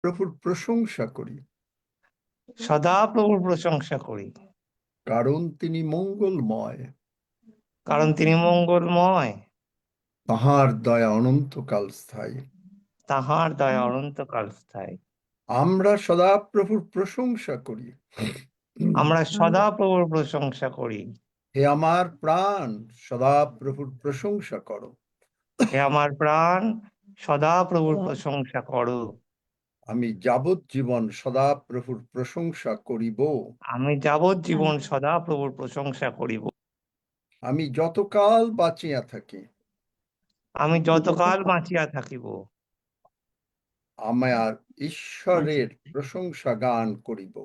প্রভুর প্রশংসা করি, সদা প্রভুর প্রশংসা করি, কারণ তিনি মঙ্গলময়। কারণ তিনি মঙ্গলময়। তাহার দয়া অনন্তকাল স্থায়ী। তাহার দয়া অনন্তকাল স্থায়ী। আমরা সদা প্রভুর প্রশংসা করি। আমরা সদা প্রভুর প্রশংসা করি। হে আমার প্রাণ, সদা প্রভুর প্রশংসা করো। হে আমার প্রাণ, সদা প্রভুর প্রশংসা করো। আমি যাবজ্জীবন সদা প্রভুর প্রশংসা করিব। আমি যাবজ্জীবন সদা প্রভুর প্রশংসা করিব। আমি যতকাল বাঁচিয়া থাকি, আমি যতকাল বাঁচিয়া থাকিব আমার ঈশ্বরের প্রশংসা গান করিব।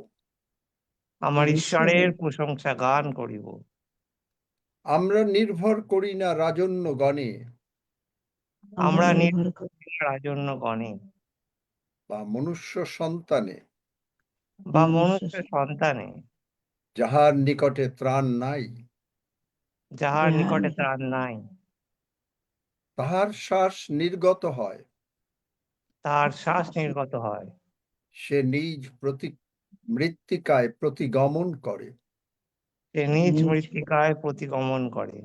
আমার ঈশ্বরের প্রশংসা গান করিব। আমরা নির্ভর করি না রাজন্যগণে আমরা নির্ভর করি না রাজন্যগণে বা মনুষ্য সন্তানে, বা মনুষ্য সন্তানে, যাহার নিকটে ত্রাণ নাই। যাহার নিকটে ত্রাণ নাই। তাহার শ্বাস নির্গত হয়, তাহার শ্বাস নির্গত হয়। সে নিজ মৃত্তিকায় প্রতিগমন করে। সে নিজ মৃত্তিকায় প্রতিগমন করে।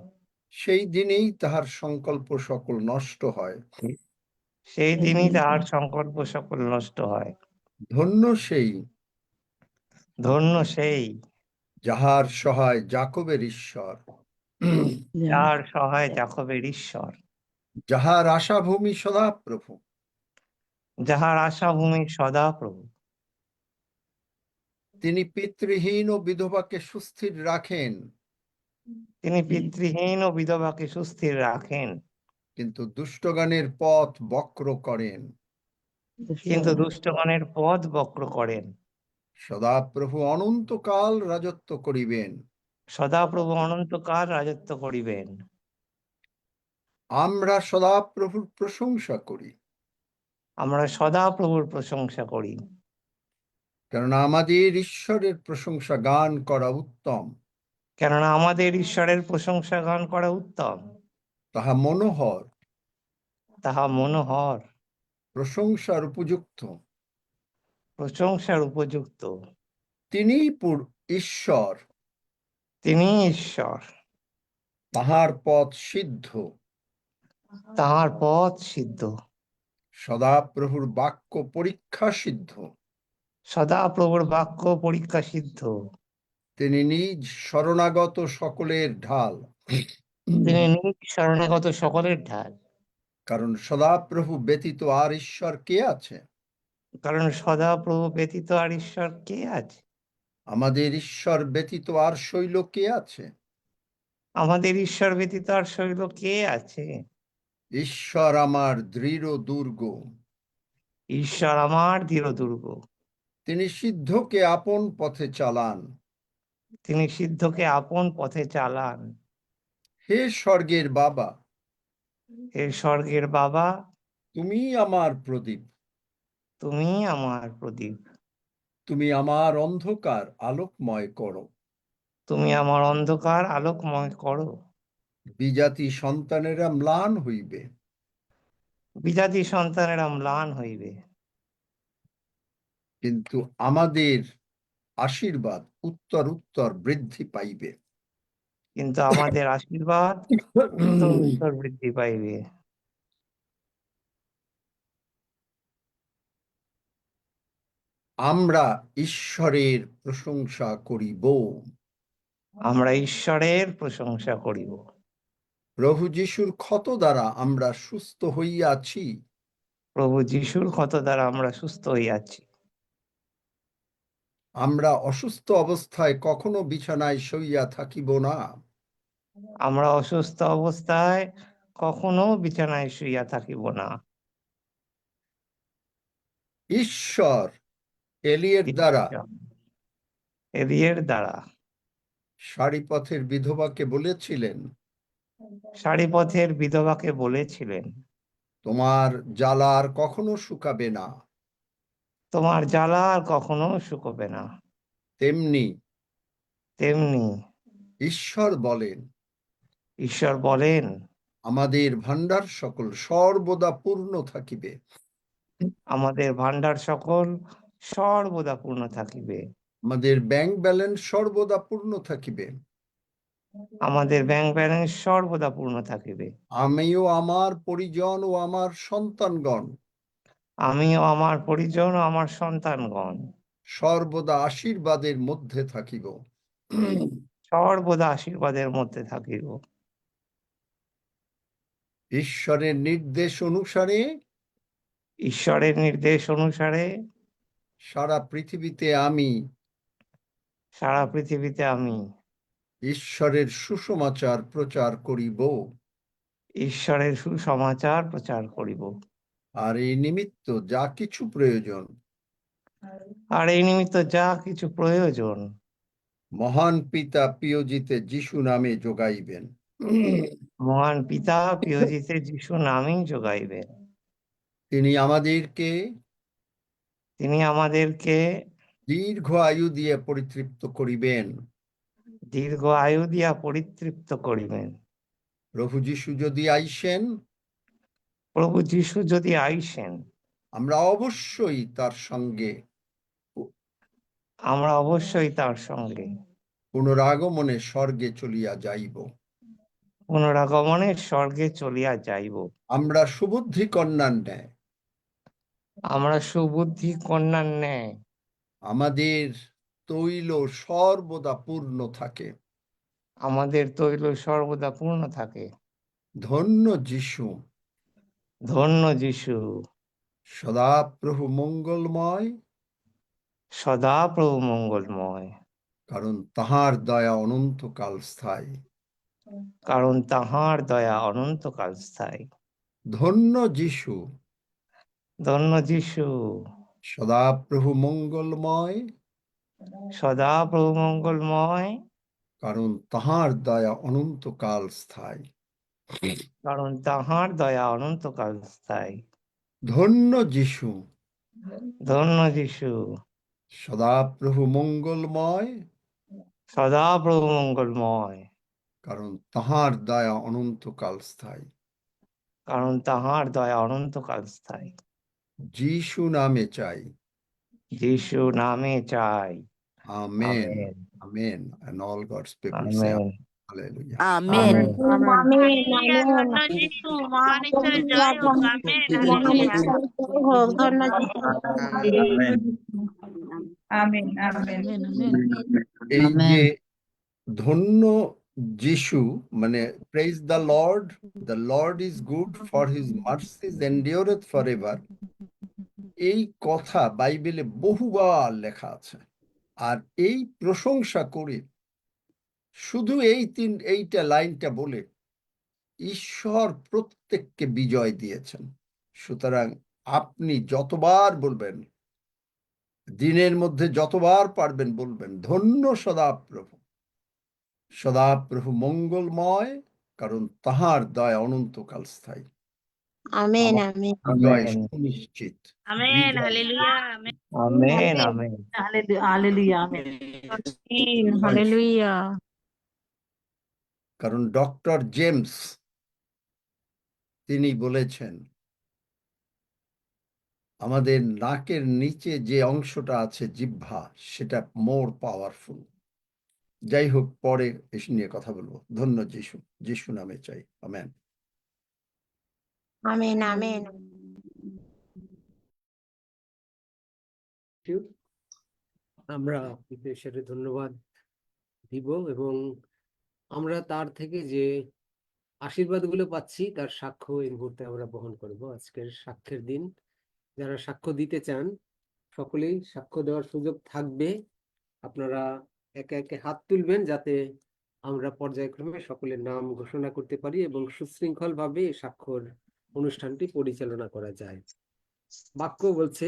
সেই দিনেই তাহার সংকল্প সকল নষ্ট হয়। সেই দিনই তাহার সংকল্প সকল নষ্ট হয়। ধন্য সেই, ধন্য সেই, যাহার সহায় যাকবের ঈশ্বর, যাহার সহায় যাকবের ঈশ্বর, যাহার আশাভূমি সদা প্রভু। যাহার আশাভূমি সদা প্রভু। তিনি পিতৃহীন ও বিধবাকে সুস্থির রাখেন, তিনি পিতৃহীন ও বিধবাকে সুস্থির রাখেন, কিন্তু দুষ্টগানের পথ বক্র করেন। কিন্তু দুষ্টগণের পথ বক্র করেন। সদা প্রভু অনন্তকাল রাজত্ব করিবেন। সদা প্রভু অনন্তকাল রাজত্ব করিবেন। আমরা সদা প্রভুর প্রশংসা করি, আমরা সদা প্রভুর প্রশংসা করি, কেননা আমাদের ঈশ্বরের প্রশংসা গান করা উত্তম। কেননা আমাদের ঈশ্বরের প্রশংসা গান করা উত্তম। তাহা মনোহর, তাহা মনোহর, প্রশংসার উপযুক্ত। প্রশংসার উপযুক্ত। তিনিই ঈশ্বর, তিনি ঈশ্বর, তাহার পথ সিদ্ধ। তাহার পথ সিদ্ধ। সদা প্রভুর বাক্য পরীক্ষা সিদ্ধ। সদা প্রভুর বাক্য পরীক্ষা সিদ্ধ। তিনি নিজ শরণাগত সকলের ঢাল। তিনি নিজ শরণাগত সকলের ঢাল। কারণ সদা প্রভু ব্যতীত আর ঈশ্বর কে আছে? কারণ সদা প্রভু ব্যতীত আর ঈশ্বর কে আছে? আমাদের ঈশ্বর ব্যতীত আর শৈল কে আছে? আমাদের ঈশ্বর ব্যতীত আর শৈল কে আছে? ঈশ্বর আমার দৃঢ় দুর্গ। ঈশ্বর আমার দৃঢ় দুর্গ। তিনি সিদ্ধকে আপন পথে চালান। তিনি সিদ্ধকে আপন পথে চালান। হে স্বর্গের বাবা, হে স্বর্গের বাবা, তুমি আমার প্রদীপ। তুমি আমার প্রদীপ। তুমি আমার অন্ধকার আলোকময় করো। তুমি আমার অন্ধকার আলোকময় করো। বিজাতি সন্তানেরা ম্লান হইবে, বিজাতি সন্তানেরা ম্লান হইবে, কিন্তু আমাদের আশীর্বাদ উত্তর উত্তর বৃদ্ধি পাইবে। কিন্তু আমাদের আশীর্বাদ উত্তর উত্তর বৃদ্ধি পাইবে। আমরা ঈশ্বরের প্রশংসা করিব। আমরা ঈশ্বরের প্রশংসা করিব। প্রভু যিশুর ক্ষত দ্বারা আমরা সুস্থ হইয়াছি। প্রভু যিশুর ক্ষত দ্বারা আমরা সুস্থ হইয়াছি। আমরা অসুস্থ অবস্থায় কখনো বিছানায় শুইয়া থাকিব না। আমরা অসুস্থ অবস্থায় কখনো বিছানায় শুইয়া থাকিব না। ঈশ্বর এলিয়ের দ্বারা এলিয়ের দ্বারা সারিপথের বিধবাকে বলেছিলেন, সারিপথের বিধবাকে বলেছিলেন, তোমার জ্বালা আর কখনো শুকাবে না। তোমার জ্বালা আর কখনো শুকোবে না। তেমনি তেমনি ঈশ্বর বলেন, ঈশ্বর বলেন, আমাদের ভান্ডার সকল সর্বদা পূর্ণ থাকিবে। আমাদের ভাণ্ডার সকল সর্বদা পূর্ণ থাকিবে। আমাদের ব্যাংক ব্যালেন্স সর্বদা পূর্ণ থাকিবে। আমাদের ব্যাংক ব্যালেন্স সর্বদা পূর্ণ থাকিবে। আমিও আমার পরিজন ও আমার সন্তানগণ আমিও আমার পরিজন ও আমার সন্তানগণ সর্বদা আশীর্বাদের মধ্যে থাকিব। সর্বদা আশীর্বাদের মধ্যে থাকিব। ঈশ্বরের নির্দেশ অনুসারে ঈশ্বরের নির্দেশ অনুসারে সারা পৃথিবীতে আমি সারা পৃথিবীতে আমি ঈশ্বরের সুসমাচার প্রচার করিব। ঈশ্বরের সুসমাচার প্রচার করিব। আর এই নিমিত্ত যা কিছু প্রয়োজন আর এই নিমিত্ত যা কিছু প্রয়োজন মহান পিতা পিয়জিতে যিশু নামে যোগাইবেন। মহান পিতা প্রিয়জিতে যিশু নামেই যোগাইবেন। তিনি আমাদেরকে তিনি আমাদেরকে দীর্ঘ আয়ু দিয়ে পরিতৃপ্ত করিবেন। দীর্ঘ আয়ু দিয়া পরিতৃপ্ত করিবেন। প্রভু যিশু যদি আইসেন, প্রভু যিশু যদি আইসেন, আমরা অবশ্যই তার সঙ্গে আমরা অবশ্যই তার সঙ্গে পুনরাগমনে স্বর্গে চলিয়া যাইব। পুনরাগমনে স্বর্গে চলিয়া যাইব। আমরা সুবুদ্ধি কন্যার ন্যায় আমরা সুবুদ্ধি কন্যার ন্যায় আমাদের তৈল সর্বদা পূর্ণ থাকে। আমাদের তৈল সর্বদা পূর্ণ থাকে। ধন্য যিশু, ধন্য যিশু, সদাপ্রভু মঙ্গলময়, সদা প্রভু মঙ্গলময়, কারণ তাহার দয়া অনন্তকাল স্থায়ী। কারণ তাহার দয়া অনন্তকাল স্থায়ী। ধন্য যিশু, ধন্য যিশু, সদাপ্রভু মঙ্গলময়, সদা প্রভু মঙ্গলময়, কারণ তাহার দয়া অনন্তকাল স্থায়ী। কারণ তাহার দয়া অনন্তকাল স্থায়ী। ধন্য যিশু, ধন্য যিশু, সদাপ্রভু মঙ্গলময়, সদা প্রভু মঙ্গলময়, কারণ তাহার দয়া অনন্তকাল স্থায়ী। কারণ তাহার দয়া অনন্তকাল স্থায়ী। যিশু নামে চাই। যিশু নামে চাই। Amen. Amen. Amen. And all God's people say amen. hallelujah. Amen. Hallelujah, ধন্য যিশু, মহান ঈশ্বরের জয় হোক। Amen, hallelujah. আমেন আমেন এই যে ধন্য যিশু মানে praise the Lord is good for his mercies endureth forever, এই কথা বাইবেলে বহুবার লেখা আছে। আর এই প্রশংসা করে শুধু এইটা লাইনটা বলে ঈশ্বর প্রত্যেককে বিজয় দিয়েছেন। সুতরাং আপনি যতবার বলবেন, দিনের মধ্যে যতবার পারবেন বলবেন, ধন্য সদাপ্রভু, সদাপ্রভু মঙ্গলময়, কারণ তাহার দয়া অনন্তকাল স্থায়ী। আমেন আমেন বিজয় আমেন। সুনিশ্চিত। Amen, hallelujah. Amen, amen. Amen. Hallelujah amen hallelujah. কারণ ডক্টর জেমস তিনি বলেছেন আমাদের নাকের নিচে যে অংশটা আছে জিহ্বা, সেটা মোর পাওয়ারফুল। যাই হোক, পরে এসে নিয়ে কথা বলবো। ধন্য যিশু, যিশু নামে চাই। আমেন। Amen amen. আমরা ঈশ্বরের ধন্যবাদ দিব এবং আমরা তার থেকে যে আশীর্বাদগুলো পাচ্ছি তার সাক্ষ্য এই মুহূর্তে আমরা বহন করব। আজকের সাক্ষ্যের দিন। যারা সাক্ষ্য দিতে চান সকলেই সাক্ষ্য দেওয়ার সুযোগ থাকবে। আপনারা একে একে হাত তুলবেন যাতে আমরা পর্যায়ক্রমে সকলের নাম ঘোষণা করতে পারি এবং সুশৃঙ্খল ভাবে এই স্বাক্ষর অনুষ্ঠানটি পরিচালনা করা যায়। বাক্য বলছে,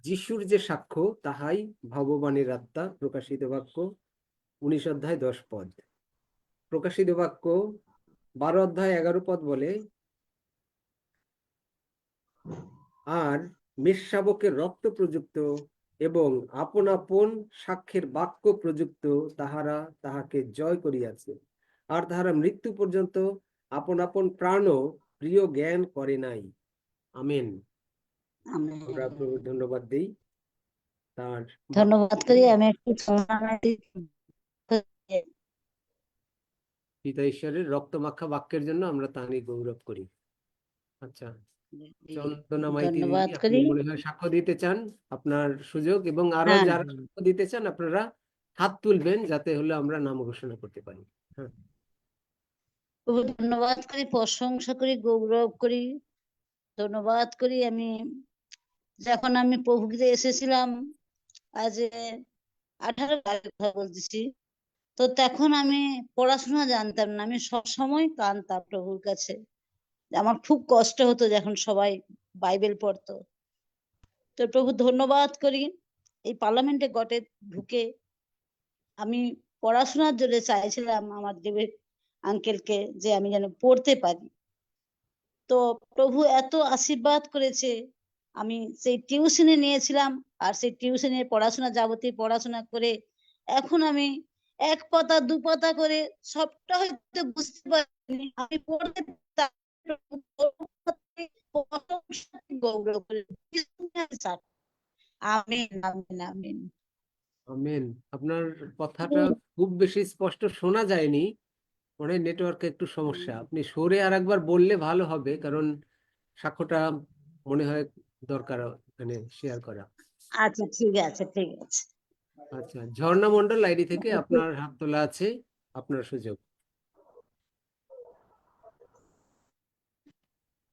যিশুর যে সাক্ষ্য তাহাই ভগবানের আত্মা। প্রকাশিত বাক্য 19 অধ্যায় 10 পদ। প্রকাশিত বাক্য 12 অধ্যায় 11 পদ বলে, আর মেষশাবকের রক্ত প্রযুক্ত এবং আপন আপন সাক্ষ্যের বাক্য প্রযুক্ত তাহারা তাহাকে জয় করিয়াছে, আর তাহারা মৃত্যু পর্যন্ত আপন আপন প্রাণ প্রিয় জ্ঞান করে নাই। আমেন। আমেন আমরা প্রভুর ধন্যবাদ দিই তার ধন্যবাদ করি আমি একটু পিতা ঈশ্বরের রক্তমাখা বাক্যের জন্য আমরা তারই গৌরব করি। আচ্ছা, চন্দনা মাইতি ধন্যবাদ দিদি, আপনি করি মনে হয় সাক্ষ্য দিতে চান, আপনার সুযোগ, এবং আরো হ্যাঁ যারা সাক্ষ্য দিতে চান আপনারা হাত তুলবেন যাতে হলে আমরা নাম ঘোষণা করতে পারি। হ্যাঁ, প্রভু ধন্যবাদ করি, প্রশংসা করি, গৌরব করি, ধন্যবাদ করি। আমি যখন আমি প্রভুকে এসেছিলাম আজ 18 কথা বলতেছি, তো তখন আমি পড়াশোনা জানতাম না, আমি সবসময় কাঁদতাম প্রভুর কাছে। আমার খুব কষ্ট হতো যখন সবাই বাইবেল পড়তো। তো প্রভু ধন্যবাদ করি, এই পার্লামেন্টে গটে ঢুকে আমি পড়াশোনার জন্য চাইছিলাম আমার দেবের আঙ্কেলকে যে আমি যেন পড়তে পারি। তো প্রভু এত আশীর্বাদ করেছে, আমি সেই টিউশনে নিয়েছিলাম, আর সেই টিউশনে পড়াশোনা যাবতীয় পড়াশোনা করে এখন আমি এক পাতা দু পাতা করে সবটা হয়তো বুঝতে পারিনি, আমি পড়তে গৌরব করে আমিন আমিন আমিন। আমেন। আপনার কথাটা খুব বেশি স্পষ্ট শোনা যায়নি, মনে হয় নেটওয়ার্কে একটু সমস্যা। আপনি সরে আর একবার বললে ভালো হবে, কারণ সাক্ষ্যটা মনে হয় দরকার এখানে শেয়ার করা। আচ্ছা ঠিক আছে ঠিক আছে। আচ্ছা, ঝর্ণা মন্ডল আইডি থেকে আপনার হাত তোলা আছে, আপনার সুযোগ।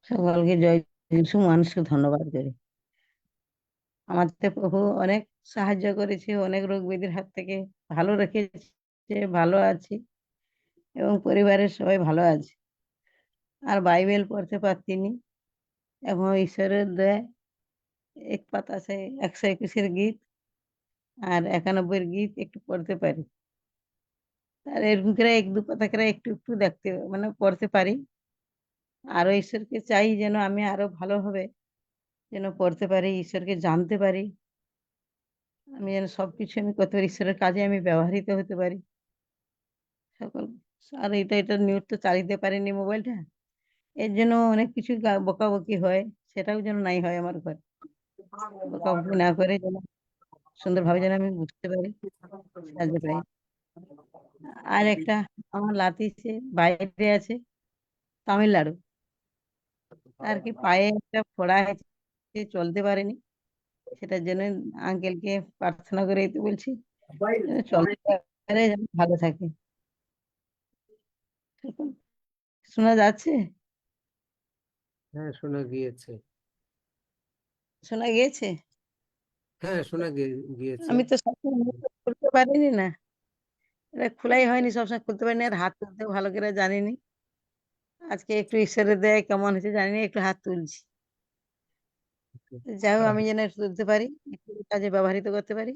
সকলকে জয় যিশু, মানুষকে ধন্যবাদ করি। আমাদের প্রভু অনেক সাহায্য করেছে, অনেক রোগ ব্যাধির হাত থেকে ভালো রেখেছে, ভালো আছি এবং পরিবারের সবাই ভালো আছে। আর বাইবেল পড়তে পারতিনি, এখন ঈশ্বরের দয়ায় এক পাতা আছে 121 গীত আর 91 গীত একটু পড়তে পারি। আর এরকম করে এক দু পাতা করে একটু একটু দেখতে মানে পড়তে পারি। আরো ঈশ্বরকে চাই যেন আমি আরো ভালোভাবে যেন পড়তে পারি, ঈশ্বরকে জানতে পারি, আমি যেন সবকিছু আমি করতে পারি, ঈশ্বরের কাজে আমি ব্যবহৃত হতে পারি সকল। আর এটা নিউজ তো চালিতে পারিনি মোবাইলটা, এর জন্য অনেক কিছু বকাবকি হয়, সেটাও যেন নাই হয় আমার ঘরে। বকাবকি না করে যেন সুন্দরভাবে যেন আমি বুঝতে পারি, সাহায্য পাই। আর একটা আমার লাতি সে বাইরে আছে, তামিলনাড়ু, আর কি পায়ে একটা ফোড়া হয়েছে, চলতে পারেনি, সেটার জন্য আঙ্কেলকে প্রার্থনা করে দিতে বলছি যেন চলতে পারে, যেন ভালো থাকে। শোনা যাচ্ছে? হ্যাঁ, শোনা গিয়েছে। শোনা গিয়েছে? হ্যাঁ, শোনা গিয়েছে। আমি তো সবসময় মুখে খুলতে পারিনি না, এটা খোলাই হয়নি, সবসময় খুলতে পারিনি, আর হাত তুলতেও ভালো করে জানিনি। আজকে একটু ঈশ্বরের দেয় কেমন হয়েছে জানিনি, একটু হাত তুলছি। যাই হোক, আমি যেন একটু তুলতে পারি, একটু কাজে ব্যবহৃত করতে পারি।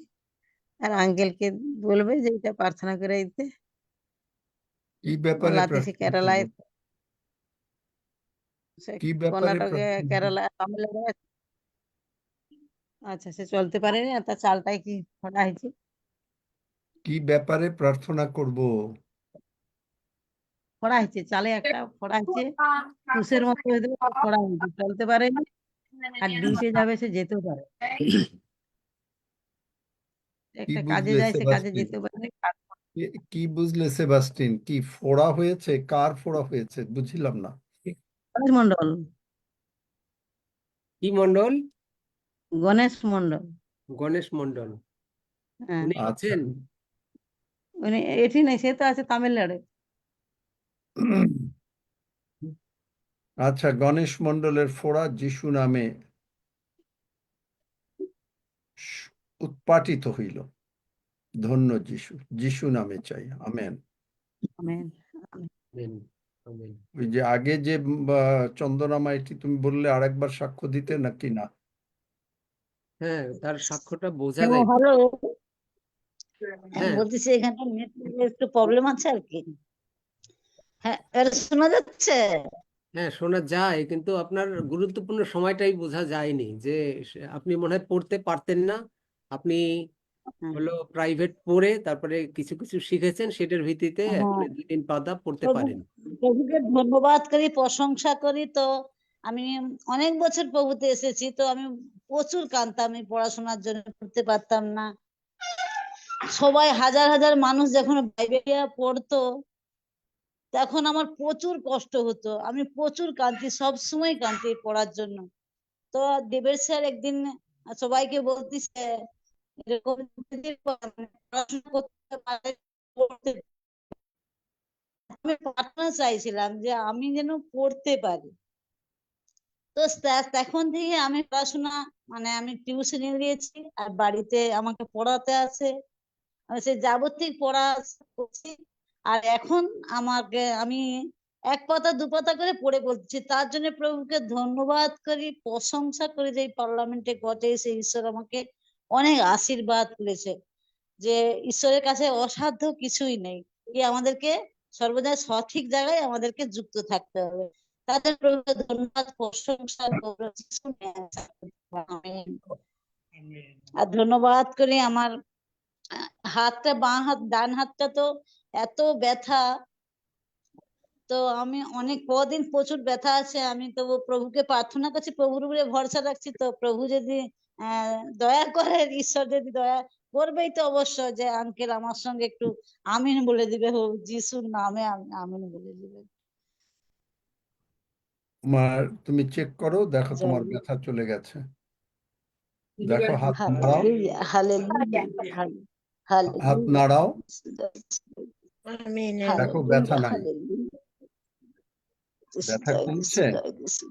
আর আঙ্কেলকে বলবে যে এটা প্রার্থনা করে দিতে। কি ব্যাপারে লাতি সে প্রার্থনা কেরালায়, করবো? সে কি ব্যাপারে কর্ণাটকে, প্রার্থনা করবো? কেরালা, তামিলনাড়ু আছে। আচ্ছা, সে চলতে পারেনি, আর তার চালটাই কি ফোড়া হয়েছে। কি ব্যাপারে প্রার্থনা করব? ফোড়া হয়েছে, চালে একটা ফোড়া হয়েছে, তুষের মতো হয়ে যাবে, ফোড়া হয়েছে, চলতে পারেনি। আর ডিউটি যাবে, সে যেতেও পারে, কি একটা কাজে বুঝলে যায়, সে কাজে সেবাস্টিন? যেতে পারে। কি বুঝলে সেবাস্টিন? কি ফোড়া হয়েছে? কার ফোড়া হয়েছে? বুঝলাম না। গণেশ মন্ডল, কি মন্ডল? গণেশ মন্ডল। গণেশ মন্ডল। হ্যাঁ, উনি আচ্ছা। আছেন? উনি এটি নেই, সে তো আছে তামিলনাড়ু। আচ্ছা, গণেশ মন্ডলের ফোড়া যিশু নামে উৎপাটিত হইল। ধন্য যিশু, যিশু নামে চাই। আমেন। আমেন। Amen, amen. ওই যে আগে যে চন্দনা মাইতি তুমি বললে আরেকবার সাক্ষ্য দিতে নাকি না? হ্যাঁ, তার সাক্ষ্যটা বোঝা যায়। হ্যালো, হ্যাঁ, বলতেছি এখানটা নেটওয়ার্কের একটু প্রবলেম আছে আর কি। হ্যাঁ, এটা শোনা যাচ্ছে? হ্যাঁ, শোনা যায়, কিন্তু আপনার গুরুত্বপূর্ণ সময়টাই বোঝা যায়নি, যে আপনি মনে হয় পড়তে পারতেন না। আপনি হ্যাঁ। হলো প্রাইভেট পড়ে তারপরে কিছু কিছু শিখেছেন, সেটার ভিত্তিতে এখন হ্যাঁ, 2-3 পাতা পড়তে প্রভু পারেন। প্রভুকে ধন্যবাদ করি, প্রশংসা করি। তো আমি অনেক বছর প্রভুতে এসেছি, তো আমি প্রচুর কাঁদতাম, আমি পড়াশোনার জন্য পড়তে পারতাম না। সবাই হাজার হাজার মানুষ যখন বাইবেল পড়তো তখন আমার প্রচুর কষ্ট হতো, আমি প্রচুর কাঁদতি, সবসময় কাঁদতি পড়ার জন্য। তো দেবের স্যার একদিন সবাইকে বলতেছে এরকম যদি পড়াশোনা করতে পারে, পড়তে, আমি প্রার্থনা চাইছিলাম যে আমি যেন পড়তে পারি। তো তখন থেকে আমি পড়াশোনা, মানে আমি টিউশনি নিয়েছি আর বাড়িতে আমাকে পড়াতে আছে, আমি সে যাবতীয় পড়া করছি। আর এখন আমি এক পাতা দু পাতা করে পড়ে বলছি, তার জন্য প্রভুকে ধন্যবাদ করি, প্রশংসা করি যে এই পার্লামেন্টে গটে এসে ঈশ্বর আমাকে অনেক আশীর্বাদ করেছে, যে ঈশ্বরের কাছে অসাধ্য কিছুই নেই, কি আমাদেরকে সর্বদা সঠিক জায়গায় আমাদেরকে যুক্ত থাকতে হবে। তাদের প্রভুকে ধন্যবাদ, প্রশংসা, গৌরব যিশু নামে। আমেন। আর ধন্যবাদ করি আমার হাতটা, বাঁ হাত, ডান হাতটা তো এত ব্যথা, তো আমি অনেক কদিন প্রচুর ব্যথা আছে, আমি তো প্রভুকে প্রার্থনা করছি, প্রভুর উপরে ভরসা রাখছি, তো প্রভু যদি দয়া করে, ঈশ্বর যদি দয়া করবেই তো অবশ্য, যে আঙ্কেল আমার সঙ্গে একটু আমিন বলে দিবে, হোক যিশুর নামে আমিন বলে দিবে। তুমি চেক করো, দেখো তোমার জয় ব্যথা চলে গেছে। দেখো, হাত নাড়াও, হালেলুয়া, হালেলুয়া, হাত হালেলুয়া, নাড়াও, আমেন, দেখো ব্যথা হালেলুয়া, নাই। হালেলুয়া। ব্যথা জয় কমছে? যিশু, জয় যিশু।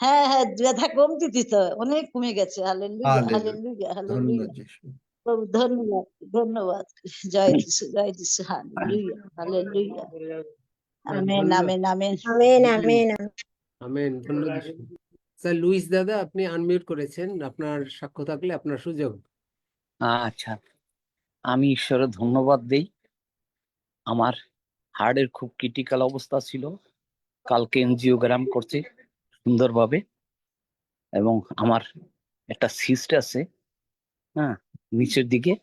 হ্যাঁ হ্যাঁ, ব্যথা কমতি তো, অনেক কমে গেছে। হালেলুয়া, হালেলুয়া, হালেলুয়া, ধন্য হালেলুয়া। যিশু। প্রভু ধন্যবাদ, ধন্যবাদ। জয় যিশু, জয় যিশু। Hallelujah, hallelujah. Amen, amen, amen. Amen, amen, amen, ধন্যবাদ যিশু। স্যার লুইস দাদা, আপনি আনমিউট করেছেন, আপনার সাক্ষ্য থাকলে আপনার সুযোগ। আচ্ছা, আমি ঈশ্বরের ধন্যবাদ দেই। আমার হার্টের খুব ক্রিটিক্যাল অবস্থা ছিল, কালকে এনজিওগ্রাম করছে সুন্দরভাবে, এবং আমার একটা সিস্ট আছে, হ্যাঁ, নিচের দিকে,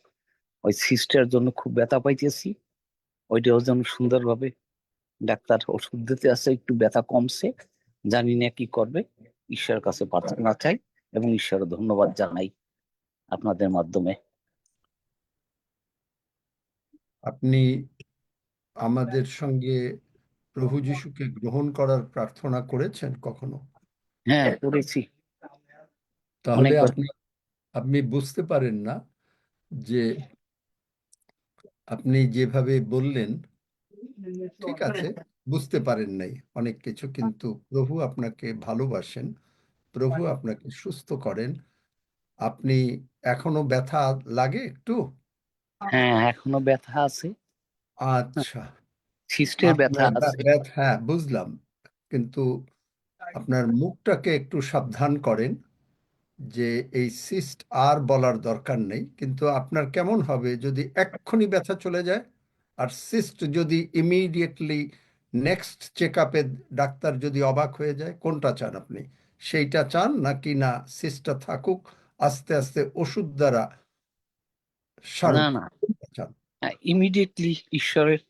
ওই সিস্টের জন্য খুব ব্যথা পাইতেছি, ওইটাও যেন সুন্দরভাবে ডাক্তার ওষুধ দিতে আছে, একটু ব্যথা কমছে, জানি না কি করবে, ঈশ্বরের কাছে প্রার্থনা চাই এবং ঈশ্বরের ধন্যবাদ জানাই আপনাদের মাধ্যমে। আপনি আমাদের সঙ্গে প্রভু যিশুকে গ্রহণ করার প্রার্থনা করেছেন কখনো? হ্যাঁ, করেছি তাহলে অনেকবার। আপনি বুঝতে পারেন না যে আপনি যেভাবে বললেন, ঠিক আছে, বুঝতে পারেন নাই অনেক কিছু, কিন্তু প্রভু আপনাকে ভালোবাসেন, প্রভু আপনাকে সুস্থ করেন। আপনি এখনো ব্যথা লাগে একটু? হ্যাঁ, এখনো ব্যথা আছে, আচ্ছা, সিস্টের ব্যথা আপনার আছে। হ্যাঁ বুঝলাম, কিন্তু আপনার মুখটাকে একটু সাবধান করেন যে এই সিস্ট আর বলার দরকার নেই, কিন্তু আপনার কেমন হবে যদি এক্ষুনি ব্যথা চলে যায়, আর সিস্ট যদি ইমিডিয়েটলি নেক্সট চেক আপে ডাক্তার যদি অবাক হয়ে যায়? কোনটা চান আপনি? সেইটা চান নাকি না সিস্টটা থাকুক, আস্তে আস্তে ওষুধ দ্বারা না সারুক? না, চান? ইমিডিয়েটলি ঈশ্বরের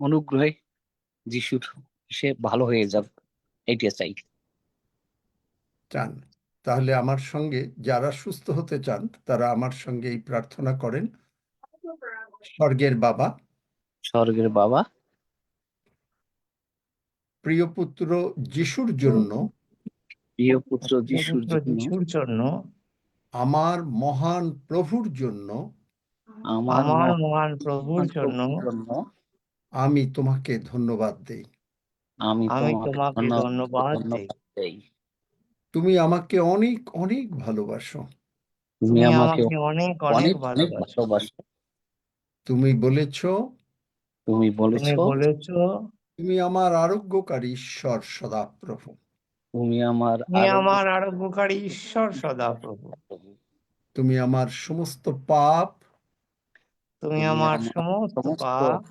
অনুগ্রহে যিশুর সে ভালো হয়ে যাবে, এইটা চাই। চান? তাহলে আমার সঙ্গে যারা সুস্থ হতে চান তারা আমার সঙ্গে এই প্রার্থনা করেন। স্বর্গের বাবা, স্বর্গের বাবা, প্রিয় পুত্র যিশুর জন্য, প্রিয় পুত্র যিশুর পুত্র জন্য, যিশুর জন্য, আমার মহান প্রভুর জন্য আমার আমার মহান প্রভুর জন্য জন্য আমি তোমাকে ধন্যবাদ দেই। আমি আমি তোমাকে তোমাকে ধন্যবাদ দেই। দেই। তুমি আমাকে অনেক অনেক ভালোবাসো। তুমি তুমি আমাকে আমাকে অনেক অনেক অনেক অনেক ভালোবাসো। ভালোবাসো। তুমি বলেছ তুমি তুমি বলেছো বলেছো তুমি আমার আরোগ্যকারী ঈশ্বর সদাপ্রভু। তুমি আমার তুমি আমার আরোগ্যকারী ঈশ্বর সদাপ্রভু। তুমি আমার সমস্ত পাপ, তুমি আমার সমস্ত পাপ,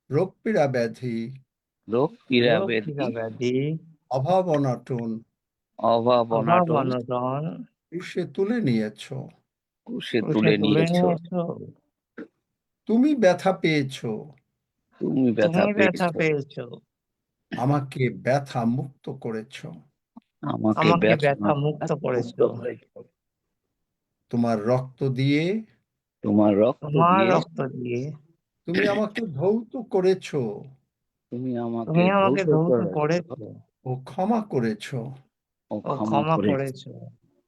রোগ পীড়া ব্যাধি, রোগ পীড়া রোগ ব্যাধি, পীড়া ব্যাধি, অভাব অনাটন অভাব অভাব অনাটন অনটন ক্রুশে তুলে নিয়েছ। ক্রুশে ক্রুশে তুলে তুলে নিয়েছো। নিয়েছো। তুমি ব্যথা পেয়েছো, তুমি তুমি ব্যথা ব্যথা পেয়েছো, পেয়েছো। আমাকে ব্যথা মুক্ত করেছ। আমাকে আমাকে ব্যথা ব্যথা মুক্ত করেছো। তোমার রক্ত দিয়ে তোমার রক্ত তোমার দিয়ে রক্ত দিয়ে তুমি আমাকে ধৌত করেছ তুমি আমাকে তুমি আমাকে ধৌত ধৌত করেছ করেছো ও ক্ষমা করেছ। ও ও ক্ষমা ক্ষমা করেছ। করেছো।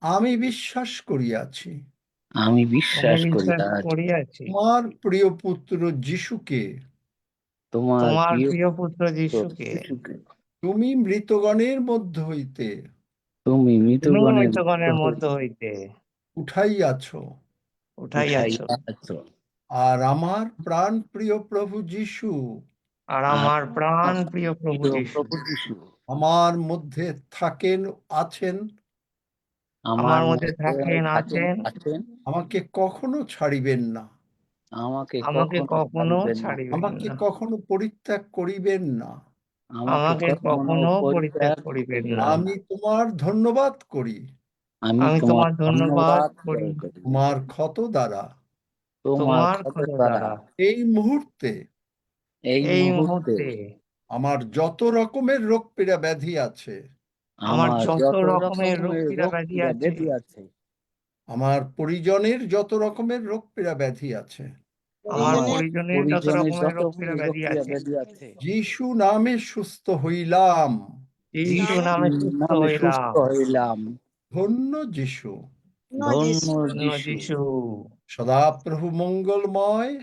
আমি বিশ্বাস করিয়াছি আমি আমি বিশ্বাস বিশ্বাস করিয়া আছি করিয়াছি তোমার প্রিয় পুত্র যিশুকে তোমার তোমার প্রিয় প্রিয় পুত্র পুত্র যিশুকে যিশুকে তুমি মৃতগণের মধ্য হইতে তুমি তুমি মৃতগণের মৃতগণের মধ্য মধ্য হইতে হইতে উঠাইয়াছ, উঠাইয়াছো। উঠাইয়াছ। আর আমার প্রাণ প্রিয় প্রভু যিশু আর আর আমার প্রাণ আমার প্রিয় প্রভু প্রিয় যিশু প্রভু যিশু আমার মধ্যে আছেন, আমার মধ্যে থাকেন আছেন আছেন, আমাকে কখনো ছাড়িবেন না, আমাকে আমাকে কখনো ছাড়িবেন না, ছাড়িবেন আমাকে না, কখনো পরিত্যাগ করিবেন না। আমাকে কখনো পরিত্যাগ করিবেন না। আমি তোমার ধন্যবাদ করি আমি তোমার ধন্যবাদ করি তোমার ক্ষত দ্বারা তোমার ক্ষত দ্বারা এই মুহূর্তে এই মুহূর্তে আমার যত রকমের রোগ পীড়া ব্যাধি আছে, আমার যত রকমের রোগ পীড়া ব্যাধি আছে, আমার পরিজনের যত রকমের রোগ পীড়া ব্যাধি আছে, আমার পরিজনের যত রকমের রোগ পীড়া ব্যাধি আছে, যিশু নামে সুস্থ হইলাম। যিশু নামে সুস্থ হইলাম। ধন্য যিশু, ধন্য যিশু, সদাপ্রভু মঙ্গলময়,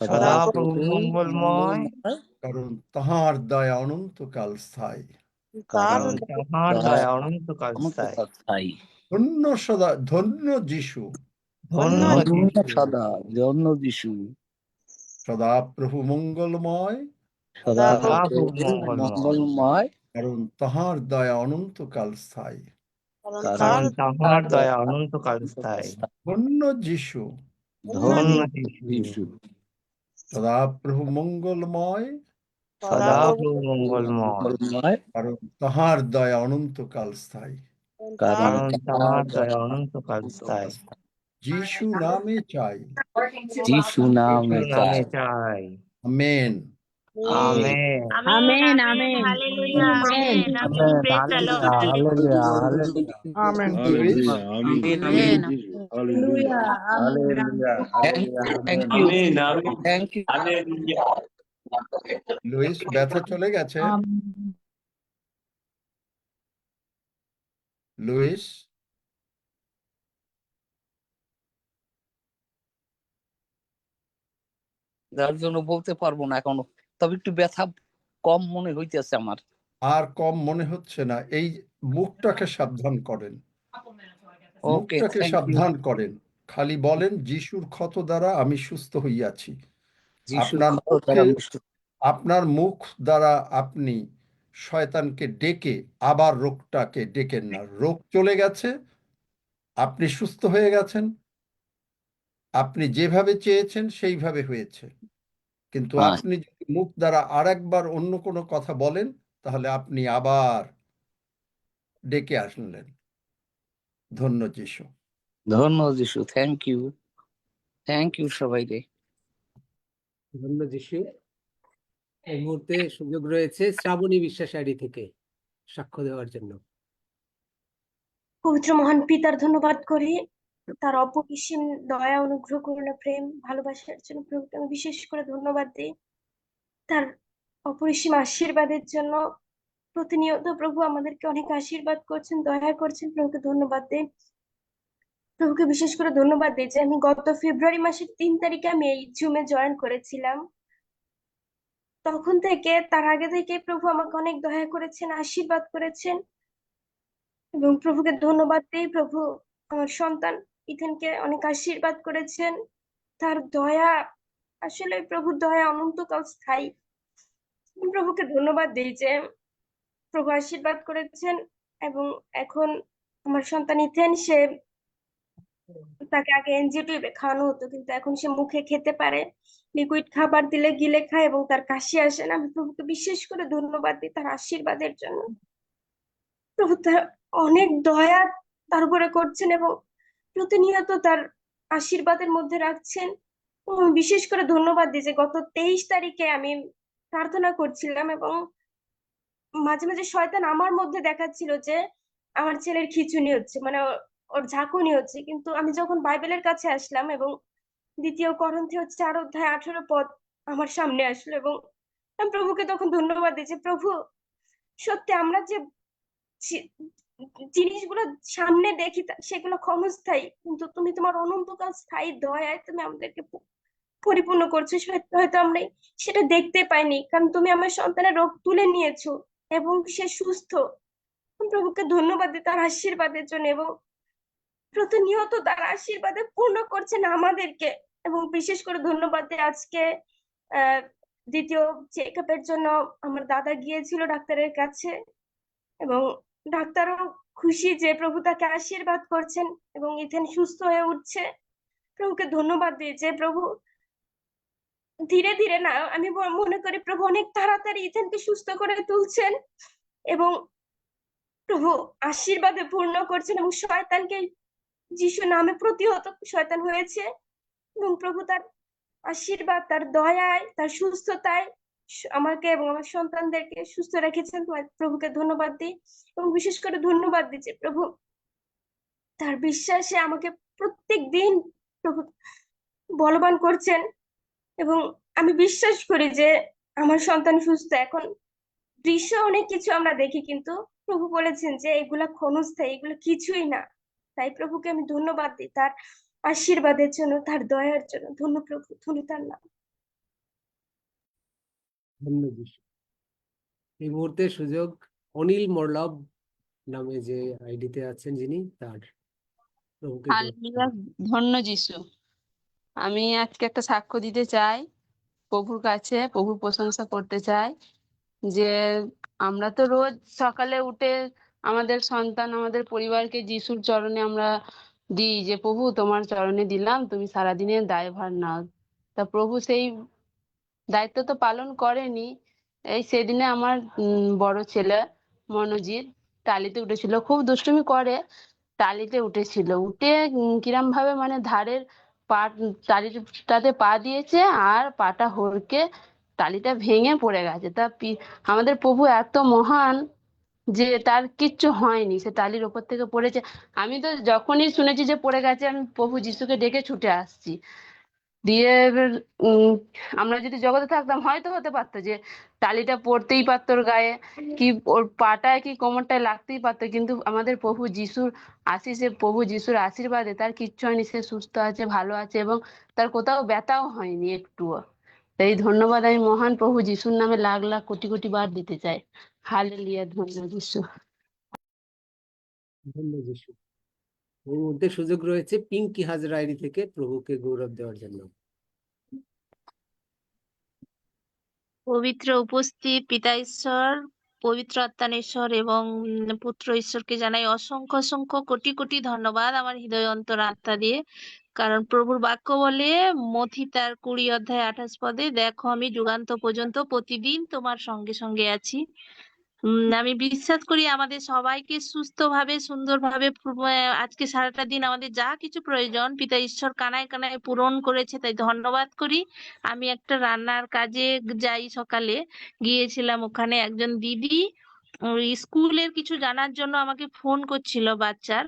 সদাপ্রভু মঙ্গলময়, কারণ তাহার দয়া অনন্তকাল স্থায়ী। কারণ তাহার দয়া অনন্তকাল স্থায়ী। ধন্য যিশু, ধন্য যিশু, ধন্য যিশু, সদাপ্রভু মঙ্গলময়, সদাপ্রভু মঙ্গলময়, মঙ্গলময়, কারণ তাহার দয়া অনন্তকাল স্থায়ী। কারণ তাহার দয়া অনন্তকাল স্থায়ী। ধন্য যিশু, ধন্য যিশু, সদাপ্রভু মঙ্গলময়, সদাপ্রভু মঙ্গলময়, মঙ্গলময়, কারণ তাহার দয়া অনন্তকাল স্থায়ী। কারণ তাহার দয়া অনন্তকাল স্থায়ী। যিশু নামে চাই, যিশু নামে নামে চাই। চাই। Amen. Amen. Amen amen hallelujah amen amen praise the Lord hallelujah, hallelujah. Amen. Hallelujah. Amen. Amen. Hallelujah. Hallelujah, hallelujah, Thank you. Hallelujah. Thank you. Louis, ব্যথা চলে গেছে? লুইস, যার জন্য বলতে পারবো না এখনো, তবে একটু ব্যথা কম মনে হইতেছে আমার। আর কম মনে হচ্ছে না। এই মুখটাকে সাবধান করেন, ওকে, মুখটাকে থ্যাংক ইউ। সাবধান করেন। খালি বলেন, যিশুর ক্ষত দ্বারা আমি সুস্থ হইয়াছি। যিশুর আপনার ক্ষত দ্বারা আমি সুস্থ। আপনার মুখ দ্বারা আপনি শয়তানকে ডেকে আবার রোগটাকে ডেকেন না। রোগ চলে গেছে, আপনি সুস্থ হয়ে গেছেন, আপনি যেভাবে চেয়েছেন সেইভাবে হয়েছে। কিন্তু আচ্ছা। আপনি যদি মুখ দ্বারা আরেকবার অন্য কোনো কথা বলেন, তাহলে আপনি আবার ডেকে আসলেন। ধন্য যিশু। ধন্য যিশু, থ্যাংক ইউ, থ্যাংক ইউ সবাইকে। ধন্য যিশু। এই মুহূর্তে সুযোগ রয়েছে শ্রাবণী বিশ্বাস আইডি থেকে সাক্ষ্য দেওয়ার জন্য। পবিত্র মহান পিতার ধন্যবাদ করি, তার অপরিসীম দয়া, অনুগ্রহ, করুণা, প্রেম, ভালোবাসার জন্য প্রভুকে আমি বিশেষ করে ধন্যবাদ দিই। তার অপরিসীম আশীর্বাদের জন্য প্রতিনিয়ত প্রভু আমাদেরকে অনেক আশীর্বাদ করছেন, দয়া করছেন। প্রভুকে ধন্যবাদ দিই। প্রভুকে বিশেষ করে ধন্যবাদ দিই যে আমি গত ফেব্রুয়ারি মাসের 3 তারিখে আমি এই জুমে জয়েন করেছিলাম। তখন থেকে, তার আগে থেকে প্রভু আমাকে অনেক দয়া করেছেন, আশীর্বাদ করেছেন এবং প্রভুকে ধন্যবাদ দিই। প্রভু আমার সন্তান ইথেনকে অনেক আশীর্বাদ করেছেন। তার দয়া, আসলে প্রভুর দয়া অনন্তকাল স্থায়ী। প্রভুকে ধন্যবাদ দিই যে প্রভু আশীর্বাদ করেছেন এবং এখন আমার সন্তান ইথেন, সে তাকে আগে এনজিও টিউবে খাওয়ানো হতো, কিন্তু এখন সে মুখে খেতে পারে, লিকুইড খাবার দিলে গিলে খায় এবং তার কাশি আসে না। আমি প্রভুকে বিশেষ করে ধন্যবাদ দিই তার আশীর্বাদের জন্য। প্রভু তার অনেক দয়া তার উপরে করছেন এবং প্রতিনিয়ত তার আশীর্বাদের মধ্যে রাখছেন। আমি বিশেষ করে ধন্যবাদ দিই যে গত 23 তারিখে আমি প্রার্থনা করছিলাম এবং মাঝে মাঝে শয়তান আমার মধ্যে দেখাচ্ছিল যে আমার ছেলের খিঁচুনি হচ্ছে, মানে ওর ঝাঁকুনি হচ্ছে। কিন্তু আমি যখন বাইবেলের কাছে আসলাম এবং 2 করন্থীয় 4 অধ্যায় 18 পদ আমার সামনে আসলো, এবং আমি প্রভুকে তখন ধন্যবাদ দিয়েছি, প্রভু সত্যি আমরা যে জি- জিনিসগুলো সামনে দেখি সেগুলো ক্ষণস্থায়ী, কিন্তু তুমি তোমার অনন্তকাল স্থায়ী দয়ায় তুমি আমাদেরকে পরিপূর্ণ করছো। হয়তো আমরা সেটা দেখতে পাইনি, কারণ তুমি আমার সন্তানের রোগ তুলে নিয়েছো এবং সে সুস্থ। আমি প্রভুকে ধন্যবাদ দিই তার আশীর্বাদের জন্য, এবং প্রতিনিয়ত তার আশীর্বাদে পূর্ণ করছেন আমাদেরকে। এবং বিশেষ করে ধন্যবাদ দিই আজকে আহ 2য় চেক আপের জন্য আমার দাদা গিয়েছিল ডাক্তারের কাছে, এবং ডাক্তারও খুশি যে প্রভু তাকে আশীর্বাদ করছেন এবং ইথেন সুস্থ হয়ে উঠছে। প্রভুকে ধন্যবাদ দিই যে প্রভু ধীরে ধীরে না, আমি মনে করি প্রভু অনেক তাড়াতাড়ি ইথেনকে সুস্থ করে তুলছেন এবং প্রভু আশীর্বাদে পূর্ণ করছেন, এবং শয়তানকে যিশু নামে প্রতিহত শয়তান হয়েছে, এবং প্রভু তার আশীর্বাদ, তার দয়ায়, তার সুস্থতায় আমাকে এবং আমার সন্তানদেরকে সুস্থ রেখেছেন। তোমার প্রভুকে ধন্যবাদ দিই, এবং বিশেষ করে ধন্যবাদ দিচ্ছি প্রভু তার বিশ্বাসে আমাকে প্রত্যেক দিন প্রভু বলবান করছেন। এবং আমি বিশ্বাস করি যে আমার সন্তান সুস্থ। এখন দৃশ্য অনেক কিছু আমরা দেখি, কিন্তু প্রভু বলেছেন যে এগুলা ক্ষণস্থায়ী, এগুলো কিছুই না। তাই প্রভুকে আমি ধন্যবাদ দিই তার আশীর্বাদের জন্য, তার দয়ার জন্য। ধন্য প্রভু, ধন্য তার নাম। ধন্যবাদ। এই মুহূর্তে সুযোগ অনিল মোরলব নামে যে আইডিতে আছেন যিনি, তার প্রভুকে হালেলুয়া, ধন্য যিশু। আমি আজকে একটা সাক্ষ্য দিতে চাই প্রভুর কাছে, প্রভুর প্রশংসা করতে চাই যে আমরা তো রোজ সকালে উঠে আমাদের সন্তান, আমাদের পরিবারকে যিশুর চরণে আমরা দিই যে প্রভু তোমার চরণে দিলাম, তুমি সারাদিনের দায়ভার নাও। তা প্রভু সেই দায়িত্ব তো পালন করেনি। এই সেদিনে আমার বড় ছেলে মনোজিৎ টালিতে উঠেছিল, খুব দুষ্টুমি করে। টালিতে উঠেছিল, উঠে কিরম ভাবে মানে ধারের পা, টালিটাতে পা দিয়েছে আর পাটা হড়কে টালিটা ভেঙে পড়ে গেছে। আমাদের প্রভু এত মহান যে তার কিচ্ছু হয়নি, সে টালির ওপর থেকে পড়েছে। আমি তো যখনই শুনেছি যে পড়ে গেছে, আমি প্রভু যিশুকে ডেকে ছুটে আসছি। দিয়ে এবার আমরা যদি জগতে থাকতাম হয়তো হতে পারতো যে টালিটা পড়তেই পারতো ওর গায়ে, কি ওর পাটায় কি কোমরটায় লাগতেই পারতো, কিন্তু আমাদের প্রভু যিশুর আশিসে, প্রভু যিশুর আশীর্বাদে তার কিচ্ছু হয়নি, সে সুস্থ আছে, ভালো আছে, এবং তার কোথাও ব্যথাও হয়নি একটুও। এই ধন্যবাদ আমি মহান প্রভু যিশুর নামে লাখ লাখ কোটি কোটি বার দিতে চাই। হালেলুয়া, ধন্য যিশু। ধন্যবাদ যিশু। এই মুহূর্তে সুযোগ রয়েছে পিঙ্কি হাজরা আইডি থেকে প্রভুকে গৌরব দেওয়ার জন্য। পবিত্র উপস্থিত পিতা ঈশ্বর, পবিত্র আত্মানেশ্বর এবং পুত্র ঈশ্বরকে জানাই অসংখ্য অসংখ্য কোটি কোটি ধন্যবাদ আমার হৃদয় অন্তর আত্মা দিয়ে। কারণ প্রভুর বাক্য বলে মথি তার 20 অধ্যায় 28 পদে, দেখো আমি যুগান্ত পর্যন্ত প্রতিদিন তোমার সঙ্গে সঙ্গে আছি। আমি বিশ্বাস করি আমাদের সবাইকে সুস্থভাবে, সুন্দরভাবে আজকে সারাটা দিন আমাদের যা কিছু প্রয়োজন পিতা ঈশ্বর কানায় কানায় পূরণ করেছে, তাই ধন্যবাদ করি। আমি একটা রান্নার কাজে যাই, সকালে গিয়েছিলাম, ওখানে একজন দিদি ওই স্কুলের কিছু জানার জন্য আমাকে ফোন করছিল বাচ্চার,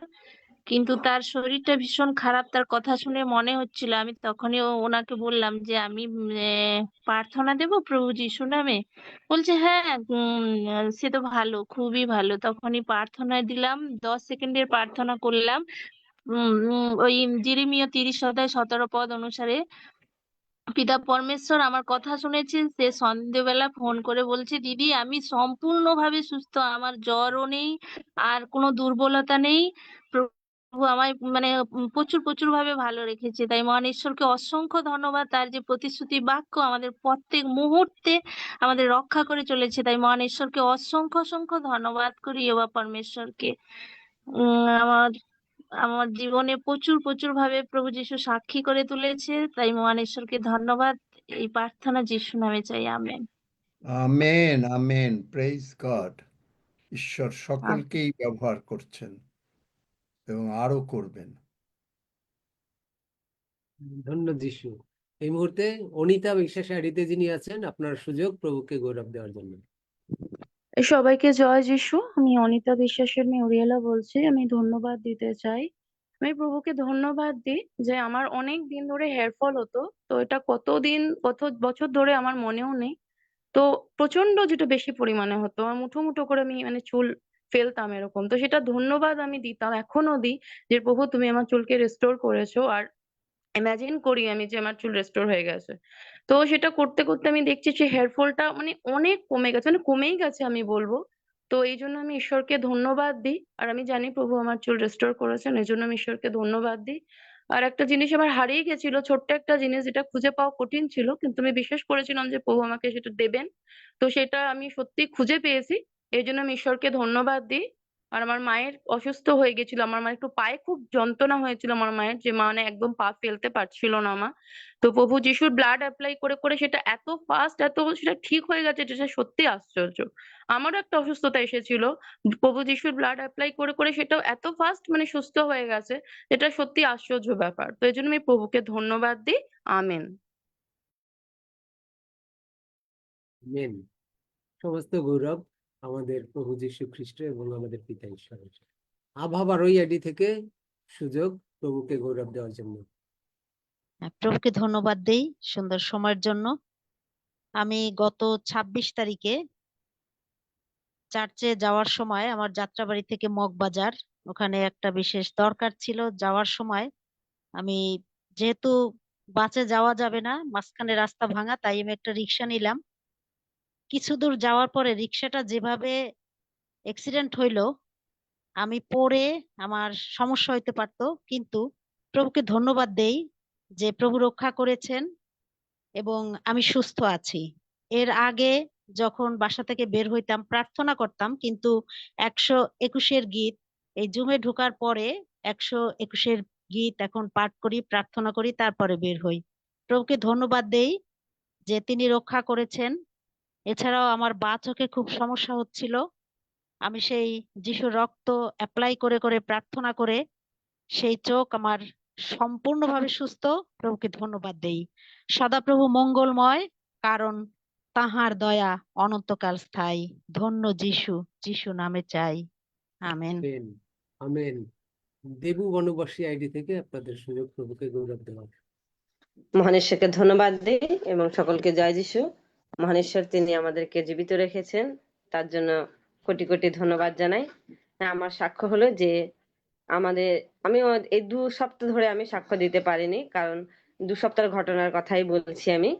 কিন্তু তার শরীরটা ভীষণ খারাপ। তার কথা শুনে মনে হচ্ছিল, আমি তখনই ওনাকে বললাম যে আমি প্রার্থনা দেব প্রভু যিশু নামে। বলছে হ্যাঁ, সে তো ভালো, খুবই ভালো। তখনই প্রার্থনা দিলাম, 10 সেকেন্ডের প্রার্থনা করলাম। ওই যেরেমিয়া 30 অধ্যায় 17 পদ অনুসারে পিতা পরমেশ্বর আমার কথা শুনেছে। সে সন্ধ্যেবেলা ফোন করে বলছে, দিদি আমি সম্পূর্ণভাবে সুস্থ, আমার জ্বরও নেই, আর কোনো দুর্বলতা নেই। প্রভু আমায় মানে প্রচুর প্রচুর ভাবে ভালো রেখেছে। তাই মহান ঈশ্বরকে অসংখ্য ধন্যবাদ, তার যে প্রতিশ্রুতি বাক্য আমাদের প্রত্যেক মুহূর্তে আমাদের রক্ষা করে চলেছে। তাই মহান ঈশ্বরকে অসংখ্য অসংখ্য ধন্যবাদ করি, এবার পরমেশ্বরকে। আমার আমার জীবনে প্রচুর প্রচুর ভাবে প্রভু যিশু সাক্ষী করে তুলেছে, তাই মহান ঈশ্বরকে ধন্যবাদ। এই প্রার্থনা যিশু নামে চাই, amen. Amen, amen, praise God. ঈশ্বর সকলকেই ব্যবহার করছেন এবং আরো করবেন। ধন্য যিশু। এই মুহূর্তে অনিতা বিশ্বাস আইডিতে যিনি আছেন, আপনার সুযোগ প্রভুকে গৌরব দেওয়ার জন্য। সবাইকে জয় যিশু। আমি অনিতা বিশ্বাসের মেয়ে উরিয়ালা বলছি। আমি ধন্যবাদ দিতে চাই। আমি প্রভুকে ধন্যবাদ দিই যে আমার অনেক দিন ধরে হেয়ার ফল হতো। তো এটা কত বছর ধরে আমার মনেও নেই। তো প্রচন্ড যেটা বেশি পরিমাণে হতো, আমার মুঠো মুঠো করে আমি মানে চুল ফেলতাম এরকম। তো সেটা ধন্যবাদ আমি দিতাম, এখনো দিই, যে প্রভু তুমি আমার চুলকে রেস্টোর করেছো। আর ইমাজিন করি আমি যে আমার চুল রেস্টোর হয়ে গেছে। তো সেটা করতে করতে আমি দেখছি যে হেয়ার ফলটা মানে অনেক কমে গেছে, মানে কমেই গেছে আমি বলবো। তো এই জন্য আমি ঈশ্বরকে ধন্যবাদ দিই। আর আমি জানি প্রভু আমার চুল রেস্টোর করেছেন, এই জন্য আমি ঈশ্বরকে ধন্যবাদ দিই। আর একটা জিনিস আমার হারিয়ে গেছিল, ছোট্ট একটা জিনিস, যেটা খুঁজে পাওয়া কঠিন ছিল, কিন্তু আমি বিশ্বাস করেছিলাম যে প্রভু আমাকে সেটা দেবেন। তো সেটা আমি সত্যি খুঁজে পেয়েছি, এই জন্য আমি ঈশ্বরকে ধন্যবাদ দিই। আর আমার মায়ের অসুস্থ হয়ে গেছিল, আমার মায়ের একটু পায়ে খুব যন্ত্রণা হয়েছিল, আমার মায়ের, যে মানে একদম পা ফেলতে পারছিল না মা। তো প্রভু যিশুর ব্লাড অ্যাপ্লাই করে করে সেটা এত ফাস্ট, এত সেটা ঠিক হয়ে গেছে, যেটা সত্যি আশ্চর্য। আমারও একটা অসুস্থতা এসেছিল, প্রভু যিশুর ব্লাড অ্যাপ্লাই করে করে সেটাও এত ফাস্ট মানে সুস্থ হয়ে গেছে, এটা সত্যি আশ্চর্য ব্যাপার। তো এই জন্য আমি প্রভুকে ধন্যবাদ দিই। আমেন। আমেন। সমস্ত গৌরব আমাদের প্রভু যীশু খ্রিস্ট এবং আমাদের পিতা ঈশ্বরের। আবার ওই আইডি থেকে সুযোগ প্রভুকে গৌরব দেওয়ার জন্য। প্রভুকে ধন্যবাদ দেই সুন্দর সময়ের জন্য। আমি গত 26 তারিখে চার্চে যাওয়ার সময় আমার যাত্রাবাড়ি থেকে মগবাজার, ওখানে একটা বিশেষ দরকার ছিল। যাওয়ার সময় আমি, যেহেতু বাসে যাওয়া যাবে না, মাঝখানে রাস্তা ভাঙা, তাই আমি একটা রিক্সা নিলাম। কিছু দূর যাওয়ার পরে রিক্সাটা যেভাবে অ্যাক্সিডেন্ট হইলো, আমি পড়ে আমার সমস্যা হইতে পারতো, কিন্তু প্রভুকে ধন্যবাদ দেই যে প্রভু রক্ষা করেছেন এবং আমি সুস্থ আছি। এর আগে যখন বাসা থেকে বের হইতাম প্রার্থনা করতাম, কিন্তু 121-এর গীত, এই জুমে ঢোকার পরে 121-এর গীত এখন পাঠ করি, প্রার্থনা করি, তারপরে বের হই। প্রভুকে ধন্যবাদ দেই যে তিনি রক্ষা করেছেন। এছাড়াও আমার বাঁ চোখে খুব সমস্যা হচ্ছিল, আমি সেই যিশুর রক্ত অ্যাপ্লাই করে করে প্রার্থনা করে সেই চোখ আমার সম্পূর্ণভাবে সুস্থ। প্রভুকে ধন্যবাদ দেই। সদাপ্রভু মঙ্গলময়, কারণ তাহার দয়া অনন্তকাল স্থায়ী। ধন্য যিশু, যিশু নামে চাই। Amen. Amen. Amen. Debu Banabasi ID থেকে আপনাদের সুযোগ প্রভুকে গৌরব দেওয়ার। মহানেশ্বরকে ধন্যবাদ দিই এবং সকলকে জয় যিশু। মহানেশ্বর তিনি আমাদেরকে জীবিত রেখেছেন, তার জন্য কোটি কোটি ধন্যবাদ জানাই। আমার সাক্ষ্য হলো যে আমি এই 2 সপ্তাহ ধরে আমি সাক্ষ্য দিতে পারিনি, কারণ 2 সপ্তাহের ঘটনার কথাই বলছি আমি।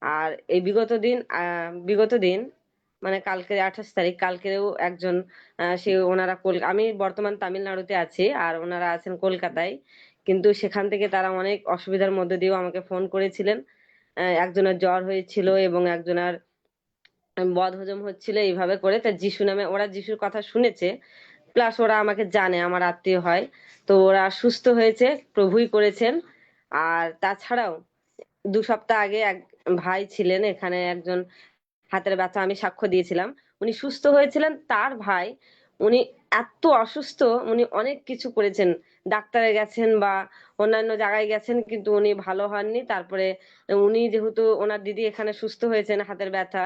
আর এই বিগত দিন মানে কালকে 28 তারিখ, কালকেও একজন ওনারা আমি বর্তমান তামিলনাড়ুতে আছি আর ওনারা আছেন কলকাতায়, কিন্তু সেখান থেকে তারা অনেক অসুবিধার মধ্যে দিয়েও আমাকে ফোন করেছিলেন। একজনের জ্বর হয়েছিল এবং একজনের বদহজম হচ্ছিল, এইভাবে করে। তা যিশু নামে ওরা যিশুর কথা শুনেছে, প্লাস ওরা আমাকে জানে, আমার আত্মীয় হয়। তো ওরা সুস্থ হয়েছে, প্রভুই করেছেন। আর তাছাড়াও 2 সপ্তাহ আগে এক ভাই ছিলেন এখানে, একজন হাতের ব্যথা, আমি সাক্ষ্য দিয়েছিলাম, উনি সুস্থ হয়েছিলেন। তার ভাই, উনি এত অসুস্থ, উনি অনেক কিছু করেছেন, ডাক্তারে গেছেন বা অন্যান্য জায়গায় গেছেন, কিন্তু উনি ভালো হননি। তারপরে উনি যেহেতু ওনার দিদি এখানে সুস্থ হয়েছেন হাতের ব্যথা,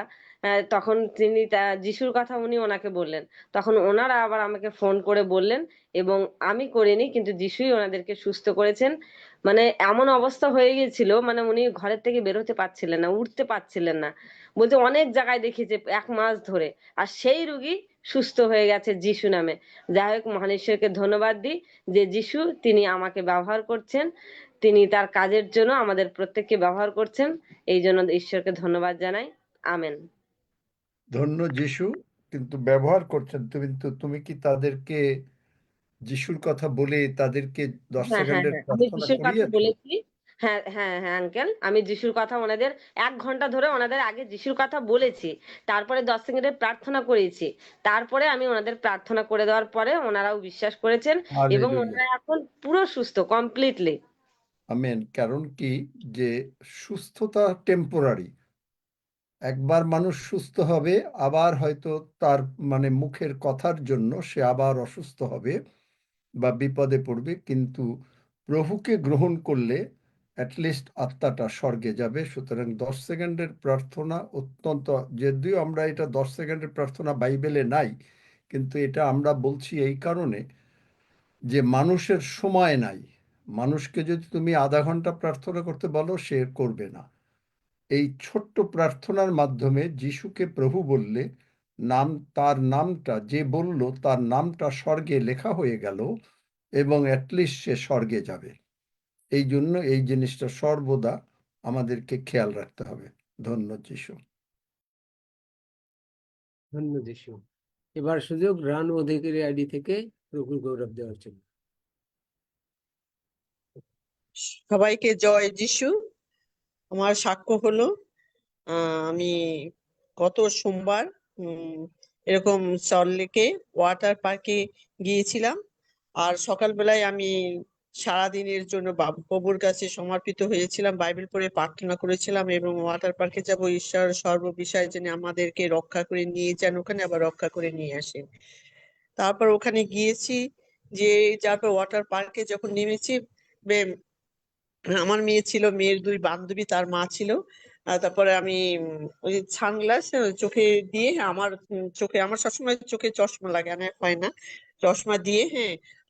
তখন তিনি যিশুর কথা উনি ওনাকে বললেন। তখন ওনারা আবার আমাকে ফোন করে বললেন, এবং আমি করিনি, কিন্তু যিশুই ওনাদেরকে সুস্থ করেছেন। মানে এমন অবস্থা হয়ে গেছিল, মানে উনি ঘরের থেকে বেরোতে পারছিলেন না, উঠতে পারছিলেন না, বলতে অনেক জায়গায় দেখিয়েছে 1 মাস ধরে। আর সেই রোগী সুস্থ হয়ে গেছে যিশু নামে। যাই হোক, মহানেশ্বরকে ধন্যবাদ দিই যে যিশু তিনি আমাকে ব্যবহার করছেন, তিনি তার কাজের জন্য আমাদের প্রত্যেককে ব্যবহার করছেন। এই জন্য ঈশ্বরকে ধন্যবাদ জানাই। আমেন। ধন্য যিশু, কিন্তু ব্যবহার করছেন তুমি কি তাদেরকে যিশুর কথা বলে তাদেরকে 10 হ্যাঁ, হ্যাঁ, সেকেন্ডের হ্যাঁ, আমি প্রার্থনা যিশুর কথা করিয়েছো? বলেছি। হ্যাঁ, হ্যাঁ, হ্যাঁ আঙ্কেল, আমি যিশুর কথা ওনাদের 1 ঘন্টা ধরে ওনাদের আগে যিশুর কথা বলেছি, তারপরে 10 সেকেন্ডের প্রার্থনা করেছি, তারপরে আমি ওনাদের প্রার্থনা করে দেওয়ার পরে ওনারাও বিশ্বাস করেছেন এবং হালেলুয়া। ওনারা এখন পুরো সুস্থ, কমপ্লিটলি। আমেন। কারণ কি, যে সুস্থতা টেম্পোরারি। একবার মানুষ সুস্থ হবে, আবার হয়তো তার মানে মুখের কথার জন্য সে আবার অসুস্থ হবে বা বিপদে পড়বে, কিন্তু প্রভুকে গ্রহণ করলে অ্যাটলিস্ট আত্মাটা স্বর্গে যাবে। সুতরাং 10 সেকেন্ডের প্রার্থনা অত্যন্ত, যদিও আমরা এটা 10 সেকেন্ডের প্রার্থনা বাইবেলে নাই, কিন্তু এটা আমরা বলছি এই কারণে যে মানুষের সময় নাই। মানুষকে যদি তুমি আধা ঘন্টা প্রার্থনা করতে বলো, সে করবে না। এই ছোট্ট প্রার্থনার মাধ্যমে যিশুকে প্রভু বললে তার নামটা যে বলল, তার নামটা স্বর্গে লেখা হয়ে গেল এবং অ্যাটলিস্ট সে স্বর্গে যাবে। এই জন্য এই জিনিসটা সর্বদা আমাদেরকে খেয়াল রাখতে হবে। ধন্যবাদ যিশু। ধন্য যিশু। এবার সুযোগ রানু অধিকারী আইডি থেকে প্রভুর গৌরব দেওয়ার জন্য। সবাইকে জয় যিশু। আমার সাক্ষ্য হলো আমি গত সোমবার এরকম সল্টলেকে ওয়াটার পার্কে গিয়েছিলাম, আর সকালবেলায় আমি সারাদিনের জন্য প্রভুর কাছে সমর্পিত হয়েছিলাম, বাইবেল পড়ে প্রার্থনা করেছিলাম এবং ওয়াটার পার্কে যাব ঈশ্বর সর্ববিষয় যেন আমাদেরকে রক্ষা করে নিয়ে যান, ওখানে আবার রক্ষা করে নিয়ে আসেন। তারপর ওখানে গিয়েছি, যে তারপর ওয়াটার পার্কে যখন নেমেছি, আমার মেয়ে ছিল, মেয়ের 2 বান্ধবী, তার মা ছিল। তারপরে আমি ওই সানগ্লাস চোখে দিয়ে, আমার চোখে, আমার সবসময় চোখে চশমা লাগে, আমি হয় না, চশমা দিয়ে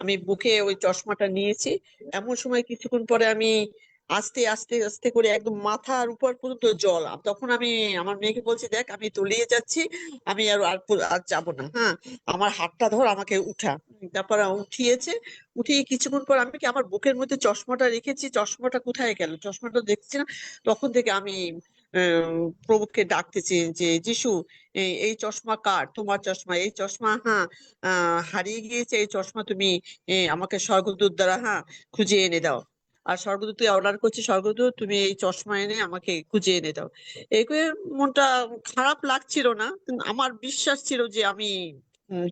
আমি বুকে ওই চশমাটা নিয়েছি। এমন সময় কিছুক্ষণ পরে আমি আস্তে আস্তে আস্তে করে একদম মাথার উপর পর্যন্ত জল। তখন আমি আমার মেয়েকে বলছি, দেখ আমি তলিয়ে যাচ্ছি, আমি আর যাবো না, আমার হাতটা ধর, আমাকে উঠা। তারপরে উঠিয়েছে। উঠিয়ে কিছুক্ষণ পর আমি কি আমার বুকের মধ্যে চশমাটা রেখেছি, চশমাটা কোথায় গেল, চশমাটা দেখছি না। তখন থেকে আমি প্রভুকে ডাকতেছি যে যিশু, এই চশমা কার? তোমার চশমা। এই চশমা হারিয়ে গিয়েছে, এই চশমা তুমি আমাকে স্বর্গদূত দ্বারা খুঁজে এনে দাও। আর স্বর্গদূত অর্ডার করছি, স্বর্গদূত তুমি এই চশমা এনে আমাকে খুঁজে এনে দাও। এই করে মনটা খারাপ লাগছিল না, কিন্তু আমার বিশ্বাস ছিল যে আমি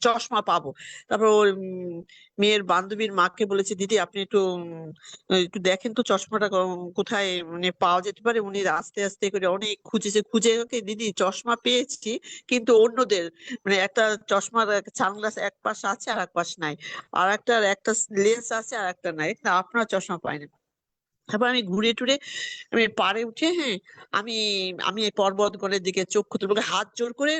চশমা পাবো। তারপর ওর মেয়ের বান্ধবীর মাকে বলেছে, দিদি আপনি একটু দেখেন তো চশমাটা কোথায় মানে পাওয়া যেতে পারে। উনি আস্তে আস্তে করে অনেক খুঁজেছে, খুঁজে ওকে, দিদি চশমা পেয়েছি, কিন্তু অন্যদের, মানে একটা চশমার সানগ্লাস এক পাশ আছে আর এক পাশ নাই, আর একটা লেন্স আছে আর একটা নাই, আপনার চশমা পাইনি। তারপর আমি ঘুরে টুরে আমি পাড়ে উঠে আমি আমি এই পর্বতগণের দিকে চক্ষু তুলে হাত জোর করে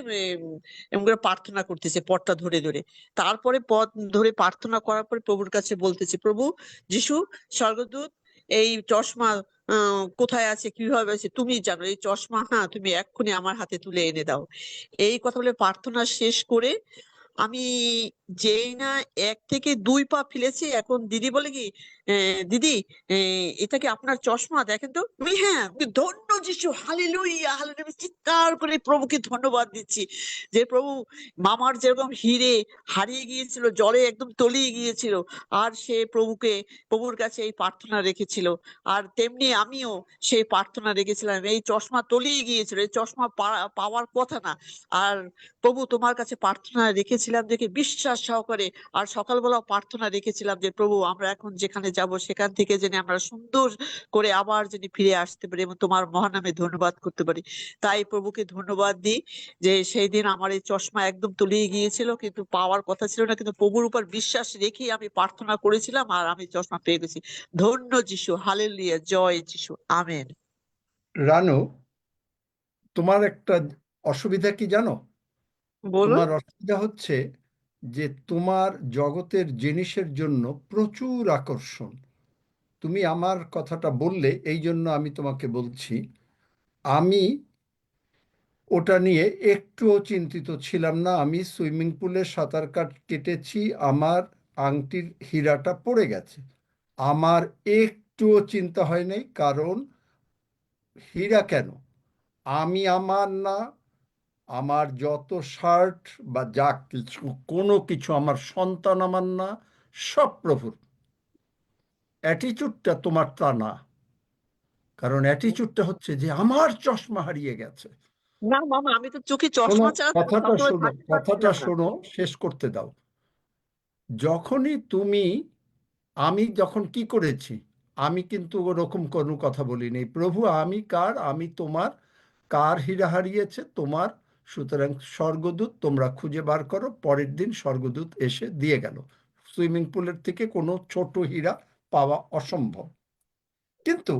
এমন করে প্রার্থনা করতেছে, পথটা ধরে ধরে। তারপরে পথ ধরে প্রার্থনা করার পরে প্রভুর কাছে বলতেছি, প্রভু যিশু, স্বর্গদূত এই চশমা কোথায় আছে, কিভাবে আছে তুমি জানো, এই চশমা তুমি এক্ষুনি আমার হাতে তুলে এনে দাও। এই কথা বলে প্রার্থনা শেষ করে আমি যেই না 1 থেকে 2 পা ফেলেছি, এখন দিদি বলে কি, দিদি এটা কি আপনার চশমা, দেখেন তো। আমি ধন্য যিশু, হালেলুয়া হালেলুয়া, আমি চিৎকার করে প্রভুকে ধন্যবাদ দিচ্ছি যে প্রভু, মামার যেরকম হিরে হারিয়ে গিয়েছিল, জলে একদম তলিয়ে গিয়েছিল, আর সে প্রভুর কাছে এই প্রার্থনা রেখেছিল, আর তেমনি আমিও সেই প্রার্থনা রেখেছিলাম। এই চশমা তলিয়ে গিয়েছিল, এই চশমা পাওয়ার কথা না, আর প্রভু তোমার কাছে প্রার্থনা রেখেছিলাম দেখে বিশ্বাস সহকারে, আর সকালবেলা প্রার্থনা রেখেছিলাম যে প্রভু আমরা এখন যেখানে যাব সেখান থেকে যেন আমরা সুন্দর করে আবার যেন ফিরে আসতে পারি এবং তোমার মহানামে ধন্যবাদ করতে পারি। তাই প্রভুকে ধন্যবাদ দিই যে সেই দিন আমার এই চশমা একদম তলিয়ে গিয়েছিল, কিন্তু পাওয়ার কথা ছিল না, কিন্তু প্রভুর উপর বিশ্বাস রেখেই আমি প্রার্থনা করেছিলাম, আর আমি চশমা পেয়ে গেছি। ধন্য যিশু, হালেলুয়া, জয় যিশু, আমেন। রানু, তোমার একটা অসুবিধা কি জানো? বলুন। তোমার অসুবিধা হচ্ছে যে তোমার জগতের জিনিসের জন্য প্রচুর আকর্ষণ। তুমি আমার কথাটা বললে, এই জন্য আমি তোমাকে বলছি, আমি ওটা নিয়ে একটুও চিন্তিত ছিলাম না। আমি সুইমিং পুলে সাঁতার কেটেছি, আমার আংটির হীরাটা পড়ে গেছে, আমার একটুও চিন্তা হয় নাই। কারণ হীরা কেন, আমি আমার না, আমার যত শার্ট বা যা কিছু, কোনো কিছু, আমার সন্তান আমার না, সব প্রভুর। অ্যাটিচিউডটা তোমার তা না, কারণ অ্যাটিচিউডটা হচ্ছে যে আমার চশমা হারিয়ে গেছে। না মামা, আমি তো চোখে শোনো, চশমা ছাড়া তো কথাটা সবসময় শোনো, থাকতে কথাটা পারছিলাম না। শোনো, শেষ করতে দাও। আমি যখন কি করেছি, আমি কিন্তু ওরকম কোনো কথা বলিনি, প্রভু আমি কার, আমি তোমার, কার হীরা হারিয়েছে তোমার, সুতরাং স্বর্গদূত তোমরা খুঁজে বার করো। পরের দিন স্বর্গদূত এসে দিয়ে গেল। সুইমিং পুলের থেকে কোনো ছোট হীরা পাওয়া অসম্ভব। কিন্তু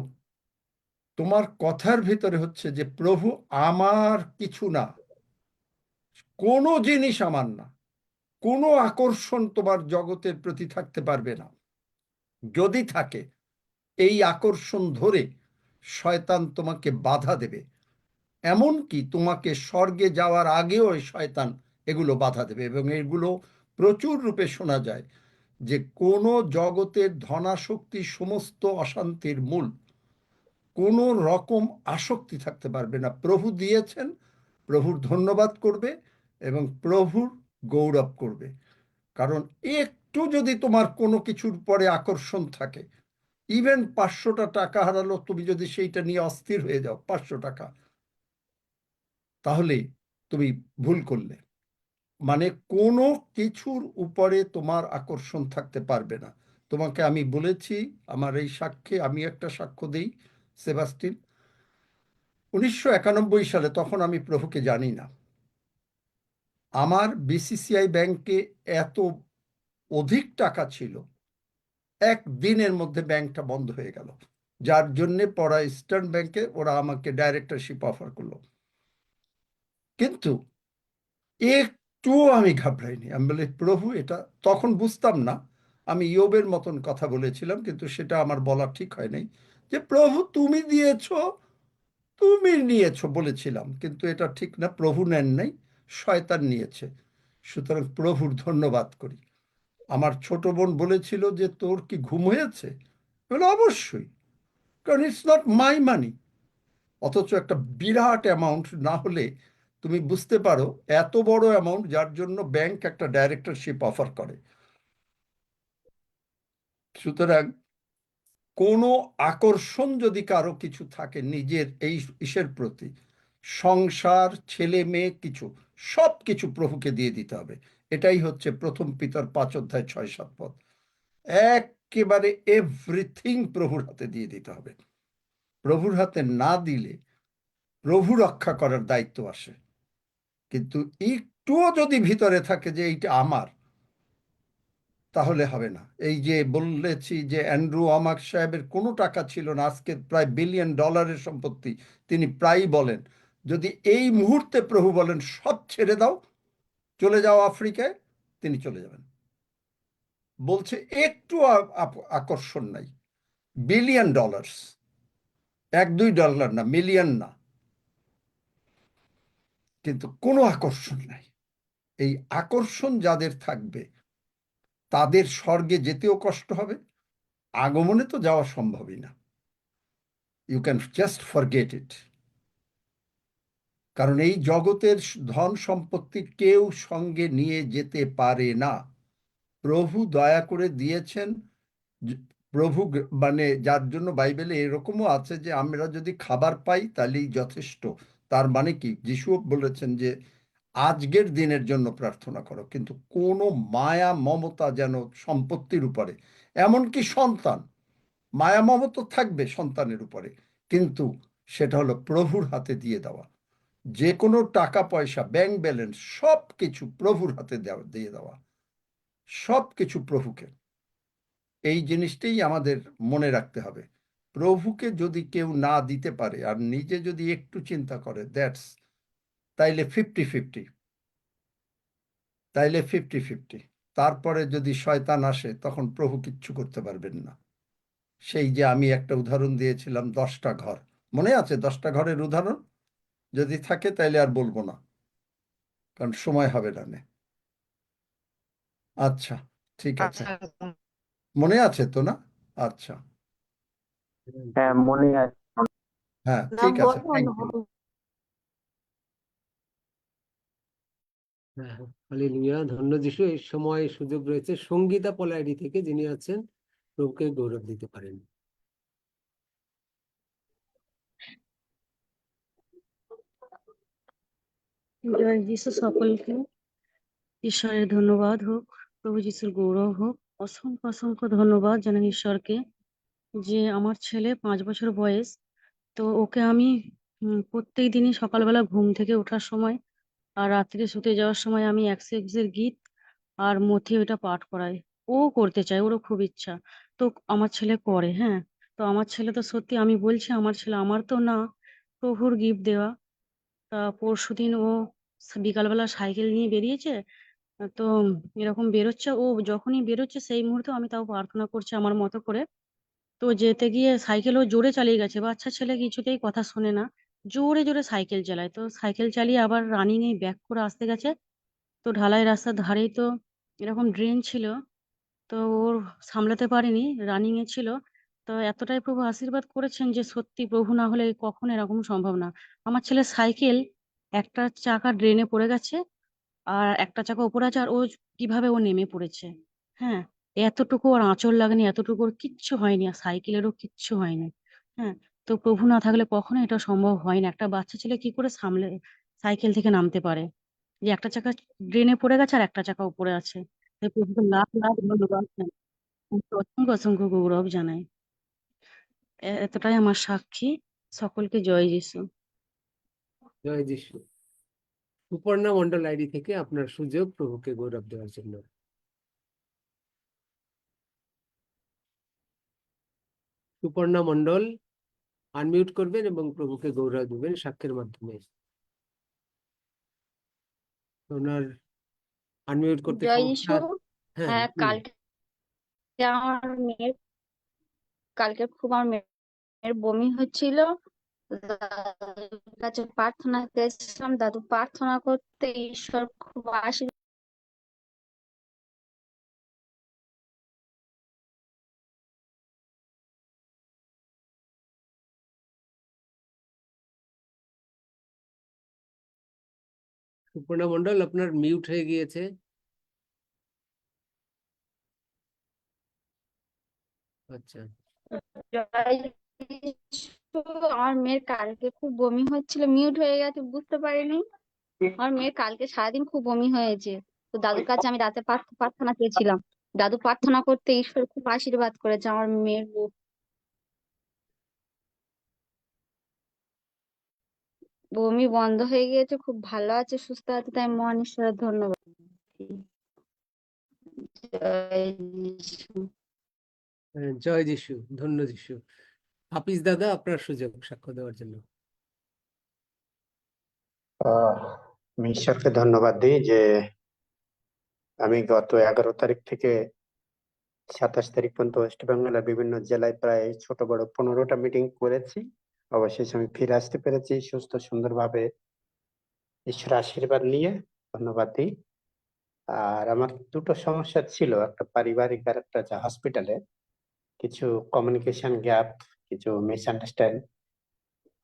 তোমার কথার ভিতরে হচ্ছে যে প্রভু আমার কিছু না, কোনো জিনিস আমার না, কোনো আকর্ষণ তোমার জগতের প্রতি থাকতে পারবে না। যদি থাকে, এই আকর্ষণ ধরে শয়তান তোমাকে বাধা দেবে, এমনকি তোমাকে স্বর্গে যাওয়ার আগেও এই শয়তান এগুলো বাধা দেবে। এবং এগুলো প্রচুর রূপে শোনা যায় যে কোনো জগতের ধনাশক্তি সমস্ত অশান্তির মূল। কোনো রকম আসক্তি থাকতে পারবে না। প্রভু দিয়েছেন, প্রভুর ধন্যবাদ করবে এবং প্রভুর গৌরব করবে। কারণ একটু যদি তোমার কোনো কিছুর পরে আকর্ষণ থাকে, ইভেন 500টা টাকা হারালো, তুমি যদি সেইটা নিয়ে অস্থির হয়ে যাও, 500 টাকা, তাহলে তুমি ভুল করলে। মানে কোনো কিছুর উপরে তোমার আকর্ষণ থাকতে পারবে না। তোমাকে আমি বলেছি, আমার এই সাক্ষ্যে আমি একটা সাক্ষ্য দিই, সেবাস্টিন। 1991 সালে, তখন আমি প্রভুকে জানি না, আমার বিসিসিআই ব্যাংকে এত অধিক টাকা ছিল, একদিনের মধ্যে ব্যাংকটা বন্ধ হয়ে গেল, যার জন্যে পড়া ইস্টার্ন ব্যাংকে ওরা আমাকে ডাইরেক্টরশিপ অফার করলো। কিন্তু একটুও আমি ঘাবড়াইনি। আমি বলি, প্রভু এটা, তখন বুঝতাম না, আমি ইয়োবের মতন কথা বলেছিলাম, কিন্তু সেটা আমার বলা ঠিক হয় নাই, যে প্রভু তুমি দিয়েছো, তুমি নিয়েছো বলেছিলাম, কিন্তু এটা ঠিক না, প্রভু নেন নাই, শয়তান নিয়েছে। সুতরাং প্রভুর ধন্যবাদ করি। আমার ছোট বোন বলেছিল যে তোর কি ঘুম হয়েছে? বলে অবশ্যই, কারণ ইটস নট মাই মানি। অথচ একটা বিরাট অ্যামাউন্ট না হলে তুমি বুঝতে পারো, এত বড় অ্যামাউন্ট যার জন্য ব্যাংক একটা ডাইরেক্টরশিপ অফার করে। সুতরাং কোনো আকর্ষণ যদি কারো কিছু থাকে নিজের এই ইসের প্রতি, সংসার, ছেলে মেয়ে, কিছু, সব কিছু প্রভুকে দিয়ে দিতে হবে। এটাই হচ্ছে প্রথম পিতর 5 অধ্যায় 6-7 পদ। একেবারে এভরিথিং প্রভুর হাতে দিয়ে দিতে হবে। প্রভুর হাতে না দিলে প্রভু রক্ষা করার দায়িত্ব আসে। কিন্তু একটুও যদি ভিতরে থাকে যে এইটা আমার, তাহলে হবে না। এই যে বলেছি যে অ্যান্ড্রু ওয়ামাক সাহেবের কোনো টাকা ছিল না, আজকে প্রায় $1 বিলিয়ন সম্পত্তি। তিনি প্রায়ই বলেন, যদি এই মুহূর্তে প্রভু বলেন সব ছেড়ে দাও, চলে যাও আফ্রিকায়, তিনি চলে যাবেন। বলছে একটু আকর্ষণ নাই। $1 বিলিয়ন, $1-2 না, মিলিয়ন না, কিন্তু কোনো আকর্ষণ নাই। এই আকর্ষণ যাদের থাকবে তাদের স্বর্গে যেতেও কষ্ট হবে, আগমনে তো যাওয়া সম্ভবই না। You can just forget it. কারণ এই জগতের ধন সম্পত্তি কেউ সঙ্গে নিয়ে যেতে পারে না। প্রভু দয়া করে দিয়েছেন। প্রভু মানে যার জন্য বাইবেলে এরকমও আছে যে আমরা যদি খাবার পাই তাহলেই যথেষ্ট। তার মানে কি, যিশু বলেছেন যে আজকের দিনের জন্য প্রার্থনা করো, কিন্তু কোনো মায়া মমতা যেন সম্পত্তির উপরে, এমনকি সন্তান, মায়া মমতা থাকবে সন্তানের উপরে, কিন্তু সেটা হলো প্রভুর হাতে দিয়ে দেওয়া। যে কোনো টাকা পয়সা, ব্যাংক ব্যালেন্স, সব কিছু প্রভুর হাতে দিয়ে দেওয়া, সব কিছু প্রভুকে। এই জিনিসটাই আমাদের মনে রাখতে হবে। প্রভুকে যদি কেউ না দিতে পারে আর নিজে যদি একটু চিন্তা করে, তাইলে 50-50, তাইলে 50-50। তারপরে যদি শয়তান আসে, তখন প্রভু কিচ্ছু করতে পারবেন না। সেই যে আমি একটা উদাহরণ দিয়েছিলাম, 10টা ঘর, মনে আছে? 10টা ঘরের উদাহরণ যদি থাকে তাইলে আর বলবো না, কারণ সময় হবে না। আচ্ছা, ঠিক আছে, মনে আছে তো না? আচ্ছা, হ্যাঁ, মনে আছে। হ্যাঁ, না ঠিক আছে, বলুন। Thank you. হ্যাঁ, হালেলুয়া, ধন্য যিশু। এই সময় সুযোগ রয়েছে সঙ্গীতা পলাইডি থেকে, যিনি আছেন, প্রভুকে গৌরব দিতে পারেন। জয় যিশু সকলকে। ঈশ্বরের ধন্যবাদ হোক, প্রভু যিশুর গৌরব হোক। অসংখ্য অসংখ্য ধন্যবাদ জানাই ঈশ্বরকে যে আমার ছেলে 5 বছর বয়স, তো ওকে আমি প্রত্যেক দিনই সকালবেলা ঘুম থেকে ওঠার সময় আর রাত্রে শুতে যাওয়ার সময় আমি 101 গীত আর মথি ওটা পাঠ করাই। ও করতে চায়, ওরও খুব ইচ্ছা, তো আমার ছেলে করে। হ্যাঁ, তো আমার ছেলে তো সত্যি আমি বলছি আমার ছেলে আমার তো না, প্রভুর গিফট দেওয়া। তা পরশুদিন ও বিকালবেলা সাইকেল নিয়ে বেরিয়েছে। তো এরকম বেরোচ্ছে, ও যখনই বেরোচ্ছে সেই মুহূর্তে আমি তাও প্রার্থনা করছি আমার মতো করে। তো যেতে গিয়ে সাইকেল ও জোরে চালিয়ে গেছে, বাচ্চা ছেলে কিছুতেই কথা শোনে না, জোরে জোরে সাইকেল চালায়। তো সাইকেল চালিয়ে আবার রানিং এ ব্যাক করে আসতে গেছে। তো ঢালাই রাস্তার ধারেই তো এরকম ড্রেন ছিল, তো ওর সামলাতে পারেনি, রানিং এ ছিল। তো এতটাই প্রভু আশীর্বাদ করেছেন যে সত্যি প্রভু না হলে কখনো এরকম সম্ভব না। আমার ছেলের সাইকেল একটা চাকা ড্রেনে পড়ে গেছে, আর একটা চাকা উপরে আছে, আর কিভাবে ও নেমে পড়েছে। হ্যাঁ, এতটুকু ওর আঁচড় লাগেনি, এতটুকু ওর কিচ্ছু হয়নি, আর সাইকেলেরও কিচ্ছু হয়নি। হ্যাঁ, তো প্রভু না থাকলে কখনো এটা সম্ভব হয় না। একটা বাচ্চা ছেলে কি করে সামলে সাইকেল থেকে নামতে পারে, যে একটা চাকা ড্রেনে পড়ে গেছে আর একটা চাকা উপরে আছে। তাই প্রভুকে লাখ লাখ ধন্যবাদ জানাই, অসংখ্য অসংখ্য গৌরব জানাই। এতটাই আমার সাক্ষী। সকলকে জয় যিশু। জয় যিশু। সুপর্ণা মন্ডল আইডি থেকে আপনার সুযোগ প্রভুকে গৌরব দেওয়ার জন্য। সুপর্ণা মন্ডল আনমিউট করবেন এবং প্রভুকে গৌরব দেবেন সাক্ষ্যের মাধ্যমে। ওনার আনমিউট করতে জয় সমস্যা। যিশু। হ্যাঁ, হ্যাঁ, কালকে আমার মেয়ের খুব আমার মেয়ের বমি হচ্ছিল। দাদুর কাছে প্রার্থনা করেছিলাম, দাদু প্রার্থনা করতে ঈশ্বর খুব আশীর্বাদ। সুপর্ণা মন্ডল আপনার মিউট হয়ে গিয়েছে। আচ্ছা, জয় যিশু। আমার মেয়ের কালকে খুব বমি হচ্ছিল, মিউট হয়ে গেছে, বুঝতে পারিনি। আমার মেয়ের কালকে সারাদিন খুব বমি হয়েছে। তো দাদুর কাছে আমি রাতে প্রার্থনা চেয়েছিলাম, দাদু প্রার্থনা করতে ঈশ্বর খুব আশীর্বাদ করেছে আমার মেয়ের বমি বন্ধ হয়ে গিয়েছে, খুব ভালো আছে, সুস্থ আছে, তাই মহান ঈশ্বরের ধন্যবাদ। জয় যিশু। জয় যিশু, ধন্য যিশু। হাফিজ দাদা আপনার সুযোগ সাক্ষ্য দেওয়ার জন্য। আমি ঈশ্বরকে ধন্যবাদ দিই যে আমি গত 11 তারিখ থেকে 27 তারিখ পর্যন্ত ওয়েস্ট বেঙ্গলের বিভিন্ন জেলায় প্রায় ছোট বড় 15টা মিটিং করেছি। অবশেষে আমি ফিরে আসতে পেরেছি সুস্থ সুন্দরভাবে, ঈশ্বরের আশীর্বাদ নিয়ে। ধন্যবাদ দিই। আর আমার দুটো সমস্যা ছিল, একটা পারিবারিক আর একটা হসপিটালে কিছু কমিউনিকেশন গ্যাপ, কিছু মিসআন্ডারস্ট্যান্ড।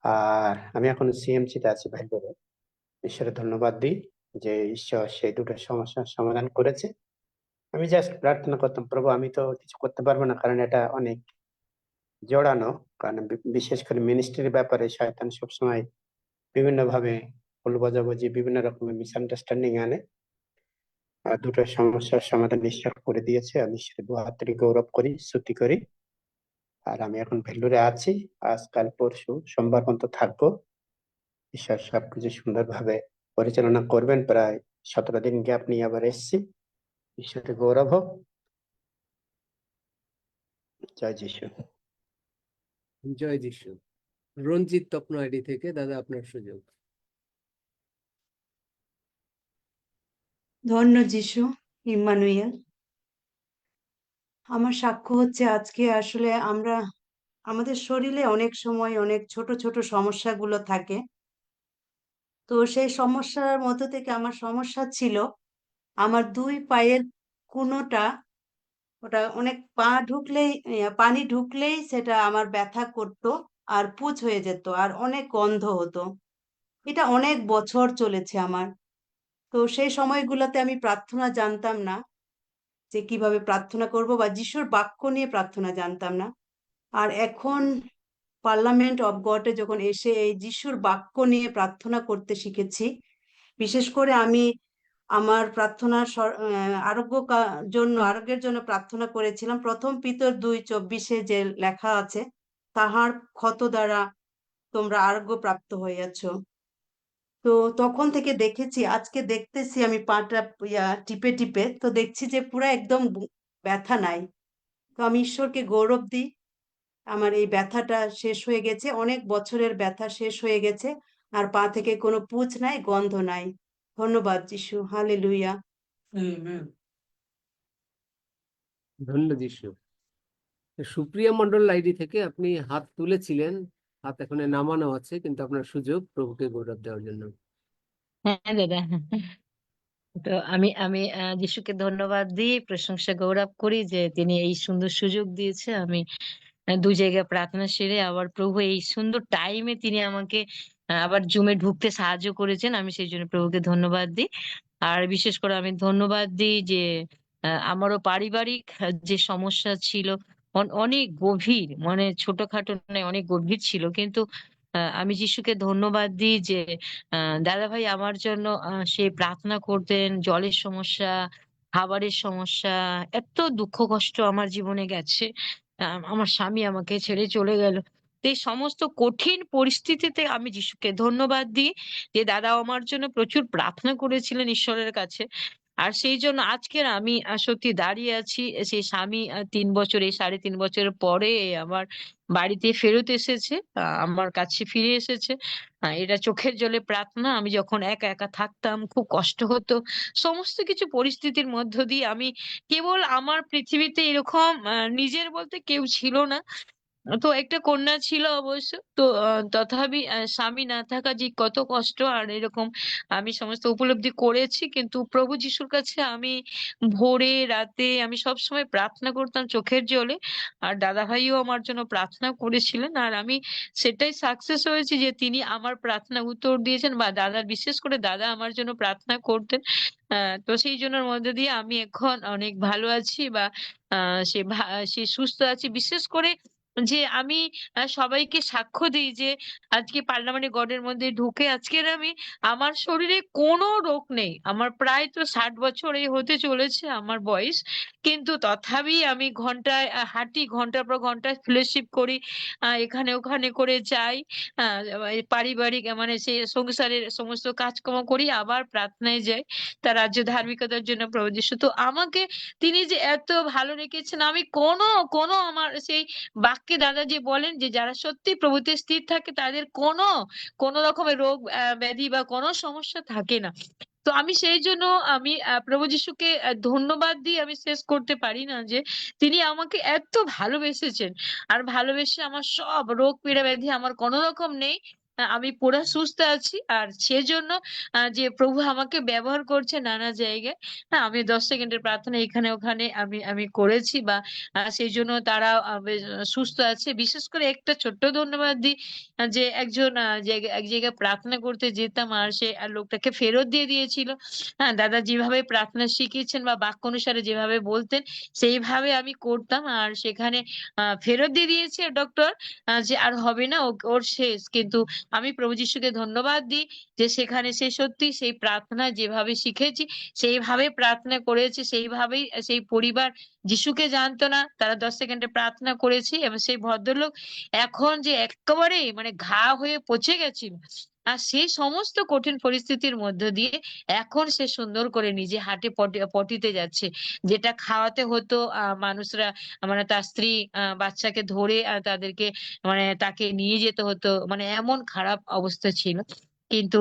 আর আমি এখন সিএমসি তে আছি ভাইবোরে। ঈশ্বরের ধন্যবাদ দিই যে ঈশ্বর সেই দুটো সমস্যার সমাধান করেছে। আমি জাস্ট প্রার্থনা করতাম, প্রভু আমি তো কিছু করতে পারবো না, কারণ এটা অনেক জড়ানো, কারণ বিশেষ করে মিনিস্ট্রির ব্যাপারে শয়তান সবসময় বিভিন্ন ভাবে ভুল বোঝাবুঝি, বিভিন্ন রকমের মিসআন্ডারস্ট্যান্ডিং আনে। আর দুটো সমস্যার সমাধান ঈশ্বর করে দিয়েছে। আমি ঈশ্বরের দু হাত থেকে গৌরব করি, স্তুতি করি। আর আমি এখন ভেল্লুরে আছি, আজকাল পরশু সোমবার পর্যন্ত থাকবো। ঈশ্বর সবকিছু সুন্দরভাবে পরিচালনা করবেন। প্রায় 17 দিন গ্যাপ নিয়ে আবার এসছি। ঈশ্বরের গৌরব হোক। জয় যিশু। জয় যিশু। রঞ্জিত তপ্ন আইডি থেকে দাদা আপনার সুযোগ। ধন্য যিশু, ইম্মানুয়েল। আমার সাক্ষ্য হচ্ছে আজকে আসলে আমাদের শরীরে অনেক সময় অনেক ছোট ছোট সমস্যাগুলো থাকে। তো সেই সমস্যার মধ্যে থেকে আমার সমস্যা ছিল আমার 2 পায়ের কুনোটা, ওটা অনেক পানি ঢুকলেই সেটা আমার ব্যথা করতো, আর পুঁজ হয়ে যেত, আর অনেক গন্ধ হতো। এটা অনেক বছর চলেছে আমার। তো সেই সময়গুলোতে আমি প্রার্থনা জানতাম না যে কিভাবে প্রার্থনা করব, বা যিশুর বাক্য নিয়ে প্রার্থনা জানতাম না। আর এখন পার্লামেন্ট অফ গডে যখন এসে এই যিশুর বাক্য নিয়ে প্রার্থনা করতে শিখেছি, বিশেষ করে আমি আমার প্রার্থনার আরোগ্যের জন্য প্রার্থনা করেছিলাম। প্রথম পিতর 2:24 যে লেখা আছে, তাহার ক্ষত দ্বারা তোমরা আরোগ্য প্রাপ্ত হইয়াছো। তো তখন থেকে দেখেছি, আজকে দেখতেছি আমি পাটা টিপে টিপে, তো দেখছি যে পুরো একদম ব্যথা নাই। তো আমি ঈশ্বরকে গৌরব দিই আমার এই ব্যথাটা শেষ হয়ে গেছে, অনেক বছরের ব্যথা শেষ হয়ে গেছে, আর পা থেকে কোনো পুঁজ নাই, গন্ধ নাই। ধন্যবাদ যিশু, হালেলুয়া। ধন্য যিশু। সুপ্রিয়া মন্ডল আইডি থেকে আপনি হাত তুলেছিলেন, হাত এখন নামানো আছে, কিন্তু আপনার সুযোগ প্রভুকে গৌরব দেওয়ার জন্য। হ্যাঁ দাদা, তো আমি আমি যিশুকে ধন্যবাদ দিই, প্রশংসা গৌরব করি যে তিনি এই সুন্দর সুযোগ দিয়েছে। আমি দু জায়গায় প্রার্থনা সেরে আবার প্রভু এই সুন্দর টাইমে তিনি আমাকে আবার জুমে ঢুকতে সাহায্য করেছেন। আমি সেই জন্য প্রভুকে ধন্যবাদ দিই। আর বিশেষ করে আমি ধন্যবাদ দিই যে আমারও পারিবারিক যে সমস্যা ছিল অনেক গভীর, মানে ছোটখাটো নয়, অনেক গভীর ছিল, কিন্তু আমি যিশুকে ধন্যবাদ দিই যে দাদা ভাই আমার জন্য সে প্রার্থনা করতেন। জলের সমস্যা, খাবারের সমস্যা, এত দুঃখ কষ্ট আমার জীবনে গেছে। আমার স্বামী আমাকে ছেড়ে চলে গেল। তো এই সমস্ত কঠিন পরিস্থিতিতে আমি যিশুকে ধন্যবাদ দিই যে দাদা আমার জন্য প্রচুর প্রার্থনা করেছিলেন ঈশ্বরের কাছে। আর সেই জন্য আজকের আমি সত্যি দাঁড়িয়ে আছি। সেই স্বামী 3 বছর, এই 3.5 বছর পরে আমার বাড়িতে ফেরত এসেছে, আমার কাছে ফিরে এসেছে। এটা চোখের জলে প্রার্থনা। আমি যখন একা একা থাকতাম, খুব কষ্ট হতো, সমস্ত কিছু পরিস্থিতির মধ্য দিয়ে আমি কেবল আমার পৃথিবীতে এরকম নিজের বলতে কেউ ছিল না। তো একটা কন্যা ছিল অবশ্য, তো তথাপি স্বামী না থাকা যে কত কষ্ট আর এরকম আমি সমস্ত উপলব্ধি করেছি। কিন্তু প্রভু যিশুর কাছে আমি ভোরে রাতে আমি সব সময় প্রার্থনা করতাম চোখের জলে। আর দাদা ভাইও আমার জন্য প্রার্থনা করেছিলেন, আর আমি সেটাই সাকসেস হয়েছি যে তিনি আমার প্রার্থনা উত্তর দিয়েছেন, বা দাদা, বিশেষ করে দাদা আমার জন্য প্রার্থনা করতেন। তো সেই জন্যর মধ্যে দিয়ে আমি এখন অনেক ভালো আছি, বা সে সুস্থ আছি। বিশেষ করে যে আমি সবাইকে সাক্ষ্য দিই যে আজকে পার্লামেন্ট গডের মধ্যে ঢুকে আজকের আমি, আমার শরীরে কোনো রোগ নেই। আমার প্রায় তো 60 বছর এই হতে চলেছে আমার বয়স, কিন্তু তথাপি আমি ঘন্টায় হাঁটি, ঘন্টার পর ঘন্টা ফেলোশিপ করি, এখানে ওখানে করে যাই, এই পারিবারিক মানে সেই সংসারের সমস্ত কাজকর্ম করি, আবার প্রার্থনায় যাই তার রাজ্য ধার্মিকতার জন্য প্রভু যিশু। তো আমাকে তিনি যে এত ভালো রেখেছেন, আমি কোনো কোনো আমার সেই বাক্যে দাদা যে বলেন যে যারা সত্যি প্রভুতে স্থির থাকে তাদের কোনো কোনো রকমের রোগ ব্যাধি বা কোনো সমস্যা থাকে না। তো আমি সেই জন্য আমি প্রভু যিশুকে ধন্যবাদ দিয়ে আমি শেষ করতে পারি না যে তিনি আমাকে এত ভালোবেসেছেন। আর ভালোবেসে আমার সব রোগ পীড়া ব্যাধি আমার কোনো রকম নেই। আমি পুরো সুস্থ আছি, আর সেজন্য যে প্রভু আমাকে ব্যবহার করছে নানা জায়গায়। হ্যাঁ, আমি 10 সেকেন্ডের প্রার্থনা এখানে ওখানে আমি আমি করেছি, বা সেই জন্য তারা বেশ সুস্থ আছে। বিশেষ করে একটা ছোট্ট ধন্যবাদ দিই যে একজন এক জায়গায় প্রার্থনা করতে যেতাম, আর সে লোকটাকে ফেরত দিয়ে দিয়েছিল। হ্যাঁ, দাদা যেভাবে প্রার্থনা শিখিয়েছেন বা বাক্য অনুসারে যেভাবে বলতেন সেইভাবে আমি করতাম, আর সেখানে ফেরত দিয়ে দিয়েছে ডক্টর যে আর হবে না, ওর শেষ। কিন্তু আমি প্রভু যিশুকে ধন্যবাদ দিই যে সেখানে সে সত্যি সেই প্রার্থনা যেভাবে শিখেছি সেইভাবে প্রার্থনা করেছে, সেইভাবেই সেই পরিবার যিশুকে জানতো না, তারা 10 সেকেন্ডে প্রার্থনা করেছি, এবং সেই ভদ্রলোক এখন যে একেবারে মানে ঘা হয়ে পচে গেছিল, আর সেই সমস্ত কঠিন পরিস্থিতির মধ্য দিয়ে এখন সে সুন্দর করে নিজে হাঁটে, পটিতে যাচ্ছে। যেটা খাওয়াতে হতো মানুষরা, মানে তার স্ত্রী বাচ্চাকে ধরে তাদেরকে মানে তাকে নিয়ে যেতে হতো, মানে এমন খারাপ অবস্থা ছিল। কিন্তু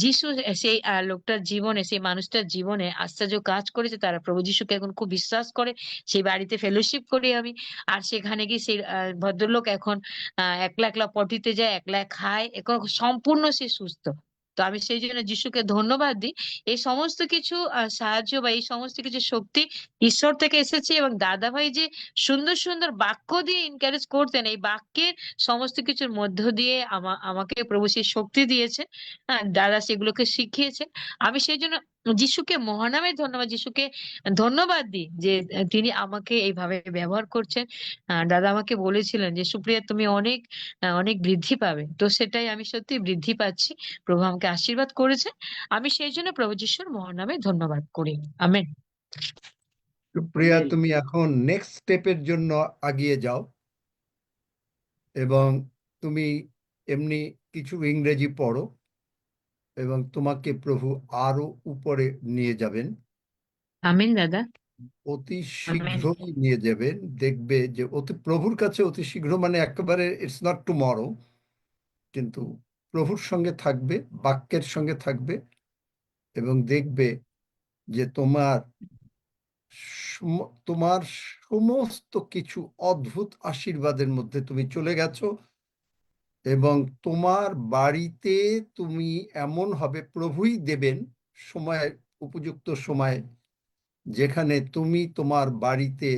যিশু সেই লোকটার জীবনে, সেই মানুষটার জীবনে আশ্চর্য কাজ করেছে। তারা প্রভু যিশুকে এখন খুব বিশ্বাস করে। সেই বাড়িতে ফেলোশিপ করি আমি, আর সেখানে গিয়ে সেই ভদ্রলোক এখন একলা একলা পটিতে যায়, একলা খায়, এখন সম্পূর্ণ সে সুস্থ। তো আমি সেই জন্য যিশুকে ধন্যবাদ দিই। এই সমস্ত কিছু সাহায্য বা এই সমস্ত কিছু শক্তি ঈশ্বর থেকে এসেছে, এবং দাদা ভাই যে সুন্দর সুন্দর বাক্য দিয়ে এনকারেজ করতেন, এই বাক্যের সমস্ত কিছুর মধ্য দিয়ে আমাকে প্রভু সেই শক্তি দিয়েছে। হ্যাঁ, দাদা সেগুলোকে শিখিয়েছে। আমি সেই জন্য যিশুকে মহানামে ধন্যবাদ, যিশুকে ধন্যবাদ দিই যে তিনি আমাকে এইভাবে ব্যবহার করছেন। দাদা আমাকে বলেছিলেন যে সুপ্রিয়া তুমি অনেক অনেক বৃদ্ধি পাবে, তো সেটাই আমি সত্যি বৃদ্ধি পাচ্ছি। প্রভু আমাকে আশীর্বাদ করেছে। আমি সেই জন্য প্রভু যিশুর মহানামে ধন্যবাদ করি। আমেন। সুপ্রিয়া, তুমি এখন নেক্সট স্টেপের জন্য এগিয়ে যাও, এবং তুমি এমনি কিছু ইংরেজি পড়ো, এবং তোমাকে প্রভু আরো উপরে নিয়ে যাবেন। আমেন দাদা। অতি আমেন। শীঘ্রই নিয়ে যাবেন, দেখবে যে প্রভুর কাছে অতি শীঘ্র মানে একেবারে ইটস নট টুমরো, কিন্তু প্রভুর সঙ্গে থাকবে, বাক্যের সঙ্গে থাকবে, এবং দেখবে যে তোমার সমস্ত কিছু অদ্ভুত আশীর্বাদের মধ্যে তুমি চলে গেছো, এবং তোমার বাড়িতে তুমি এমন হবে, প্রভুই দেবেন সময়, উপযুক্ত সময়, যেখানে তুমি তোমার বাড়িতে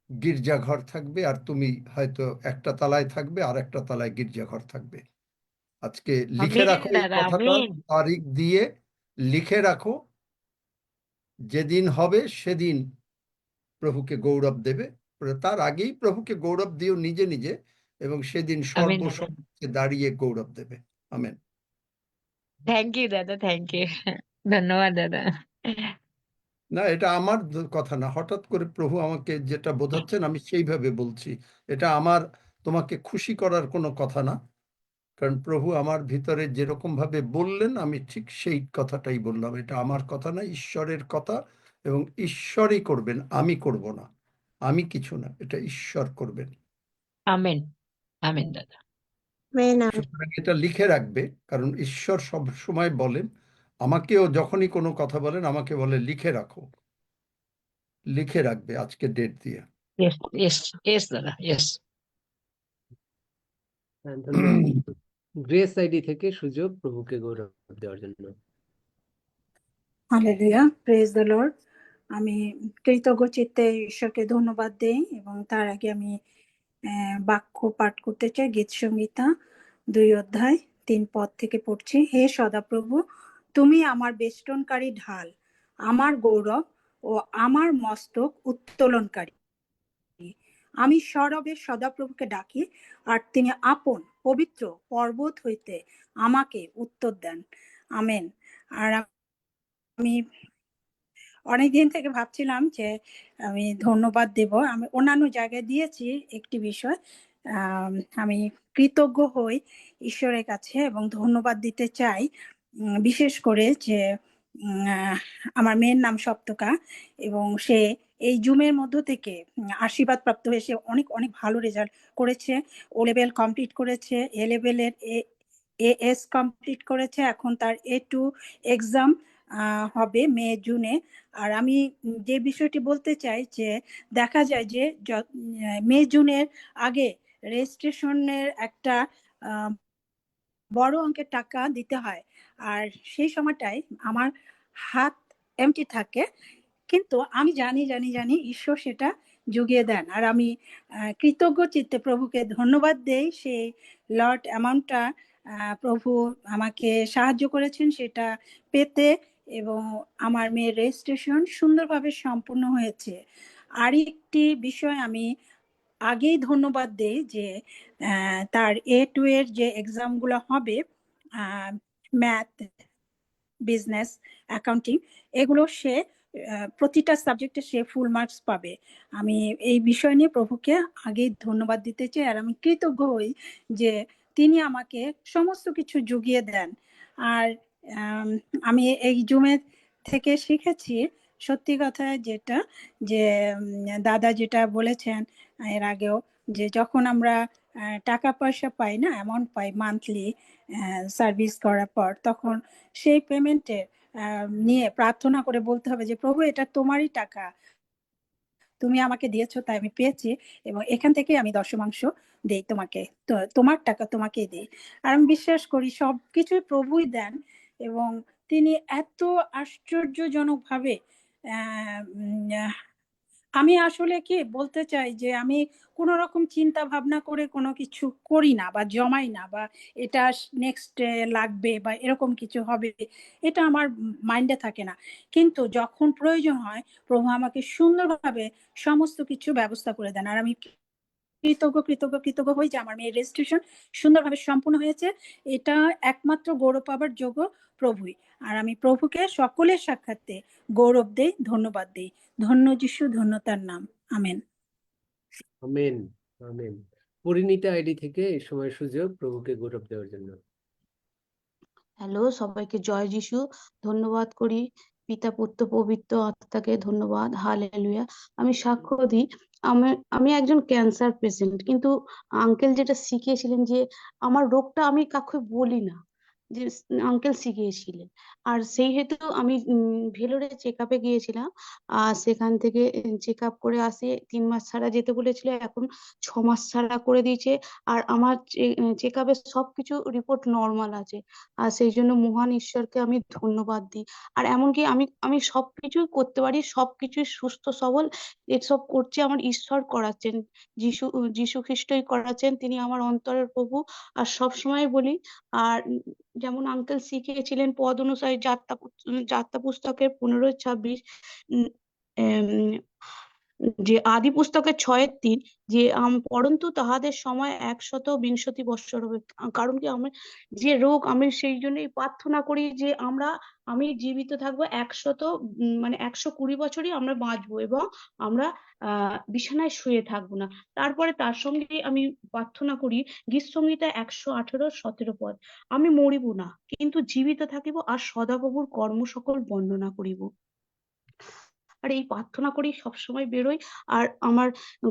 গির্জাঘর থাকবে, আর তুমি হয়তো একটা তলায় থাকবে আর একটা তলায় গির্জাঘর থাকবে। আজকে লিখে আমেন রাখো এই দাদা, কথাটা, আমেন। তারিখ দিয়ে লিখে রাখো, যেদিন হবে সেদিন প্রভুকে গৌরব দেবে, তার আগেই প্রভুকে গৌরব দিও নিজে নিজে, এবং সেদিন আমেন দাদা। সর্বসমক্ষে দাঁড়িয়ে গৌরব দেবে। আমেন। থ্যাংক ইউ দাদা, থ্যাংক ইউ। ধন্যবাদ দাদা। না, এটা আমার কথা না, হঠাৎ করে প্রভু আমাকে যেটা বোঝাচ্ছেন আমি সেইভাবে বলছি। এটা আমার তোমাকে খুশি করার কোনো কথা না, কারণ প্রভু আমার ভিতরে যেরকম ভাবে বললেন আমি ঠিক সেই কথাটাই বললাম। এটা আমার কথা না, ঈশ্বরের কথা, এবং ঈশ্বরই করবেন, আমি করব না, আমি কিছু না, এটা ঈশ্বর করবেন। আমেন, আমেন দাদা। Amen, amen. সুতরাং এটা লিখে রাখবে, কারণ ঈশ্বর সব সময় বলেন, আমাকেও যখনই কোনো কথা বলেন আমাকে বলে লিখে রাখো, লিখে রাখবে আজকে ডেট দিয়ে। ইয়েস, ইয়েস, ইয়েস দাদা, ইয়েস। ধন্যবাদ। গ্রেস আইডি থেকে সুযোগ প্রভুকে গৌরব দেওয়ার জন্য। Hallelujah, praise the Lord. আমি কৃতজ্ঞ চিত্তে ঈশ্বরকে ধন্যবাদ দেই, এবং তার আগে আমি বাক্য পাঠ করতে চাই। গীত সংহিতা 2 অধ্যায় 3 পদ থেকে পড়ছি। হে সদাপ্রভু, তুমি আমার বেষ্টনকারী ঢাল, আমার গৌরব ও আমার মস্তক উত্তোলনকারী। আমি সরবে সদাপ্রভুকে ডাকি, আর তিনি আপন পবিত্র পর্বত হইতে আমাকে উত্তর দেন। আমেন। আর আমি অনেকদিন থেকে ভাবছিলাম যে আমি ধন্যবাদ দেব। আমি অন্যান্য জায়গায় দিয়েছি একটি বিষয়। আমি কৃতজ্ঞ হই ঈশ্বরের কাছে এবং ধন্যবাদ দিতে চাই, বিশেষ করে যে আমার মেয়ের নাম সপ্তকা, এবং সে এই জুমের মধ্য থেকে আশীর্বাদ প্রাপ্ত হয়ে সে অনেক অনেক ভালো রেজাল্ট করেছে। ও লেভেল কমপ্লিট করেছে, এ লেভেলের AS কমপ্লিট করেছে, এখন তার A2 এক্সাম হবে মে-জুনে। আর আমি যে বিষয়টি বলতে চাই যে দেখা যায় যে মে-জুনের আগে রেজিস্ট্রেশনের একটা বড় অঙ্কের টাকা দিতে হয়, আর সেই সময়টায় আমার হাত এমটি থাকে, কিন্তু আমি জানি ঈশ্বর সেটা জুগিয়ে দেন। আর আমি কৃতজ্ঞ চিত্তে প্রভুকে ধন্যবাদ দেই, সেই লট অ্যামাউন্টটা প্রভু আমাকে সাহায্য করেছেন সেটা পেতে, এবং আমার মেয়ের রেজিস্ট্রেশন সুন্দরভাবে সম্পূর্ণ হয়েছে। আরেকটি বিষয় আমি আগেই ধন্যবাদ দেই যে তার A2 এর যে এক্সামগুলো হবে, ম্যাথ, বিজনেস, অ্যাকাউন্টিং, এগুলো সে প্রতিটা সাবজেক্টে সে ফুল মার্কস পাবে। আমি এই বিষয় নিয়ে প্রভুকে আগেই ধন্যবাদ দিতে চাই, আর আমি কৃতজ্ঞ হই যে তিনি আমাকে সমস্ত কিছু জুগিয়ে দেন। আর আমি এই জুমে থেকে শিখেছি সত্যি কথা যেটা, যে দাদা যেটা বলেছেন এর আগেও, যে যখন আমরা টাকা পয়সা পাই না, অ্যামাউন্ট পাই মান্থলি সার্ভিস করার পর, তখন সেই পেমেন্টের নিয়ে প্রার্থনা করে বলতে হবে যে প্রভু এটা তোমারই টাকা, তুমি আমাকে দিয়েছো তাই আমি পেয়েছি, এবং এখান থেকে আমি দশমাংশ দেই তোমাকে, তো তোমার টাকা তোমাকেই দেই। আর আমি বিশ্বাস করি সবকিছুই প্রভুই দেন, এবং তিনি এত আশ্চর্যজনক ভাবে আমি আসলে কি বলতে চাই যে আমি কোনো রকম চিন্তা ভাবনা করে কোনো কিছু করি না বা জমাই না, বা এটা নেক্সট লাগবে বা এরকম কিছু হবে, এটা আমার মাইন্ডে থাকে না। কিন্তু যখন প্রয়োজন হয় প্রভু আমাকে সুন্দরভাবে সমস্ত কিছু ব্যবস্থা করে দেন। আর আমি কৃতজ্ঞ হই যে আমার মেয়ের রেজিস্ট্রেশন সুন্দরভাবে সম্পূর্ণ হয়েছে। এটা একমাত্র গৌরব পাবার যোগ্য প্রভুই। আর আমি প্রভুকে সকলের সাক্ষাৎে গৌরব দেই, ধন্যবাদ দেই। ধন্য যিশু, ধন্য তার নাম। Amen. Amen, amen. Parineeta ID থেকে এই সময় সুযোগ প্রভুকে গৌরব দেওয়ার জন্য। হ্যালো, সবাইকে জয় যিশু। ধন্যবাদ করি পিতা পুত্র পবিত্র আত্মাকে ধন্যবাদ। হালেলুয়া। আমি সাক্ষ্য দিই, আমি একজন ক্যান্সার পেশেন্ট, কিন্তু আঙ্কেল যেটা শিখিয়েছিলেন যে আমার রোগটা আমি কাউকে বলি না, যে আঙ্কেল শিখিয়েছিলেন। আর সেই হেতু আমি ভেলোরে চেক আপে গিয়েছিলাম, আর সেখান থেকে চেক আপ করে আসি। 3 মাস ছাড়া যেতে বলেছিল, এখন 6 মাস ছাড়া করে দিয়েছে। আর আমার চেক আপের সবকিছু রিপোর্ট নর্মাল আছে। আর সেই জন্য মহান ঈশ্বরকে আমি ধন্যবাদ দিই। আর এমনকি আমি সবকিছুই করতে পারি, সবকিছুই সুস্থ সবল এসব করছে আমার ঈশ্বর করাচ্ছেন, যিশু খ্রিস্টই করাচ্ছেন, তিনি আমার অন্তরের প্রভু। আর সব সময় বলি, আর যেমন আঙ্কেল শিখিয়েছিলেন পদ অনুসারে যাত্রা পুস্তকের 15-26, যে আদি পুস্তকের 6-3, যে পরন্তু তাহাদের সময় 120 হবে। কারণ কি, আমার যে রোগ, আমি সেই জন্যই প্রার্থনা করি যে আমি জীবিত থাকবো 120 বছরই আমরা বাঁচবো, এবং আমরা বিছানায় শুয়ে থাকবো না। তারপরে তার সঙ্গে আমি প্রার্থনা করি গীত সংহিতা 118-17 পদ, আমি মরিব না কিন্তু জীবিত থাকিব, আর সদাপ্রভুর কর্ম সকল বর্ণনা করিব। আর এই প্রার্থনা করি, সবসময় বেরোই। আর আমার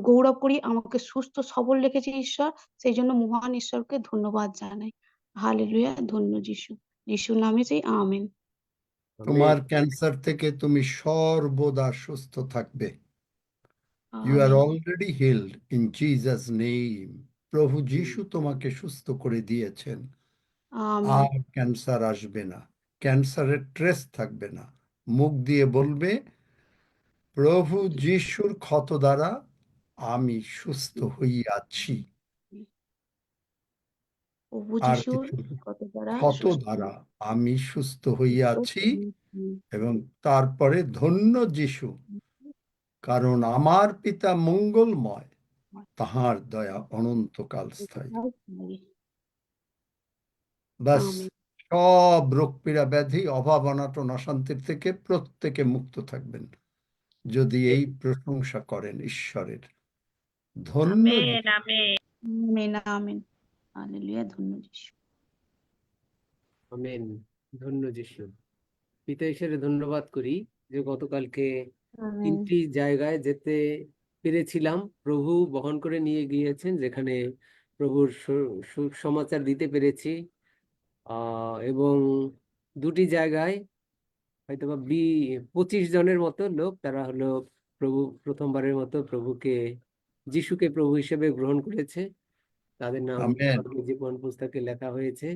গৌরব করি, আমাকে সুস্থ সবল রেখেছে ঈশ্বর, সেই জন্য মহান ঈশ্বরকে ধন্যবাদ জানাই। হালেলুয়া। ধন্য যিশু, যিশুর নামে সেই আমেন। তোমার ক্যান্সার থেকে তুমি সর্বদা সুস্থ থাকবে। You are amen. Already healed in Jesus name. প্রভু যিশু তোমাকে সুস্থ করে দিয়েছেন। আমেন। আর ক্যান্সার আসবে না, ক্যান্সারের ট্রেস থাকবে না। মুখ দিয়ে বলবে, প্রভু যিশুর ক্ষত দ্বারা আমি সুস্থ হইয়াছি। প্রভু আর যিশুর কিছু কত দ্বারা ক্ষত সুস্থ দ্বারা আমি সুস্থ সুস্থ হইয়াছি। হয়েছি। এবং তারপরে ধন্য যিশু, কারণ আমার পিতা মঙ্গলময়, তাহার দয়া অনন্তকাল স্থায়ী। বাস, আমেন। সব রোগ পীড়া ব্যাধি অভাব অনাটন অশান্তির থেকে প্রত্যেকে মুক্ত থাকবেন যদি এই প্রশংসা করেন ঈশ্বরের। ধন্য amen amen amen. Amen. Hallelujah. ধন্য যিশু। আমেন। ধন্য যিশু। পিতা ঈশ্বরে ধন্যবাদ করি যে গতকালকে আমেন। 3টি জায়গায় যেতে পেরেছিলাম, প্রভু বহন করে নিয়ে গিয়েছেন, যেখানে প্রভুর সুসমাচার দিতে পেরেছি। এবং 2টি জায়গায় হয়তোবা 25 জনের মতো লোক, তারা হলো প্রভু প্রথমবারের মতো যিশুকে প্রভু হিসেবে গ্রহণ করেছে। তাদের নাম আমেন। স্বর্গীয় জীবন পুস্তকে লেখা হয়েছে।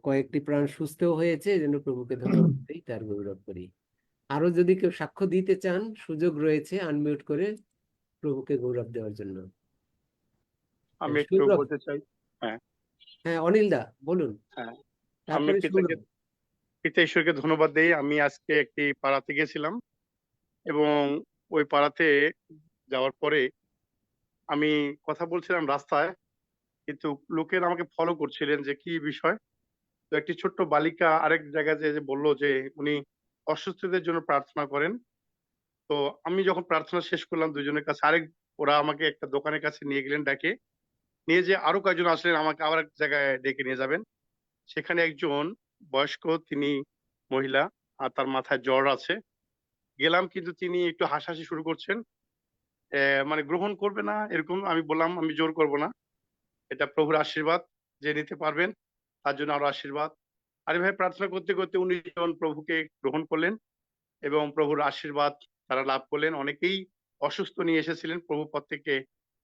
কয়েকটি প্রাণ সুস্থও হয়েছে, এজন্য প্রভুকে ধন্যবাদ দিই, তার গৌরব করি। আরো যদি কেউ সাক্ষ্য দিতে চান, সুযোগ রয়েছে আনমিউট করে প্রভুকে গৌরব দেওয়ার জন্য। আমি একটু সৌরভ। বলতে চাই। হ্যাঁ হ্যাঁ, অনিল দা বলুন। হ্যাঁ, আমি তারপরে সৌরভ। পিতা ঈশ্বরকে ধন্যবাদ দেই। আমি আজকে একটি পাড়াতে গেছিলাম এবং ওই পাড়াতে যাওয়ার পরে আমি কথা বলছিলাম রাস্তায়, কিন্তু লোকের আমাকে ফলো করছিলেন যে কি বিষয়। তো একটি ছোট্ট বালিকা আরেক জায়গায় যে বললো যে উনি অসুস্থদের জন্য প্রার্থনা করেন। তো আমি যখন প্রার্থনা শেষ করলাম দুজনের কাছে, ওরা আমাকে একটা দোকানের কাছে নিয়ে গেলেন, ডাকে নিয়ে যে আরো কয়েকজন আসলেন আমাকে আবার এক জায়গায় ডেকে নিয়ে যাবেন। সেখানে একজন বয়স্ক তিনি মহিলা, আর তার মাথায় জ্বর আছে। গেলাম, কিন্তু তিনি একটু হাসাহাসি শুরু করছেন, মানে গ্রহণ করবে না এরকম। আমি বললাম আমি জোর করব না, এটা প্রভুর আশীর্বাদ, যে নিতে পারবেন তার জন্য আরো আশীর্বাদ। আর এভাবে প্রার্থনা করতে করতে 19 জন প্রভুকে গ্রহণ করলেন এবং প্রভুর আশীর্বাদ তারা লাভ করলেন। অনেকেই অসুস্থ নিয়ে এসেছিলেন, প্রভু প্রত্যেককে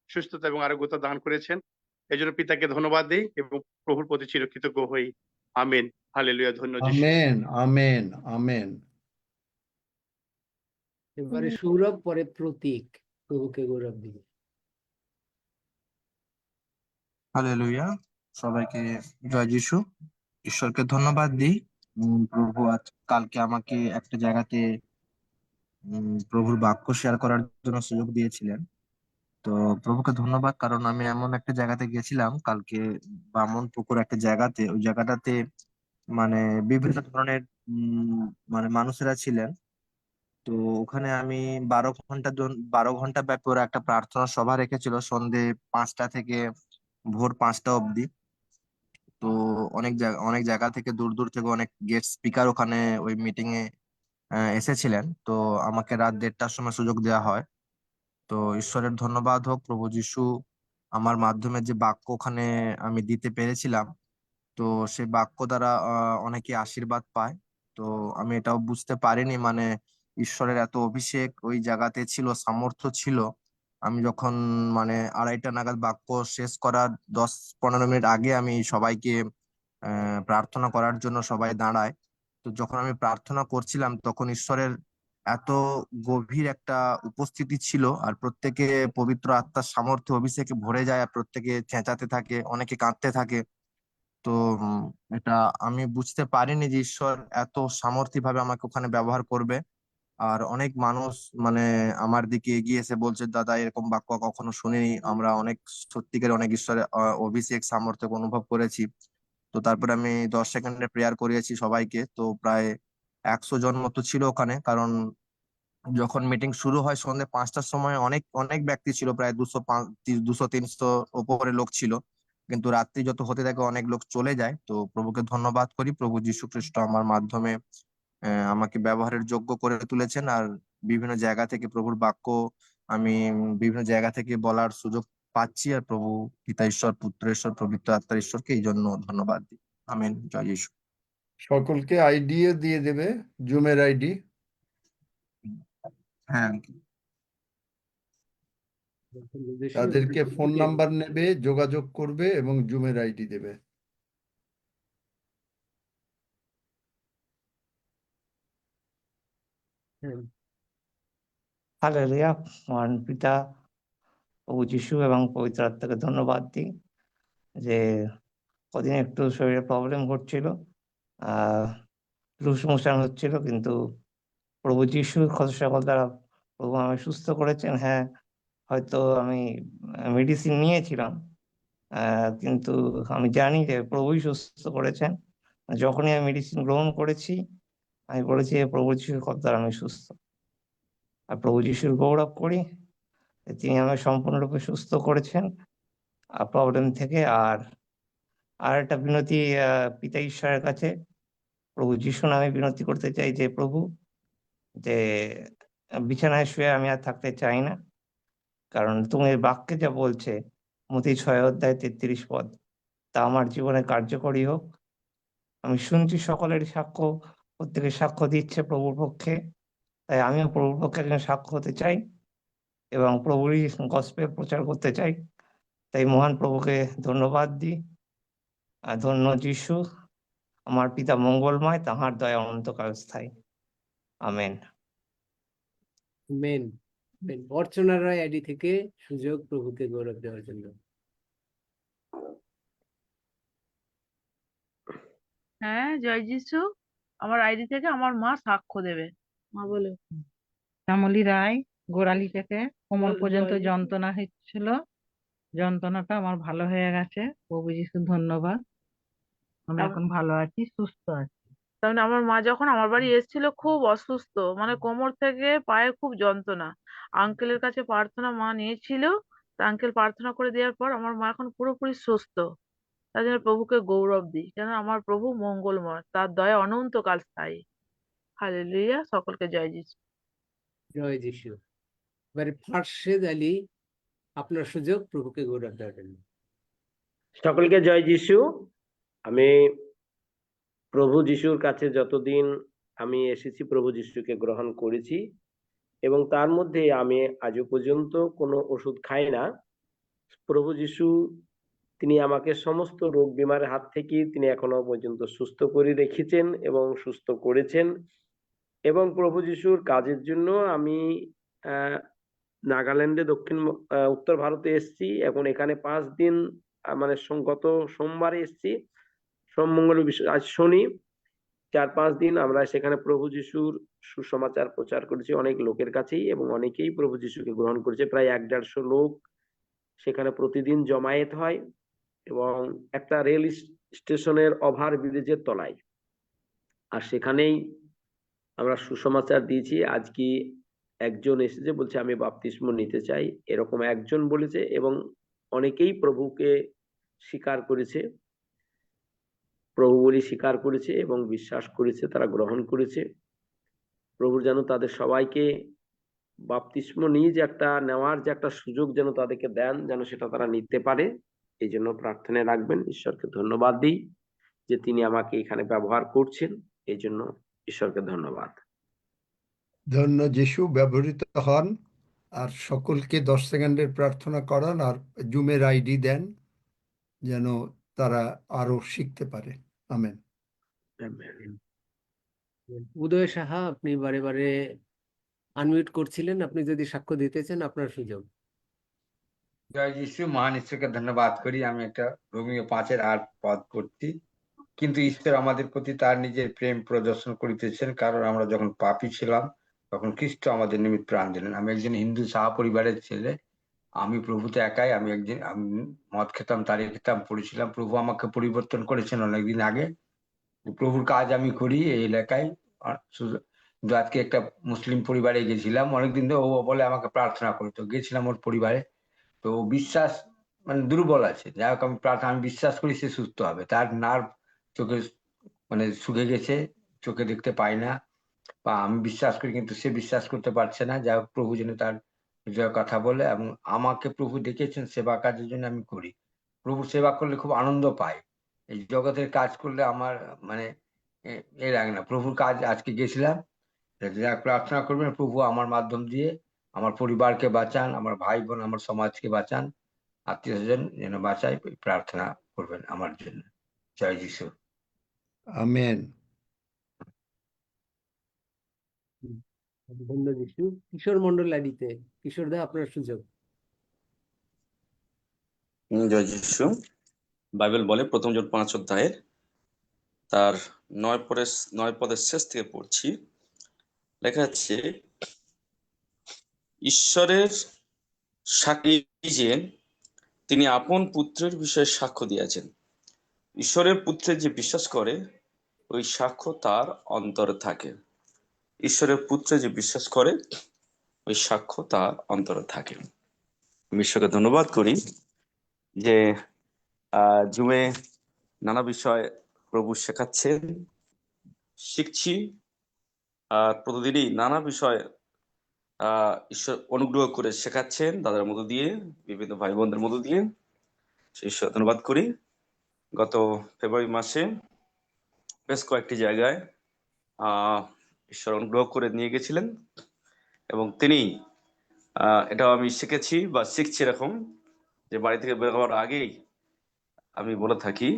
সুস্থতা এবং আরোগ্যতা দান করেছেন। এই জন্য পিতাকে ধন্যবাদ দিই এবং প্রভুর প্রতি চিরকৃতজ্ঞ হই। আমেন। হালেলুয়া। ধন্য যিশু। Amen amen amen. এবারে সৌরভ, পরে প্রতীক প্রভুকে গৌরব দিবে। হালেলুয়া। সবাইকে জয় যিশু। ঈশ্বরকে ধন্যবাদ দিই। প্রভু আজ কালকে আমাকে একটা জায়গাতে প্রভুর বাক্য শেয়ার করার জন্য সুযোগ দিয়েছিলেন। তো প্রভুকে ধন্যবাদ, কারণ আমি এমন একটা জায়গাতে গেছিলাম কালকে, বামনপুকুর একটা জায়গাতে। ওই জায়গাটাতে মানে বিভিন্ন ধরনের মানে মানুষেরা ছিলেন। তো ওখানে আমি 12 ঘন্টা ব্যাপী ওরা একটা প্রার্থনা সভা রেখেছিল, সন্ধে 5টা থেকে ভোর 5টা অবধি। তো অনেক জায়গা থেকে, দূর দূর থেকে অনেক গেস্ট স্পিকার ওখানে ওই মিটিং এ এসেছিলেন, তো আমাকে রাত 1:30টার সময় সুযোগ দেওয়া হয়। তো ঈশ্বরের ধন্যবাদ হোক, প্রভু যিশু আমার মাধ্যমে যে বাক্য ওখানে আমি দিতে পেরেছিলাম, তো সেই বাক্য দ্বারা অনেকে আশীর্বাদ পায়। তো আমি এটাও বুঝতে পারিনি, মানে ঈশ্বরের এত অভিষেক ওই জায়গাতে ছিল, সামর্থ্য ছিল। আমি যখন মানে 2:30টা নাগাদ বাক্য শেষ করার 10-15 মিনিট আগে আমি সবাইকে প্রার্থনা করার জন্য সবাই দাঁড়ায়। তো যখন আমি প্রার্থনা করছিলাম তখন ঈশ্বরের এত গভীর একটা উপস্থিতি ছিল, আর প্রত্যেকে পবিত্র আত্মার সামর্থ্য অভিষেকে ভরে যায়, আর প্রত্যেকে চেঁচাতে থাকে, অনেকে কাঁদতে থাকে। তো এটা আমি বুঝতে পারিনি যে ঈশ্বর এত সামর্থ্য ভাবে আমাকে ওখানে ব্যবহার করবে। আর অনেক মানুষ মানে আমার দিকে এগিয়ে এসে বলছে, দাদা এরকম বাক্য কখনো শুনিনি, আমরা অনেক সত্যিকার অনেক ঈশ্বরের অভিষেক সামর্থ্য অনুভব করেছি। তো তারপরে আমি 10 সেকেন্ডের প্রেয়ার করিয়েছি সবাইকে, তো প্রায় 100 জন মতো ছিল ওখানে। কারণ যখন মিটিং শুরু হয় সন্ধ্যে 5টার সময় অনেক অনেক ব্যক্তি ছিল, প্রায় 200-300 ওপরে লোক ছিল, কিন্তু রাত্রি যত হতে থাকে অনেক লোক চলে যায়। তো প্রভুকে ধন্যবাদ করি, প্রভু যীশু খ্রিস্ট আমার মাধ্যমে আমাকে ব্যবহারের যোগ্য করে তুলেছেন। আর বিভিন্ন জায়গা থেকে প্রভুর বাক্য আমি বিভিন্ন জায়গা থেকে বলার সুযোগ পাচ্ছি। আর প্রভু পিতা ঈশ্বর, পুত্র ঈশ্বর, পবিত্র আত্মার ঈশ্বরকে এই জন্য ধন্যবাদ দিই। আমেন। জয় যীশু। সকলকে আইডিও দিয়ে দেবে, জুমের আইডি। হ্যাঁ, তাদেরকে ফোন নাম্বার নেবে, যোগাযোগ করবে এবং জুমের আইডি দেবে। হালেলুয়া। মহান পিতা প্রভু যিশু এবং পবিত্র আত্মাকে ধন্যবাদ দিই যে কদিন একটু শরীরে প্রবলেম ঘটছিল, লুজ মোশন হচ্ছিল, কিন্তু প্রভু যিশুর সকল দ্বারা প্রভু আমায় সুস্থ করেছেন। হ্যাঁ, হয়তো আমি মেডিসিন নিয়েছিলাম, কিন্তু আমি জানি যে প্রভুই সুস্থ করেছেন। যখনই আমি মেডিসিন গ্রহণ করেছি আমি বলেছি যে প্রভু যিশুর কথা দ্বারা আমি সুস্থ। আর প্রভু যিশুর গৌরব করি যে তিনি আমায় সম্পূর্ণরূপে সুস্থ করেছেন প্রবলেম থেকে। আর একটা বিনতি পিতা ঈশ্বরের কাছে প্রভু যিশু নামে বিনতি করতে চাই যে প্রভু, যে বিছানায় শুয়ে আমি আর থাকতে চাই না, কারণ তুমি বাক্যে যা বলছে মতি 6 অধ্যায় 33 পদ তা আমার জীবনে কার্যকরী হোক। আমি শুনছি সকলের সাক্ষ্য, প্রত্যেকে সাক্ষ্য দিচ্ছে প্রভুর পক্ষে, তাই আমিও প্রভুর পক্ষে একজন সাক্ষ্য হতে চাই এবং প্রভুরই গসপেল প্রচার করতে চাই। তাই মহান প্রভুকে ধন্যবাদ দিই। আর ধন্য যিশু, আমার পিতা মঙ্গলময়, তাহার দয়া অনন্তকাল স্থায়ী। আমেন। মেন অর্চনা রায় আইডি থেকে সুযোগ প্রভুকে গৌরব দেওয়ার জন্য। হ্যাঁ, জয় যিশু। আমার আইডি থেকে আমার মা সাক্ষ্য দেবে। মা বলে। শ্যামলী রায়, গোড়ালি থেকে কোমর পর্যন্ত যন্ত্রণা হচ্ছিল, যন্ত্রণাটা আমার ভালো হয়ে গেছে, প্রভু যিশু ধন্যবাদ। আমি এখন ভালো আছি, সুস্থ আছি। তার মানে আমার মা যখন আমার বাড়ি এসেছিল খুব অসুস্থ, মানে কোমর থেকে পায়ে খুব যন্ত্রণা। আঙ্কেলের কাছে প্রার্থনা মা নিয়েছিল, তা আঙ্কেল প্রার্থনা করে দেওয়ার পর আমার মা এখন পুরোপুরি সুস্থ। তার জন্য প্রভুকে গৌরব দিই, কেন আমার প্রভু মঙ্গলময়, তার দয়া অনন্তকাল স্থায়ী। হালেলুয়া। সকলকে জয় যিশু। জয় যিশু। এবারে ফারশেদ আলী, আপনার সুযোগ প্রভুকে গৌরব দেওয়ার জন্য। সকলকে জয় যিশু। আমি প্রভু যিশুর কাছে যতদিন আমি এসেছি প্রভু যিশুকে গ্রহণ করেছি, এবং তার মধ্যে আমি আজও পর্যন্ত কোনো ওষুধ খাই না। প্রভু যিশু তিনি আমাকে সমস্ত রোগ বিমারের হাত থেকে তিনি এখনো পর্যন্ত সুস্থ করে রেখেছেন এবং সুস্থ করেছেন। এবং প্রভু যিশুর কাজের জন্য আমি নাগাল্যান্ডে উত্তর ভারতে এসেছি। এখন এখানে 5 দিন, মানে গত সোমবারে এসেছি, সোম মঙ্গল আজ শনি, 4-5 দিন আমরা সেখানে প্রভু যিশুর সুসমাচার প্রচার করেছি অনেক লোকের কাছেই, এবং অনেকেই প্রভু যিশুকে গ্রহণ করেছে। প্রায় 150 লোক সেখানে প্রতিদিন জমায়েত হয়, এবং একটা রেল স্টেশনের ওভার ব্রিজের তলায়। আর সেখানেই আমরা সুসমাচার দিয়েছি। আজকে একজন এসেছে বলছে আমি বাপ্তিস্ম নিতে চাই, এরকম একজন বলেছে, এবং অনেকেই প্রভুকে স্বীকার করেছে, প্রভু বলে স্বীকার করেছে এবং বিশ্বাস করেছে, তারা গ্রহণ করেছে। প্রভু যেন তাদের সবাইকে বাপ্তিস্ম নিয়ে যে একটা নেওয়ার যে একটা সুযোগ যেন তাদেরকে দেন, যেন সেটা তারা নিতে পারে, এই জন্য প্রার্থনায় রাখবেন। ঈশ্বরকে ধন্যবাদ দিই যে তিনি আমাকে এখানে ব্যবহার করছেন, এই জন্য ঈশ্বরকে ধন্যবাদ। ধন্য যিশু, ব্যবহৃত হন আর সকলকে 10 সেকেন্ডের প্রার্থনা করান আর জুমের আইডি দেন যেন তারা আরো শিখতে পারে। আমেন। উদয় সাহা, আপনি বারে বারে আনমিউট করছিলেন, আপনি যদি সাক্ষ্য দিতে চান আপনার সুযোগ। জয় যিশু। মহান ঈশ্বরকে ধন্যবাদ করি। আমি একটা রোমিও 5:8 পদ করছি। কিন্তু ঈশ্বর আমাদের প্রতি তার নিজের প্রেম প্রদর্শন করিতেছেন, কারণ আমরা যখন পাপী ছিলাম তখন খ্রিস্ট আমাদের নিমিত্ত প্রাণ দিলেন। আমি একজন হিন্দু সাহা পরিবারের ছেলে। আমি প্রভুতে একাই। আমি মদ খেতাম, তারিখ খেতাম, পড়েছিলাম। প্রভু আমাকে পরিবর্তন করেছেন অনেকদিন আগে। প্রভুর কাজ আমি করি এই এলাকায়। কিন্তু আজকে একটা মুসলিম পরিবারে গেছিলাম, অনেকদিন ধরে ও বলে আমাকে প্রার্থনা করতো। গেছিলাম ওর পরিবারে, তো বিশ্বাস মানে দুর্বল আছে। যাই হোক, আমি বিশ্বাস করি সে সুস্থ হবে। তার নার্ভ চোখে মানে শুকে গেছে, চোখে দেখতে পায় না, বা আমি বিশ্বাস করি কিন্তু সে বিশ্বাস করতে পারছে না। যাই হোক, প্রভু যেন তার হৃদয়ের কথা বলে, এবং আমাকে প্রভু ডেকেছেন সেবা কাজের জন্য আমি করি। প্রভু সেবা করলে খুব আনন্দ পাই। এই জগতের কাজ করলে আমার মানে এ লাগে না। প্রভুর কাজ আজকে গেছিলাম, প্রার্থনা করবেন প্রভু আমার মাধ্যম দিয়ে আমার পরিবারকে বাঁচান, আমার ভাই বোন, আমার সমাজকে বাঁচান, আত্মীয় স্বজন যেন বাঁচাই, প্রার্থনা করবেন আমার জন্য। জয় যিশু। আমেন। ধন্য যিশু। কিশোর মন্ডল আইডিতে, কিশোর দা আপনার সুযোগ। জয় যিশু। বাইবেল বলে প্রথম জন 5 অধ্যায়ের তার 9 পদের শেষ থেকে পড়ছি। লেখা আছে, ঈশ্বরের সাক্ষী যে তিনি আপন পুত্রের বিষয়ে সাক্ষ্য দিয়েছেন। ঈশ্বরের পুত্রে যে বিশ্বাস করে ওই সাক্ষ্য তার অন্তরে থাকে। ঈশ্বরের পুত্রে যে বিশ্বাস করে ওই সাক্ষ্য তার অন্তরে থাকে। আমি ঈশ্বরকে ধন্যবাদ করি যে জুমে নানা বিষয় প্রভু শেখাচ্ছেন, শিখছি। আর প্রতিদিনই নানা বিষয় ঈশ্বর অনুগ্রহ করে শেখাচ্ছেন দাদার মধ্য দিয়ে, বিভিন্ন ভাই বোনদের মধ্য দিয়ে। ঈশ্বর ধন্যবাদ করি। গত ফেব্রুয়ারি মাসে বেশ কয়েকটি জায়গায় ঈশ্বর অনুগ্রহ করে নিয়ে গেছিলেন, এবং তিনি এটাও আমি শিখেছি বা শিখছি এরকম যে বাড়ি থেকে বের হওয়ার আগেই আমি বলে থাকি,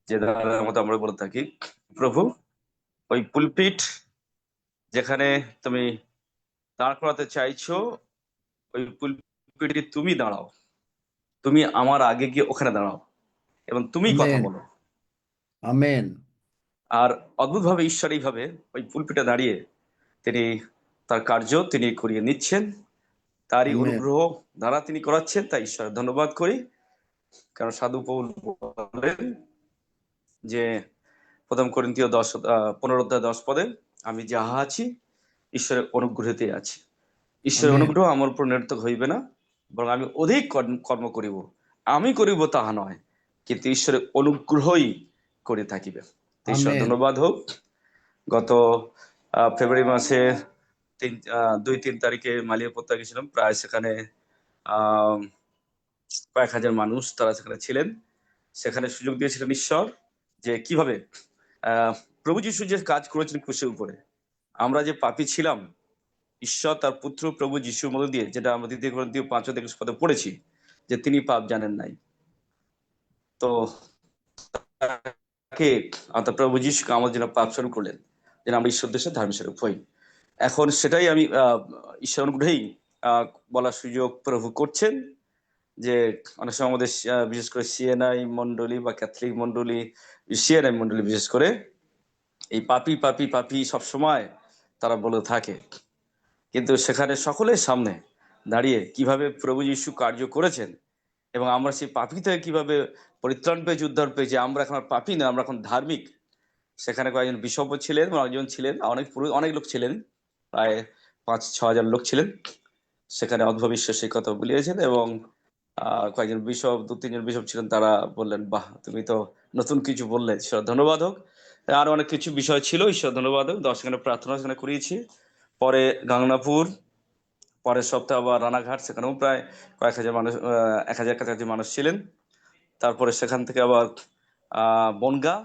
যে দাদার মতো আমরা বলে থাকি, প্রভু ওই পুলপিট যেখানে তুমি দাঁড় করাতে চাইছো ওই পুলপিটে তুমি দাঁড়াও, তুমি আমার আগে গিয়ে ওখানে দাঁড়াও এবং তুমি কথা বলো। আমেন। আর অদ্ভুতভাবে ঈশ্বর এইভাবে ওই পুলপিটে দাঁড়িয়ে তিনি তার কার্য তিনি করিয়ে নিচ্ছেন, তারই আমেন। অনুগ্রহ দ্বারা তিনি করাচ্ছেন। তাই ঈশ্বরের ধন্যবাদ করি। কারণ সাধু পৌল বলেন যে প্রথম করিন্থীয় 15 অধ্যায় 10 পদে, আমি যাহা আছি ঈশ্বরের অনুগ্রহতে আছি। ঈশ্বরের আমেন। অনুগ্রহ আমার উপর নিরর্থক হইবে না, বরং আমি অধিক কর্ম করিব। আমি করিব তাহা নয়, কিন্তু ঈশ্বরের অনুগ্রহই করে থাকিবে। ঈশ্বর আমেন। ধন্যবাদ হোক। গত ফেব্রুয়ারি মাসে 2-3 তারিখে মালিয়া উপত্যকা গেছিলাম। প্রায় সেখানে কয়েক হাজার মানুষ তারা সেখানে ছিলেন। সেখানে সুযোগ দিয়েছিলেন ঈশ্বর যে কিভাবে প্রভু যিশু যে কাজ করেছিলেন ক্রুশের উপরে। আমরা যে পাপী ছিলাম, ঈশ্বর তার পুত্র প্রভু যিশুর মধ্যে দিয়ে, যেটা আমরা 2 করিন্থীয় 5:21 পদে পড়েছি, যে তিনি পাপ জানেন নাই, তো প্রভু যিশুকে আমাদের জন্য পাপ স্মরণ করলেন, যেন আমরা ঈশ্বর দেশে ধার্মিক স্বরূপ হই। এখন সেটাই আমি ঈশ্বর অনুগ্রহেই বলার সুযোগ প্রভু করছেন, যে অনেক সময় আমাদের বিশেষ করে সিএনআই মন্ডলী বা ক্যাথলিক মন্ডলী, সিএনআই মন্ডলী বিশেষ করে এই পাপি পাপি পাপি সবসময় তারা বলে থাকে, কিন্তু সেখানে সকলের সামনে দাঁড়িয়ে কিভাবে প্রভু যিশু কার্য করেছেন এবং আমরা সেই পাপি থেকে কিভাবে পরিত্রাণ পেয়েছি, উদ্ধার পেয়েছি। আমরা এখন আর পাপি না, আমরা এখন ধার্মিক। সেখানে কয়েকজন বিশপ ছিলেন, অনেকজন ছিলেন, অনেক লোক ছিলেন, প্রায় 5-6 হাজার লোক ছিলেন। সেখানে অদ্ভুত ঈশ্বর সেই কথা বলিয়েছেন, এবং কয়েকজন বিশপ, 2-3 জন বিশপ ছিলেন, তারা বললেন, বাহ, তুমি তো নতুন কিছু বললে, ঈশ্বর ধন্যবাদ হোক। আরো অনেক কিছু বিষয় ছিল, ঈশ্বর ধন্যবাদ হোক। সেখানে প্রার্থনা সেখানে করিয়েছি। পরে গাংনাপুর, পরের সপ্তাহে আবার রানাঘাট, সেখানেও প্রায় কয়েক হাজার মানুষ, 1000 কাছাকাছি মানুষ ছিলেন। তারপরে সেখান থেকে আবার বনগা,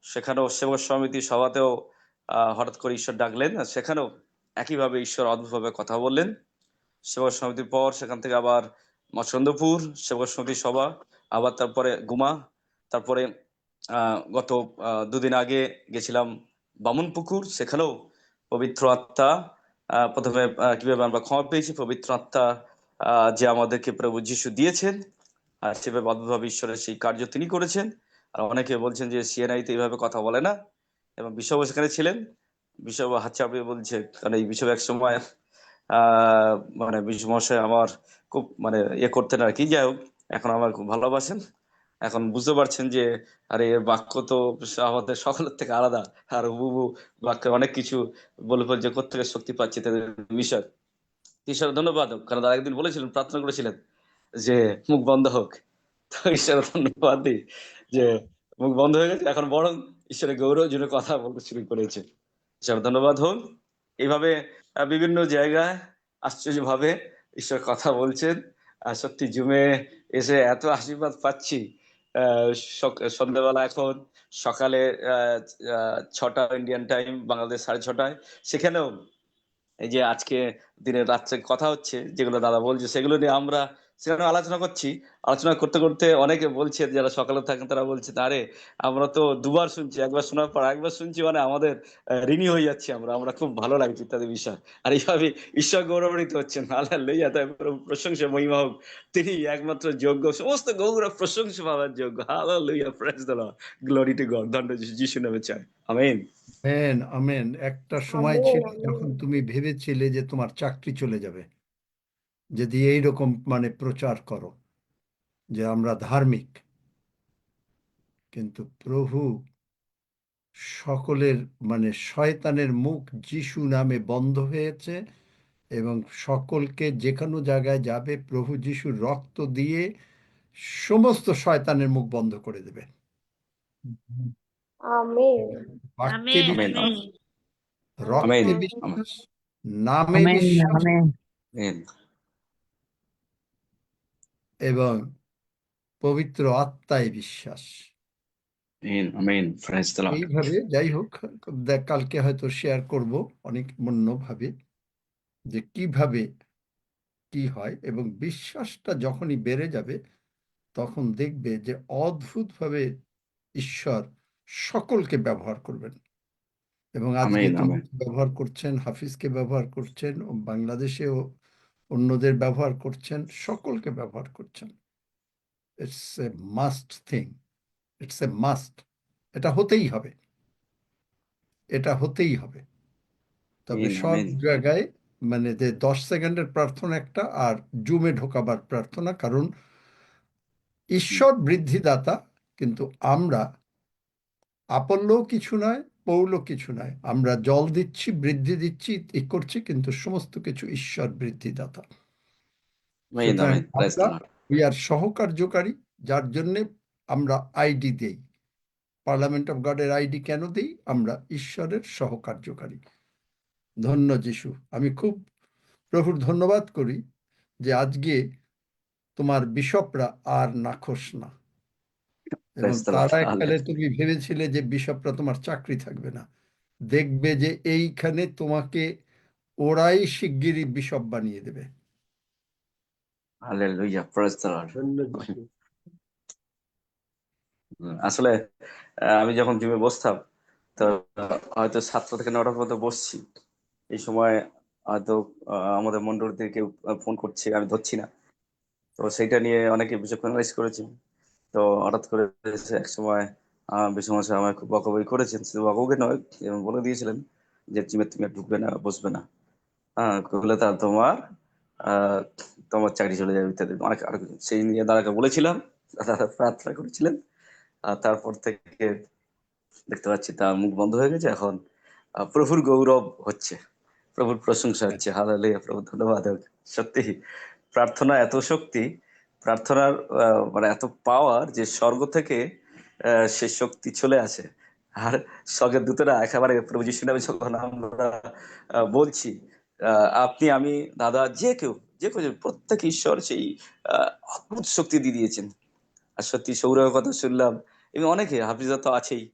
সেখানেও সেবক সমিতি সভাতেও হঠাৎ করে ঈশ্বর ডাকলেন, আর সেখানেও একইভাবে ঈশ্বর অদ্ভুতভাবে কথা বললেন। সেবক সমিতির পর সেখান থেকে আবার মৎস্যন্দপুর সেবক সমিতির সভা, আবার তারপরে গুমা, তারপরে গত 2 দিন আগে গেছিলাম বামুনপুকুর, সেখানেও পবিত্র আত্মা, প্রথমে কিভাবে আমরা ক্ষমা পেয়েছি, পবিত্র আত্মা যে আমাদেরকে প্রভু যিশু দিয়েছেন, আর সেভাবে অদ্ভুতভাবে ঈশ্বরের সেই কার্য তিনি করেছেন। আর অনেকে বলছেন যে সিএনআইতে এইভাবে কথা বলে না, এবং বিশপ সেখানে ছিলেন। বিশপ হাত চাপিয়ে বলছে, কারণ এই বিশপ এক সময় মানে বিশপ মশাই আমার খুব মানে করতেন আর কি। যাই হোক, এখন আমার খুব ভালোবাসেন, এখন বুঝতে পারছেন যে আরে এর বাক্য তো আমাদের সকলের থেকে আলাদা, আর হুবহু বাক্যের অনেক কিছু বলে যে কোথেকে শক্তি পাচ্ছে তাদের বিষয়। ঈশ্বর ধন্যবাদ হোক, কারণ তারা একদিন বলেছিলেন, প্রার্থনা করেছিলেন যে মুখ বন্ধ হোক। তো ঈশ্বর ধন্যবাদ দিই যে মুখ বন্ধ হয়ে গেছে, এখন বরং ঈশ্বরের গৌরব জন্য কথা বলতে শুরু করেছে। ঈশ্বর ধন্যবাদ হোক। এইভাবে বিভিন্ন জায়গায় আশ্চর্যভাবে ঈশ্বর কথা বলছেন, আর সত্যি জুমে এসে এত আশীর্বাদ পাচ্ছি। সন্ধ্যাবেলা, এখন সকালে 6টা ইন্ডিয়ান টাইম, বাংলাদেশ 6:30, সেখানেও এই যে আজকে দিনের রাত্রে কথা হচ্ছে, যেগুলো দাদা বলছে, সেগুলো নিয়ে আমরা সেখানে আলোচনা করছি। আলোচনা করতে করতে অনেকে বলছে, যারা সকালে থাকেন তারা বলছে, আরে আমরা তো দুবার শুনছি, একবার শোনার পর একবার শুনছি, মানে আমাদের ঋণী হয়ে যাচ্ছি, আমরা খুব ভালো লাগছে ইত্যাদি বিষয়। আর এইভাবে ঈশ্বর গৌরবান্বিত হচ্ছেন। হালেলুয়া, তাই প্রশংসা মহিমা হোক, তিনি একমাত্র যোগ্য, সমস্ত গৌরব প্রশংসা পাওয়ার যোগ্য। Hallelujah, praise the Lord, glory to God, ধন্যবাদ যিশু নামে চাই, আমেন। Amen, amen. একটা সময় আমেন ছিল আমেন যখন তুমি ভেবেছিলে যে তোমার চাকরি চলে যাবে যদি এইরকম মানে প্রচার করো যে আমরা ধার্মিক, কিন্তু প্রভু সকলের মানে শয়তানের মুখ যিশু নামে বন্ধ হয়েছে, এবং সকলকে যে কোনো জায়গায় যাবে প্রভু যিশুর রক্ত দিয়ে সমস্ত শয়তানের মুখ বন্ধ করে দেবে। আমেন বাক্যে আমেন আমেন, বিশ্বাস, আমেন আমেন, রক্তে আমেন বিশ্বাস, নামে আমেন বিশ্বাস, আমেন আমেন, এবং পবিত্র আত্মায় বিশ্বাস। Amen, amen, praise the Lord. এইভাবে যাই হোক, কালকে হয়তো শেয়ার করব অনেক অন্যভাবে যে কিভাবে কি হয়, এবং বিশ্বাসটা যখনই বেড়ে যাবে তখন দেখবে যে অদ্ভুতভাবে ঈশ্বর সকলকে ব্যবহার করবেন। এবং আজকে আমেন, তুমি আমেন, ব্যবহার করছেন, হাফিজকে ব্যবহার করছেন, ও বাংলাদেশেও অন্যদের ব্যবহার করছেন, সকলকে ব্যবহার করছেন। It's a must thing, it's a must. এটা হতেই হবে, এটা হতেই হবে। তবে আমেন, সব আমেন, জায়গায় মানে যে 10 সেকেন্ডের প্রার্থনা একটা, আর জুমে ঢোকাবার প্রার্থনা, কারণ ঈশ্বর বৃদ্ধিদাতা, কিন্তু আমরা আপল্লও কিছু নয়, পৌলও কিছু নয়। আমরা জল দিচ্ছি, বৃদ্ধি দিচ্ছি, করছি, কিন্তু সমস্ত কিছু ঈশ্বর বৃদ্ধিদাতা। আমেন, সুতরাং আমেন, প্রেজ দ্য আমরা লর্ড। উই আর সহকার্যকারী, যার জন্যে আমরা আইডি দেই। পার্লামেন্ট অফ গডের আইডি কেন দিই? আমরা ঈশ্বরের সহকার্যকারী। ধন্য যিশু। আমি খুব প্রভুর ধন্যবাদ করি যে আজকে তোমার বিশপরা আর নাখোশ না, এবং প্রেজ দ্য লর্ড। তারা এককালে তুমি ভেবেছিলে যে বিশপরা তোমার চাকরি থাকবে না। দেখবে যে এইখানে তোমাকে ওরাই শিগগিরই বিশপ বানিয়ে দেবে। Hallelujah, praise the Lord. ধন্যবাদ। আসলে আমি যখন জিমে বসতাম, তো হয়তো 7টা থেকে 9টা পর্যন্ত বসছি। এই সময় হয়তো আমাদের মন্ডলীতে কেউ ফোন করছে, আমি ধরছি না। তো সেইটা নিয়ে অনেকে বিষয় অ্যানালাইজ করেছে। তো হঠাৎ করে এক সময় বিশ্বমশাই আমায় খুব বকাবকি করেছেন, শুধু বকাবকি নয়, এবং বলে দিয়েছিলেন যে জিমে তুমি আর ঢুকবে না, বসবে না, করলে তা তোমার চাকরি চলে যাবে ইত্যাদি অনেক। আর সেই নিয়ে দাদাকে বলেছিলাম, দাদা প্রার্থনা করেছিলেন, আর তারপর থেকে দেখতে পাচ্ছি তার মুখ বন্ধ হয়ে গেছে। এখন প্রভুর গৌরব হচ্ছে, প্রভুর প্রশংসা হচ্ছে। হালেলুয়া, প্রভু ধন্যবাদ হোক। সত্যি প্রার্থনা এত শক্তি, প্রার্থনার মানে এত পাওয়ার যে স্বর্গ থেকে সে শক্তি চলে আসে। আর স্বর্গের দূতরা একেবারে প্রভু যিশুর নামে যখন আমরা বলছি, আপনি, আমি, দাদা, যে কেউ প্রত্যেক ঈশ্বর সেই অদ্ভুত শক্তি দিয়ে দিয়েছেন। আর সত্যি সৌরভের কথা শুনলাম, এবং অনেকে, হাফিজা তো আছেই,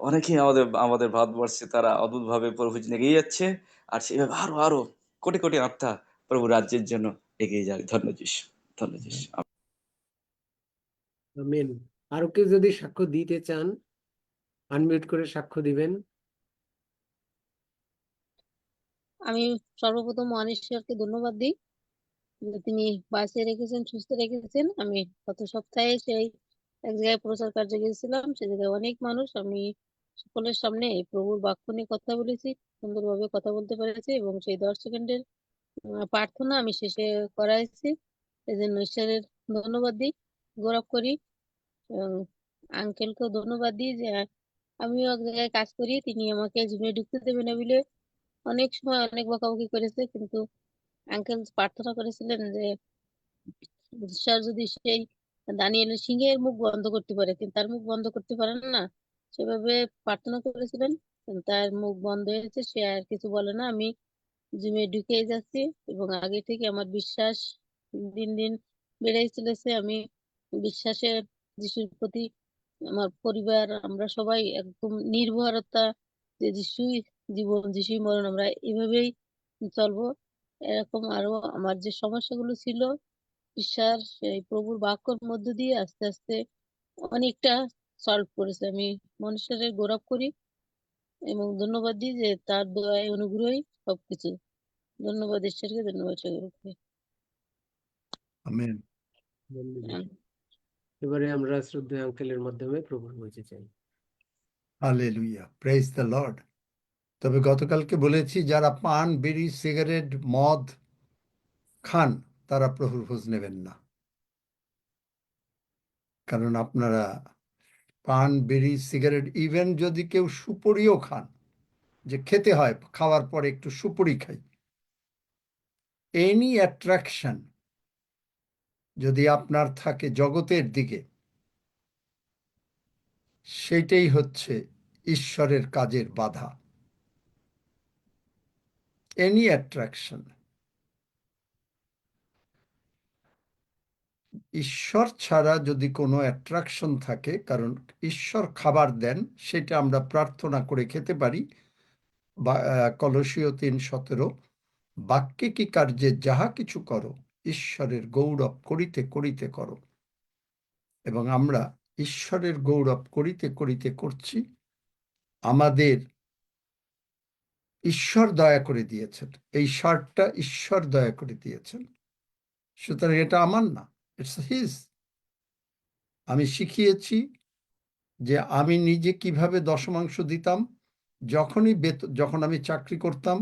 অনেকেই আমাদের আমাদের ভারতবর্ষে তারা অদ্ভুত ভাবে প্রভু এগিয়ে যাচ্ছে। আর সেভাবে আরো আরো কোটি কোটি আত্মা প্রভু রাজ্যের জন্য এগিয়ে যায়। ধন্যবাদ যিশু, ধন্যবাদ যিশু। আমেন। আরো কেউ যদি সাক্ষ্য দিতে চান, আনমিউট করে সাক্ষ্য দিবেন। আমি সর্বপ্রথম মহান ঈশ্বরকে ধন্যবাদ দিই যে তিনি বাঁচিয়ে রেখেছেন, সুস্থ রেখেছেন। আমি গত সপ্তাহে সেই এক জায়গায় প্রচার কার্যে গিয়েছিলাম, সে জায়গায় অনেক মানুষ, আমি সকলের সামনে এই প্রভুর বাক্য নিয়ে কথা বলেছি, সুন্দরভাবে কথা বলতে পেরেছি, এবং সেই 10 সেকেন্ডের প্রার্থনা আমি শেষে করাইছি। এই জন্য ঈশ্বরের ধন্যবাদ দিই, গৌরব করি। এবং আঙ্কেলকেও ধন্যবাদ দিই যে আমিও এক জায়গায় কাজ করি, তিনি আমাকে জিমে ঢুকতে দেবে না বলে অনেক সময় অনেক বকাবকি করেছে, কিন্তু আঙ্কেল প্রার্থনা করেছিলেন যে ঈশ্বর যদি সেই দানিয়েলের সিংহের মুখ বন্ধ করতে পারে, কিন্তু তার মুখ বন্ধ করতে পারেন না, সেভাবে প্রার্থনা করেছিলেন, কিন্তু তার মুখ বন্ধ হয়েছে, সে আর কিছু বলে না। আমি জিমে ঢুকে যাচ্ছি এবং আগে থেকে আমার বিশ্বাস দিন দিন বেড়েই চলেছে। আমি বিশ্বাসে যিশুর প্রতি, আমার পরিবার, আমরা সবাই একদম নির্ভরতা, যে যিশুই জীবন যিশুই মরণ, আমরা এভাবেই চলবো। এরকম আরো আমার যে সমস্যাগুলো ছিল, ঈশ্বর সেই প্রভুর বাক্যর মধ্য দিয়ে আস্তে আস্তে অনেকটা সলভ করেছে। আমি মনুষ্যের গৌরব করি এবং ধন্যবাদ দিই যে তার দয়ায় অনুগ্রহই সবকিছু। ধন্যবাদ ঈশ্বরকে, ধন্যবাদ সকলকে। আমেন। এবারে আমরা শ্রদ্ধেয় আঙ্কেলের মাধ্যমে প্রভুর মঞ্চে চাই। Hallelujah, praise the Lord. তবে গতকালকে বলেছি, যারা পান, বিড়ি, সিগারেট, মদ খান তারা প্রভুর খোঁজ নেবেন না। কারণ আপনারা পান, বিড়ি, সিগারেট, ইভেন যদি কেউ সুপুরিও খান, যে খেতে হয়, খাওয়ার পরে একটু সুপুরি খাই, এনি অ্যাট্রাকশন যদি আপনার থাকে জগতের দিকে, সেটাই হচ্ছে ঈশ্বরের কাজের বাধা। এনি অ্যাট্রাকশন, ঈশ্বর ছাড়া যদি কোনো অ্যাট্রাকশন থাকে, কারণ ঈশ্বর খাবার দেন, সেটা আমরা প্রার্থনা করে খেতে পারি। বা কলসীয় 3:17, বাক্যে কি কার্যে যাহা কিছু করো, ঈশ্বরের গৌরব করিতে করিতে করো। এবং আমরা ঈশ্বরের গৌরব করিতে করিতে করছি। আমাদের ঈশ্বর দয়া করে দিয়েছেন, এই শার্টটা ঈশ্বর দয়া করে দিয়েছেন, সুতরাং এটা আমার না, ইটস হিজ। আমি শিখিয়েছি যে আমি নিজে কিভাবে দশমাংশ দিতাম। যখন আমি চাকরি করতাম,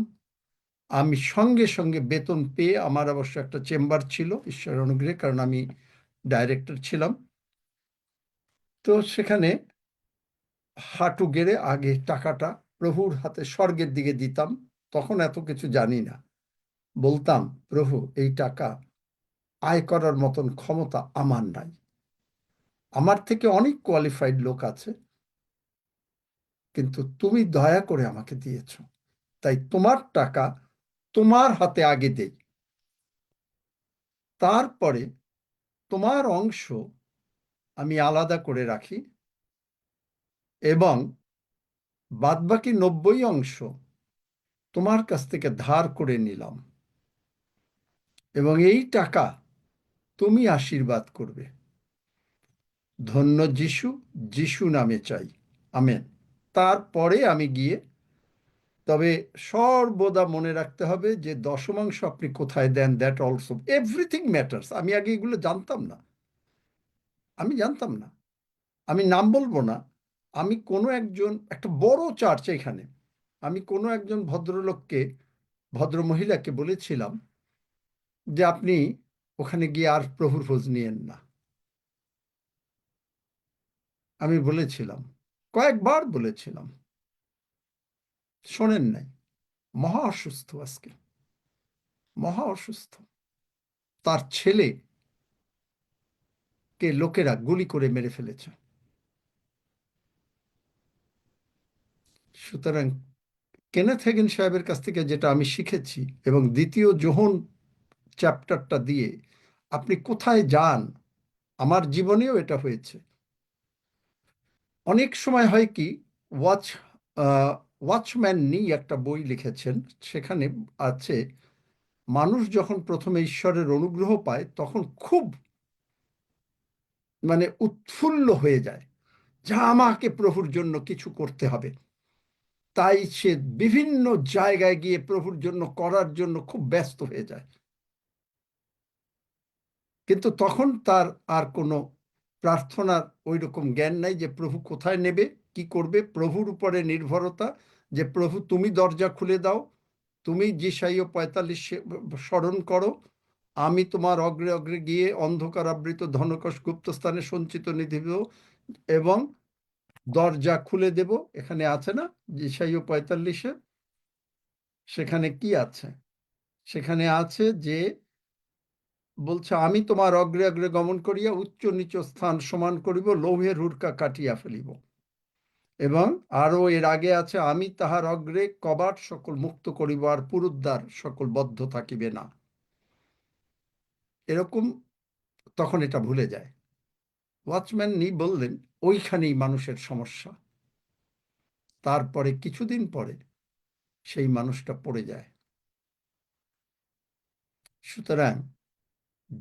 আমি সঙ্গে সঙ্গে বেতন পেয়ে, আমার অবশ্য একটা চেম্বার ছিল ঈশ্বরের অনুগ্রহে, কারণ আমি ডাইরেক্টর ছিলাম, তো সেখানে হাঁটু গেড়ে আগে টাকাটা প্রভুর হাতে স্বর্গের দিকে দিতাম। তখন এত কিছু জানি না, বলতাম, প্রভু, এই টাকা আয় করার মতন ক্ষমতা আমার নাই, আমার থেকে অনেক কোয়ালিফাইড লোক আছে, কিন্তু তুমি দয়া করে আমাকে দিয়েছ, তাই তোমার টাকা তোমার হাতে আগে দেই, তারপরে তোমার অংশ আমি আলাদা করে রাখি, এবং বাদবাকি 90 তোমার কাছ থেকে ধার করে নিলাম, এবং এই টাকা তুমি আশীর্বাদ করবে। ধন্য যিশু, যিশু নামে চাই, আমেন। তারপরে আমি গিয়ে, তবে সর্বদা মনে রাখতে হবে যে দশমাংশ আপনি কোথায় দেন, দ্যাট অলসো এভরিথিং ম্যাটার্স। আমি আগে এগুলো জানতাম না, আমি নাম বলবো না। আমি কোনো একটা বড় চার্চ, এখানে আমি কোনো একজন ভদ্রমহিলাকে বলেছিলাম যে আপনি ওখানে গিয়ে আর প্রভুর খোঁজ নিয়েন না। আমি বলেছিলাম, কয়েকবার বলেছিলাম, শোনেন নাই। মহা অসুস্থ, আজকে মহা অসুস্থ। তার ছেলে কে লোকেরা গুলি করে মেরে ফেলেছে। সুতরাং কেনেথ হেগিন সাহেবের কাছ থেকে যেটা আমি শিখেছি, এবং দ্বিতীয় যোহন চ্যাপ্টারটা দিয়ে আপনি কোথায় যান, আমার জীবনেও এটা হয়েছে। অনেক সময় হয় কি, ওয়াচম্যান নি একটা বই লিখেছেন, সেখানে আছে মানুষ যখন প্রথমে ঈশ্বরের অনুগ্রহ পায় তখন খুব মানে উৎফুল্ল হয়ে যায়, যা আমাকে প্রভুর জন্য কিছু করতে হবে। তাই সে বিভিন্ন জায়গায় গিয়ে প্রভুর জন্য করার জন্য খুব ব্যস্ত হয়ে যায়। কিন্তু তখন তার আর কোনো প্রার্থনার ওই রকম জ্ঞান নাই যে প্রভু কোথায় নেবে, কি করবে। প্রভুর উপরে নির্ভরতা, যে প্রভু তুমি দরজা খুলে দাও, তুমি যেসাইও 45 স্মরণ করো, আমি তোমার অগ্রে অগ্রে গিয়ে অন্ধকার আবৃত ধনকশ গুপ্তস্থানে সঞ্চিত নিধি দেব এবং দরজা খুলে দেব। এখানে আছে না যেসাইও 45-এ? সেখানে কি আছে? সেখানে আছে যে বলছে, আমি তোমার অগ্রে অগ্রে গমন করিয়া উচ্চ নিচ স্থান সমান করিব, লৌহের হুড়কা কাটিয়া ফেলিব। এবং আরো এর আগে আছে, আমি তাহার অগ্রে কবাট সকল মুক্ত করিব, আর পুরুদ্বার সকল বদ্ধ থাকিবে না। এরকম তখন এটা ভুলে যায়। ওয়াচম্যান নি বললেন ওইখানেই মানুষের সমস্যা। তারপরে কিছুদিন পরে সেই মানুষটা পড়ে যায়। সুতরাং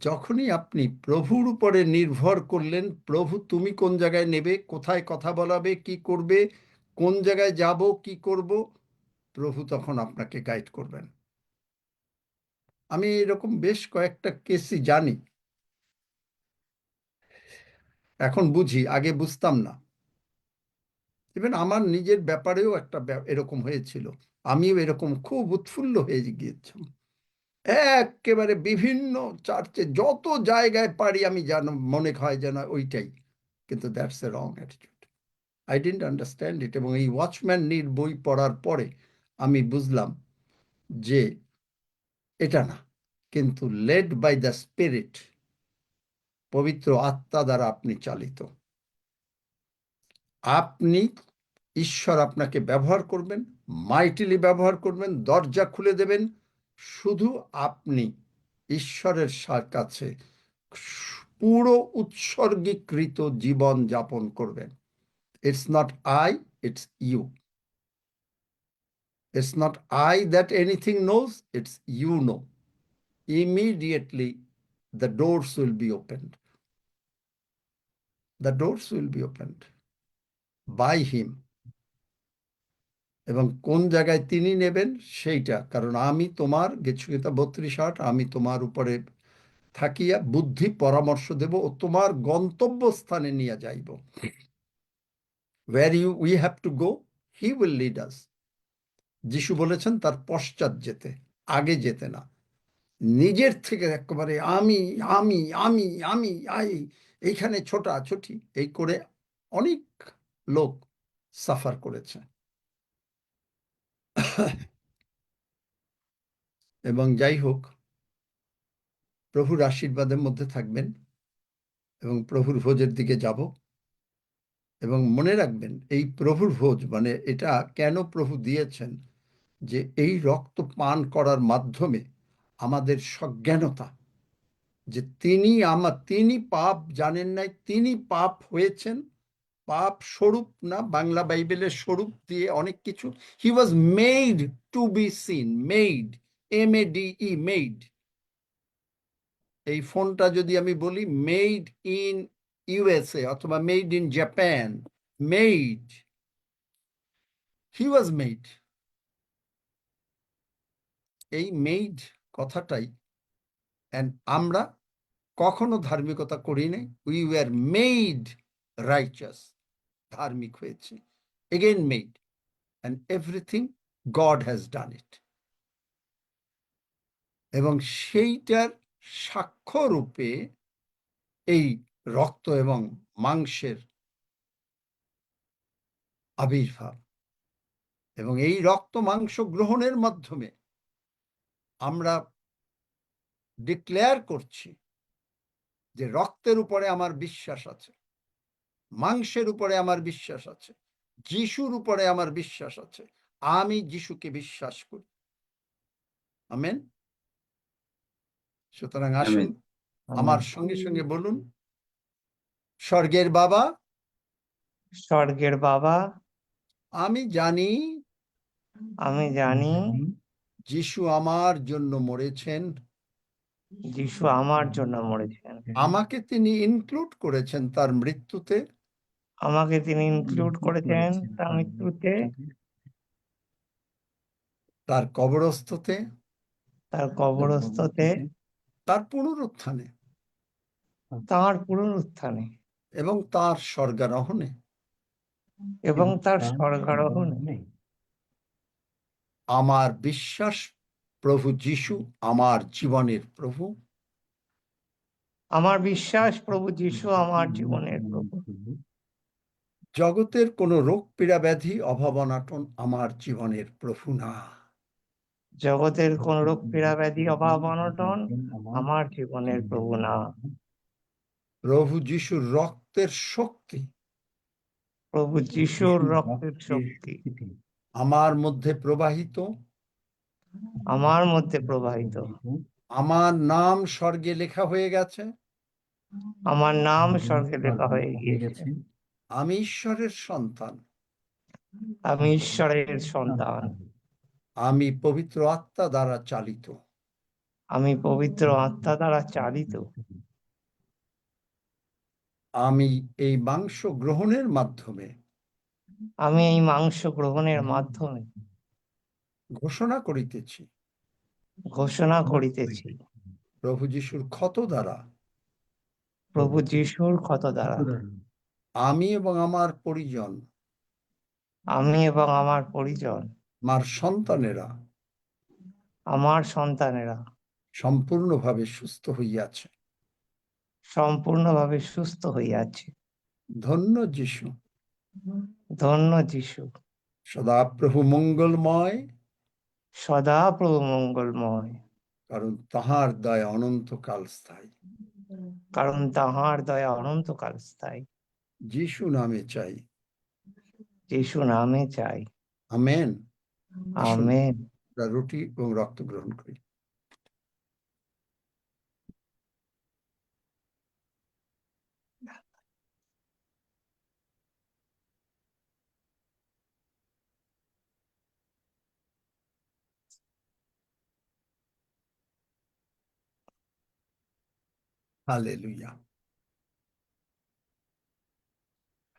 যখনই আপনি প্রভুর উপরে নির্ভর করলেন, প্রভু তুমি কোন জায়গায় নেবে, কোথায় কথা বলাবে, কি করবে, কোন জায়গায় যাব, কি করব, প্রভু তখন আপনাকে গাইড করবেন। আমি এরকম বেশ কয়েকটা কেসই জানি, এখন বুঝি, আগে বুঝতাম না। ইভেন আমার নিজের ব্যাপারেও একটা এরকম হয়েছিল, আমিও এরকম খুব উৎফুল্ল হয়ে গিয়েছিলাম। একেবারে বিভিন্ন চার্চে যত জায়গায় পারি আমি মনে হয় যেন ওইটাই, কিন্তু that's a wrong attitude. I didn't understand it. এবং এই ওয়াচম্যান নির বই পড়ার পরে আমি বুঝলাম যে এটা না, কিন্তু লেড বাই দ্য স্পিরিট, পবিত্র আত্মা দ্বারা আপনি চালিত, আপনি ঈশ্বর আপনাকে ব্যবহার করবেন, মাইটিলি ব্যবহার করবেন, দরজা খুলে দেবেন। শুধু আপনি ঈশ্বরের কাছে পুরো উৎসর্গীকৃত জীবন যাপন করবেন। It's not I, it's you. It's not I that anything knows, it's you know. Immediately the doors will be opened. The doors will be opened by him. এবং কোন জায়গায় তিনি নেবেন সেইটা, কারণ আমি তোমার গীতা 32:8, আমি তোমার উপরে থাকিয়া বুদ্ধি পরামর্শ দেব ও তোমার গন্তব্য স্থানে নিয়ে যাইব। Where we have to go, he will lead us. যিশু বলেছেন তার পশ্চাৎ যেতে, আগে যেতে না। নিজের থেকে একেবারে আমি আমি আমি আমি এইখানে ছোটাছুটি এই করে অনেক লোক সাফার করেছে। এবং যাই হোক, প্রভুর আশীর্বাদের মধ্যে থাকবেন এবং প্রভুর ভোজের দিকে যাব। এবং মনে রাখবেন, এই প্রভুর ভোজ মানে এটা কেন প্রভু দিয়েছেন, যে এই রক্ত পান করার মাধ্যমে আমাদের সজ্ঞানতা, যে তিনি পাপ জানেন নাই, তিনি পাপ হয়েছেন, পাপ স্বরূপ না, বাংলা বাইবেলের স্বরূপ দিয়ে অনেক কিছু, he was made to be seen, made, MADE, made. এই ফোনটা যদি আমি বলি মেড ইন USA অথবা made in Japan, made, he was made. এই মেড কথাটাই, আমরা কখনো ধার্মিকতা করি নাই, উই ওয়ার মেড রাইচাস, ধার্মিক হয়েছে, again made, and everything God has done it. এবং সেইটার সাক্ষ্য রূপে এই রক্ত এবং মাংসের আবির্ভাব। এবং এই রক্ত মাংস গ্রহণের মাধ্যমে আমরা ডিক্লেয়ার করছি যে রক্তের উপরে আমার বিশ্বাস আছে, মাংসের উপরে আমার বিশ্বাস আছে, যিশুর উপরে আমার বিশ্বাস আছে। আমি যিশুকে বিশ্বাস করি। আমেন। সুতরাং আসুন আমার সঙ্গে সঙ্গে বলুন, স্বর্গের বাবা, স্বর্গের বাবা, আমি জানি আমি জানি যিশু আমার জন্য মরেছেন, যিশু আমার জন্য মরেছেন। আমাকে তিনি ইনক্লুড করেছেন তার মৃত্যুতে, আমাকে তিনি ইনক্লুড করেছেন তার মৃত্যুতে, তার কবরস্থতে, তার কবরস্থতে, তার পুনরুত্থানে তার পুনরুত্থানে এবং তার স্বর্গারোহণে। এবং তার স্বর্গারোহণে। আমার বিশ্বাস প্রভু যিশু আমার জীবনের প্রভু। আমার বিশ্বাস প্রভু যিশু আমার জীবনের প্রভু। জগতের কোনো রোগ পীড়া ব্যাধি অভাব অনাটন আমার জীবনের প্রভু না। জগতের কোন রোগ পীড়া ব্যাধি অভাব অনটন আমার জীবনের প্রভু না। প্রভু যিশুর রক্তের শক্তি, প্রভু যিশুর রক্তের শক্তি আমার মধ্যে প্রবাহিত, আমার মধ্যে প্রবাহিত। আমার নাম স্বর্গে লেখা হয়ে গেছে, আমার নাম স্বর্গে লেখা হয়ে গিয়েছে। আমি ঈশ্বরের সন্তান, আমি ঈশ্বরের সন্তান, আমি পবিত্র আত্মা দ্বারা চালিত, আমি পবিত্র আত্মা দ্বারা চালিত। আমি এই মাংস গ্রহণের মাধ্যমে আমি এই মাংস গ্রহণের মাধ্যমে ঘোষণা করিতেছি, ঘোষণা করিতেছি, প্রভু যিশুর ক্ষত দ্বারা প্রভু যিশুর ক্ষত দ্বারা আমি এবং আমার পরিজন, আমি এবং আমার পরিজন, আমার সন্তানেরা আমার সন্তানেরা সম্পূর্ণভাবে সুস্থ হইয়াছে। সম্পূর্ণভাবে সুস্থ হইয়াছে। ধন্য যিশু, ধন্য যিশু, সদাপ্রভু মঙ্গলময়, সদা প্রভু মঙ্গলময়, কারণ তাহার দয়া অনন্তকাল স্থায়ী। কারণ তাহার দয়া অনন্তকাল স্থায়ী। যিশু নামে চাই, যিশু নামে চাই। আমেন। আসুন আমেন। আমরা রুটি এবং রক্ত গ্রহণ করি। Hallelujah,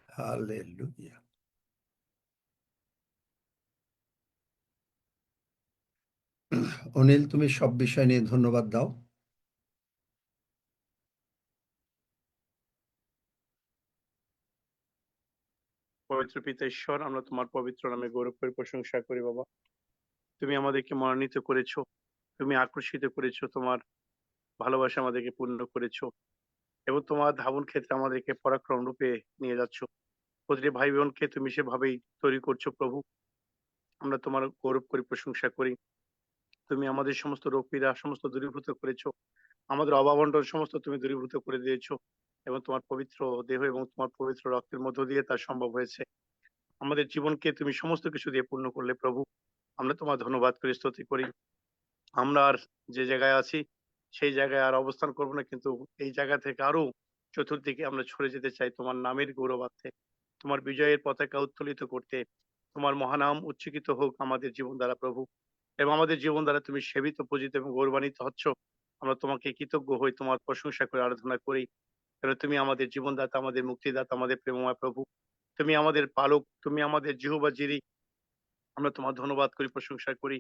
hallelujah. অনিল, তুমি সব বিষয় নিয়ে ধন্যবাদ দাও। পবিত্র পিতা ঈশ্বর, আমরা তোমার পবিত্র নামে গৌরব করে প্রশংসা করি বাবা। তুমি আমাদেরকে মনোনীত করেছো, তুমি আকর্ষিত করেছো, তোমার ভালোবাসা আমাদেরকে পূর্ণ করেছো এবং তোমার ধাবন ক্ষেত্রে আমাদেরকে পরাক্রম রূপে নিয়ে যাচ্ছ। প্রতিটি ভাই বোনকে তুমি সেভাবেই তৈরি করছো প্রভু। আমরা তোমার গৌরব করি, প্রশংসা করি। তুমি আমাদের সমস্ত রোগ পীড়া সমস্ত দূরীভূত করেছো, আমাদের অভাব অনটন সমস্ত তুমি দূরীভূত করে দিয়েছো এবং তোমার পবিত্র দেহ এবং তোমার পবিত্র রক্তের মধ্য দিয়ে তা সম্ভব হয়েছে। আমাদের জীবনকে তুমি সমস্ত কিছু দিয়ে পূর্ণ করলে প্রভু। আমরা তোমার ধন্যবাদ করি, স্তুতি করি। আমরা আর যে জায়গায় আছি সেই জায়গায় আর অবস্থান করবো না, কিন্তু এই জায়গা থেকে আরো চতুর্দিকে আমরা ছড়ে যেতে চাই তোমার নামের গৌরবার্থে, তোমার বিজয়ের পতাকা উত্তোলিত করতে। তোমার মহানাম উচ্চকিত হোক আমাদের জীবন দ্বারা প্রভু, এবং আমাদের জীবন দ্বারা তুমি সেবিত, পূজিত এবং গৌরবান্বিত হচ্ছ। আমরা তোমাকে কৃতজ্ঞ হই, তোমার প্রশংসা করে আরাধনা করি, কারণ তুমি আমাদের জীবনদাতা, আমাদের মুক্তিদাতা, আমাদের প্রেমময় প্রভু। তুমি আমাদের পালক, তুমি আমাদের জিহ্বা জিরি। আমরা তোমার ধন্যবাদ করি, প্রশংসা করি।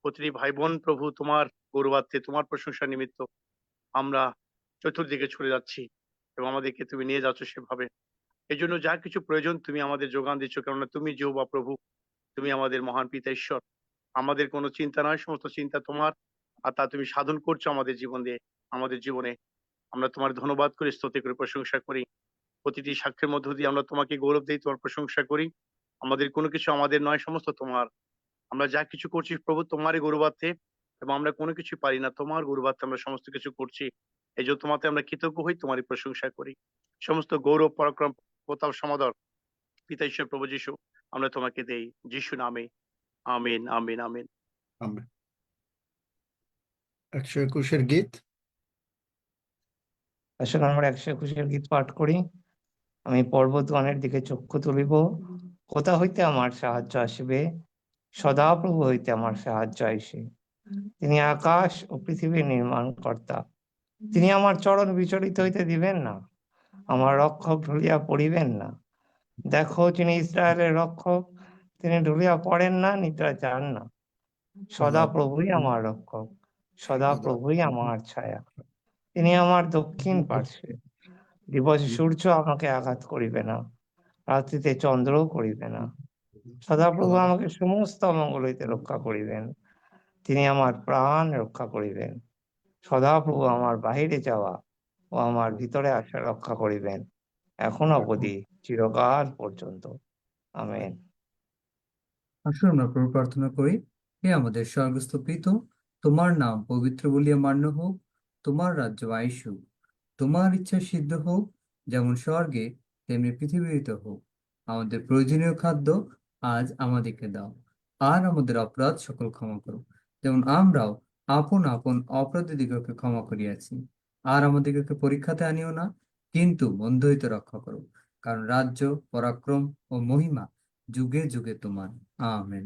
প্রতিটি ভাই বোন প্রভু তোমার গৌরবার্থে, তোমার প্রশংসা নিমিত্ত আমরা চতুর্দিকে ছড়ে যাচ্ছি এবং আমাদেরকে তুমি নিয়ে যাচ্ছ সেভাবে। এই জন্য যা কিছু প্রয়োজন তুমি আমাদের যোগান দিচ্ছ, কেননা তুমি জিহ্বা প্রভু, তুমি আমাদের মহান পিতা ঈশ্বর। আমাদের কোনো চিন্তা নয়, সমস্ত চিন্তা তোমার, আর তা তুমি সাধন করছো আমাদের জীবন দিয়ে, আমাদের জীবনে। আমরা তোমার ধন্যবাদ করি, স্তুতি করি, প্রশংসা করি। প্রতিটি সাক্ষ্যের মধ্য দিয়ে আমরা তোমাকে গৌরব দিই, তোমার প্রশংসা করি। আমাদের কোনো কিছু আমাদের নয়, সমস্ত তোমার। আমরা যা কিছু করছি প্রভু তোমারই গৌরবার্থে, এবং আমরা কোনো কিছু পারি না, তোমার গৌরবার্থে আমরা সমস্ত কিছু করছি। এই জন্য তোমাতে আমরা কৃতজ্ঞ হই, তোমারই প্রশংসা করি। সমস্ত গৌরব, পরাক্রম, প্রতাপ, সমাদর পিতা ঈশ্বর প্রভু যিশু আমরা তোমাকে দেই, যিশু নামে। আমিন, আমিন, আমিন। আমেন। 121 গীত। আসুন আমরা 121 গীত পাঠ করি। আমি পর্বতগণের দিকে চক্ষু তুলিব, কোথা হইতে আমার সাহায্য আসিবে? সদাপ্রভু হইতে আমার সাহায্য আইসে। তিনি আকাশ ও পৃথিবীর নির্মাণকর্তা। তিনি আমার চরণ বিচলিত হইতে দিবেন না, আমার রক্ষক ঢুলিয়া পড়িবেন না। দেখো, যিনি ইসরায়েলের রক্ষক, তিনি ঢুলিয়া পড়েন না, নিদ্রা যান না। সদা প্রভুই আমার রক্ষক, সদা প্রভুই আমার ছায়া। তিনি আমার দক্ষিণ পার্শ্বে। দিবসে সূর্য আমাকে আঘাত করিবে না, রাত্রিতে চন্দ্রও করিবে না। সদাপ্রভু আমাকে সমস্ত অমঙ্গল হইতে রক্ষা করিবেন। তিনি আমার প্রাণ রক্ষা করিবেন। সদাপ্রভু আমার বাহিরে যাওয়া ও আমার ভিতরে আসা রক্ষা করিবেন, এখন অবধি চিরকাল পর্যন্ত। আমেন। আসুন আমরা প্রভু প্রার্থনা করি। হে আমাদের স্বর্গস্থ পিতা, তোমার নাম পবিত্র বলিয়া মান্য হোক, তোমার রাজ্য আইসুক, তোমার ইচ্ছা সিদ্ধ হোক, যেমন স্বর্গে তেমনি পৃথিবীতে হোক। আমাদের প্রয়োজনীয় খাদ্য আজ আমাদেরকে দাও, আর আমাদের অপরাধ সকল ক্ষমা করো, যেমন আমরাও আপন আপন অপরাধীদিগকে ক্ষমা করিয়াছি। আর আমাদিগকে পরীক্ষাতে আনিও না, কিন্তু মন্দ হইতে রক্ষা করো, কারণ রাজ্য, পরাক্রম ও মহিমা যুগে যুগে তোমার। আমেন।